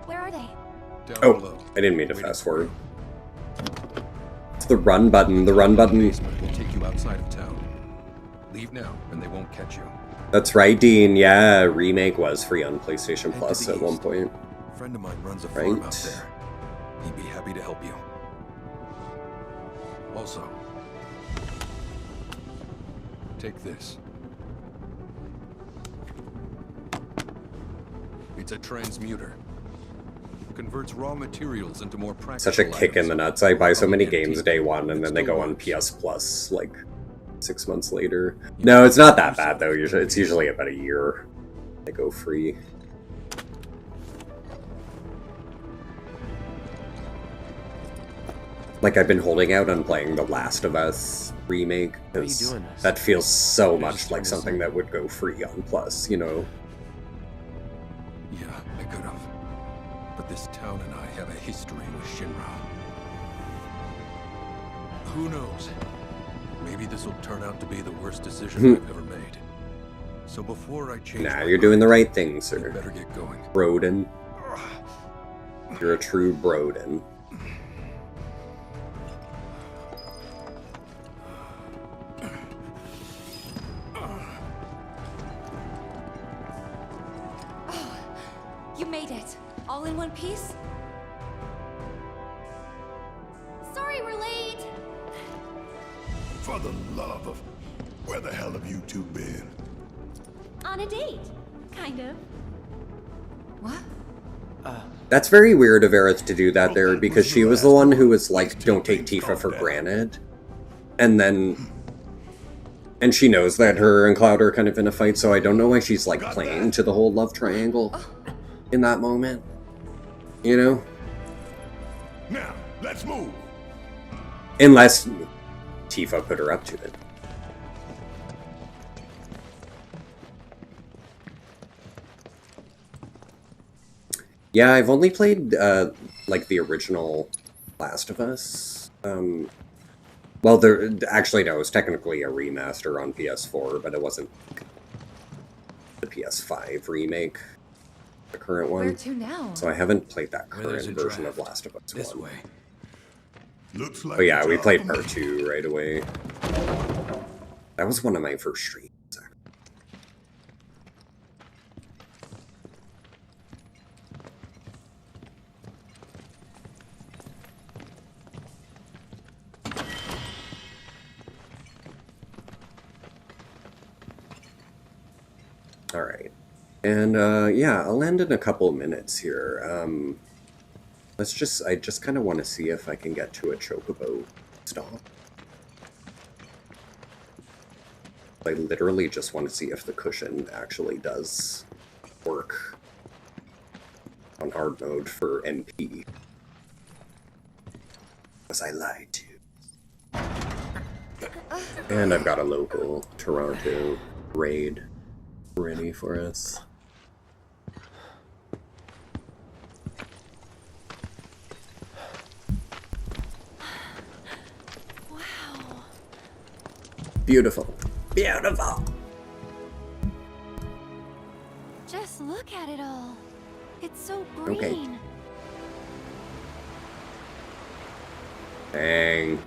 Where are they? Oh, I didn't mean to fast forward. It's the run button. The run button will take you outside of town. Leave now, and they won't catch you. That's right, Dean. Yeah, Remake was free on PlayStation Plus at one point. A friend of mine runs a farm out there. He'd be happy to help you. Also, take this. It's a transmuter. Converts raw materials into more practical Such a kick in the nuts. I buy so many games day one, and then they go on PS Plus, like, 6 months later. No, it's not that bad, though. It's usually about a year they go free. Like, I've been holding out on playing The Last of Us Remake, because that feels so much like something that would go free on Plus, you know? Yeah, I could have. But this town and I have a history with Shinra. Who knows? Maybe this will turn out to be the worst decision I've ever made. So before I change Nah, you're doing the right thing, sir. better get going. Broden. You're a true Broden. You made it. All in one piece? Sorry we're late. For the love of... Where the hell have you two been? On a date. Kind of. What? That's very weird of Aerith to do that there, because she was the one who was like, don't take Tifa for granted. And then... And she knows that her and Cloud are kind of in a fight, so I don't know why she's like playing to the whole love triangle in that moment. You know? Now, let's move. Unless Tifa put her up to it. Yeah, I've only played, like, the original Last of Us. Well, actually, no, it was technically a remaster on PS4, but it wasn't the PS5 remake, the current one. Where to now? So I haven't played that current version of Last of Us 1. This way. Looks like But yeah, we played part 2 right away. That was one of my first streams. Alright. And, yeah, I'll end in a couple minutes here. I just kind of want to see if I can get to a chocobo stop. I literally just want to see if the cushion actually does work on hard mode for MP. Because I lied to. And I've got a local Toronto raid ready for us. Wow. Beautiful. Beautiful! Just look at it all. It's so green. Okay. Dang.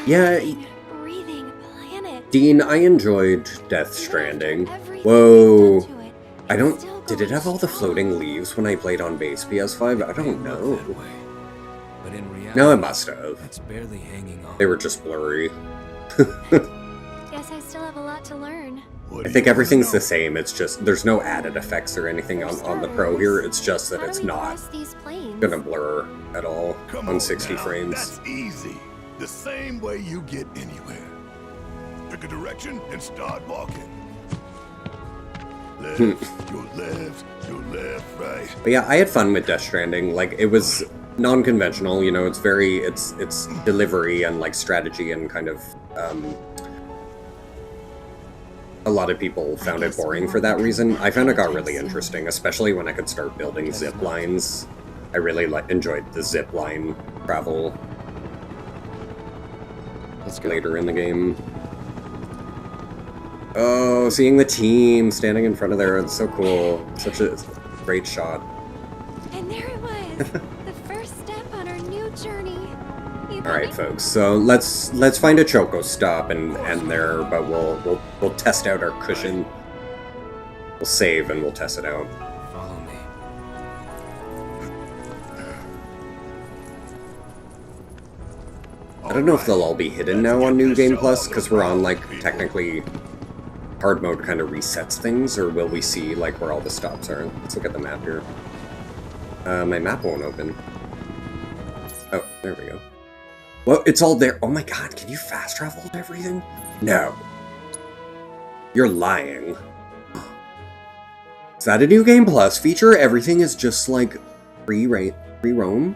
Yeah, Breathing planet. Dean, I enjoyed Death Stranding. Whoa. I don't Did it have all the floating leaves when I played on base PS5? I don't know. But in reality, No, it must have. it's barely hanging on. They were just blurry. Guess I still have a lot to learn. I think everything's the same. It's just there's no added effects or anything on the Pro here. It's just that it's not gonna blur at all on 60 frames. That's easy. The same way you get anywhere. Pick a direction and start walking. Left, your left, your left, right. But yeah, I had fun with Death Stranding. Like, it was non-conventional, you know, it's delivery and, like, strategy and kind of, a lot of people found it boring for that reason. I found it got really interesting, especially when I could start building zip lines. I really enjoyed the zip line travel later in the game. Oh, seeing the team standing in front of there, it's so cool. Such a great shot. And there it was, the first step on our new journey. Alright, folks, so let's find a Choco stop and end there, but we'll test out our cushion. We'll save and we'll test it out. Follow me. I don't know if they'll all be hidden now on New Game Plus, because we're on, like, technically hard mode kind of resets things, or will we see, like, where all the stops are? Let's look at the map here. My map won't open. Oh, there we go. Well, it's all there. Oh my god, can you fast travel to everything? No. You're lying. Is that a New Game Plus feature? Everything is just, like, free roam?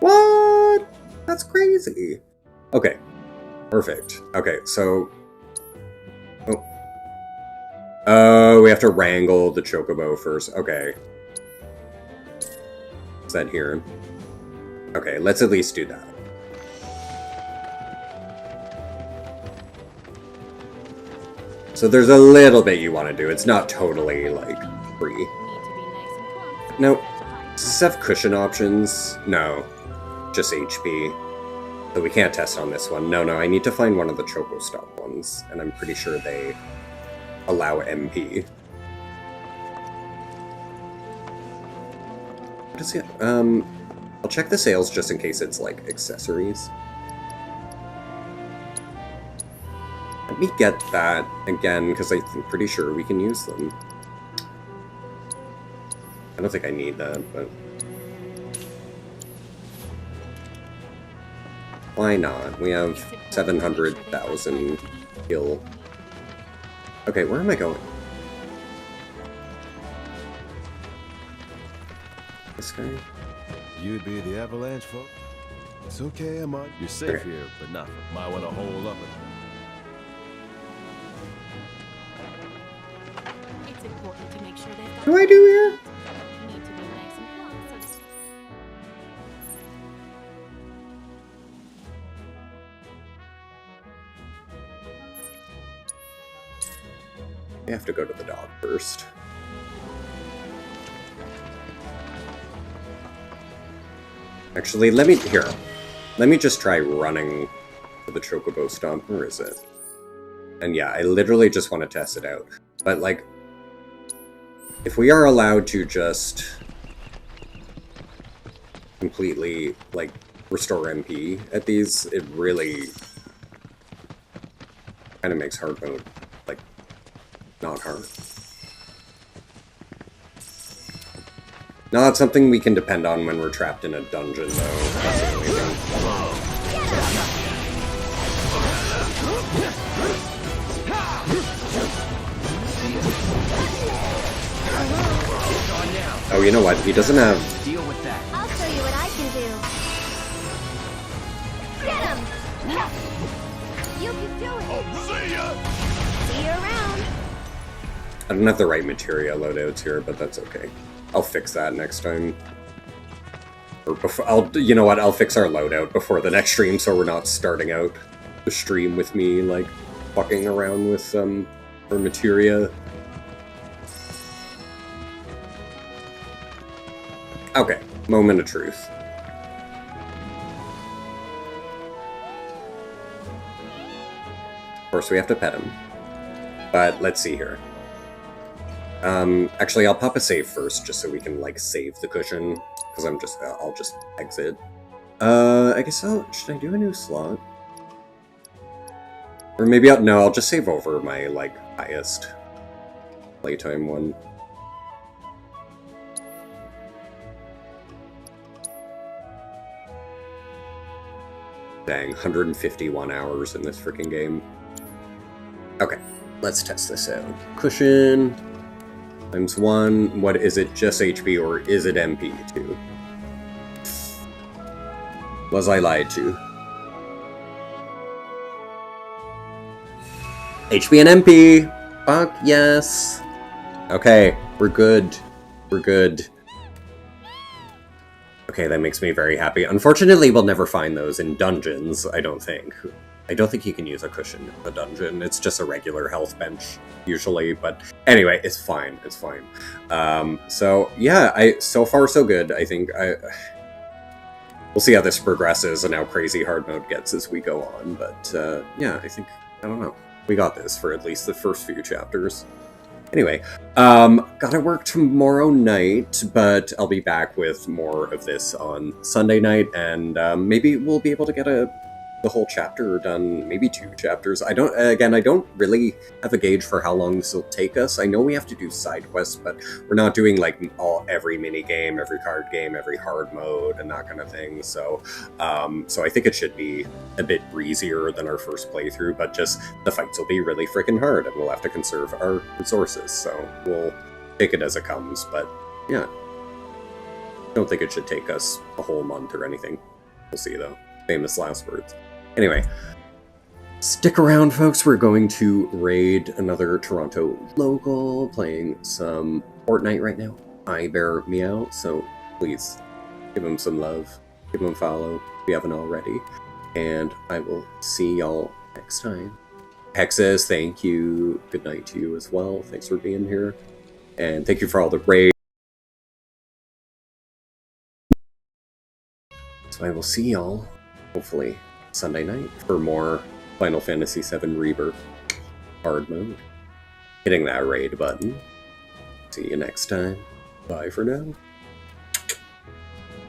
What? That's crazy. Okay. Perfect. Okay, so... Oh, we have to wrangle the Chocobo first. Okay. Is that here? Okay, let's at least do that. So there's a little bit you want to do. It's not totally, like, free. No. Does this have cushion options? No. Just HP. So we can't test on this one. No, I need to find one of the Choco Stop ones, and I'm pretty sure they allow MP. What is it? I'll check the sales just in case it's, like, accessories. Let me get that again, because I'm pretty sure we can use them. I don't think I need that, but... Why not? We have 700,000 gil. Okay, where am I going? This guy? You'd be the avalanche folk? It's okay, Emma. You're safe here, but not. Might want to hold up. It's important to make sure they've got What do I do here? need to be nice and plump, so to speak. We have to go to the dog first. Actually, let me just try running to the Chocobo Stomp. Where is it? And yeah, I literally just want to test it out. But, like, if we are allowed to just completely, like, restore MP at these, it really kind of makes hard mode, like, not hard. Not something we can depend on when we're trapped in a dungeon, though. That's the only thing. Oh, you know what? He doesn't have... Deal with that. I'll show you what I can do. Get him! You can do it! See ya! See you around! I don't have the right materia loadouts here, but that's okay. I'll fix that next time. Or before, you know what? I'll fix our loadout before the next stream, so we're not starting out the stream with me, like, fucking around with, our materia. Okay, moment of truth. Of course, we have to pet him. But let's see here. Actually, I'll pop a save first, just so we can, like, save the cushion, because I'll just exit. I guess should I do a new slot? Or maybe I'll just save over my, like, highest playtime one. Dang, 151 hours in this freaking game. Okay, let's test this out. Cushion times 1. What is it? Just HP or is it MP too? Was I lied to? HP and MP! Fuck yes! Okay, we're good. We're good. Okay, that makes me very happy. Unfortunately, we'll never find those in dungeons, I don't think. I don't think you can use a cushion in the dungeon. It's just a regular health bench, usually, but anyway, it's fine. It's fine. So, yeah, so far so good. I think we'll see how this progresses and how crazy hard mode gets as we go on, but yeah, I don't know. We got this for at least the first few chapters. Anyway, gotta work tomorrow night, but I'll be back with more of this on Sunday night, and maybe we'll be able to get the whole chapter done, maybe 2 chapters. I don't really have a gauge for how long this will take us. I know we have to do side quests, but we're not doing like every mini game, every card game, every hard mode, and that kind of thing. So, so I think it should be a bit breezier than our first playthrough, but just the fights will be really freaking hard, and we'll have to conserve our resources. So we'll take it as it comes. But yeah, I don't think it should take us a whole month or anything. We'll see though. Famous last words. Anyway, stick around, folks. We're going to raid another Toronto local, playing some Fortnite right now. I bear me out, so please give him some love. Give him a follow if you haven't already. And I will see y'all next time. Hexes, thank you. Good night to you as well. Thanks for being here. And thank you for all the raids. So I will see y'all, hopefully, Sunday night for more Final Fantasy VII Rebirth hard mode. Hitting that raid button. See you next time. Bye for now.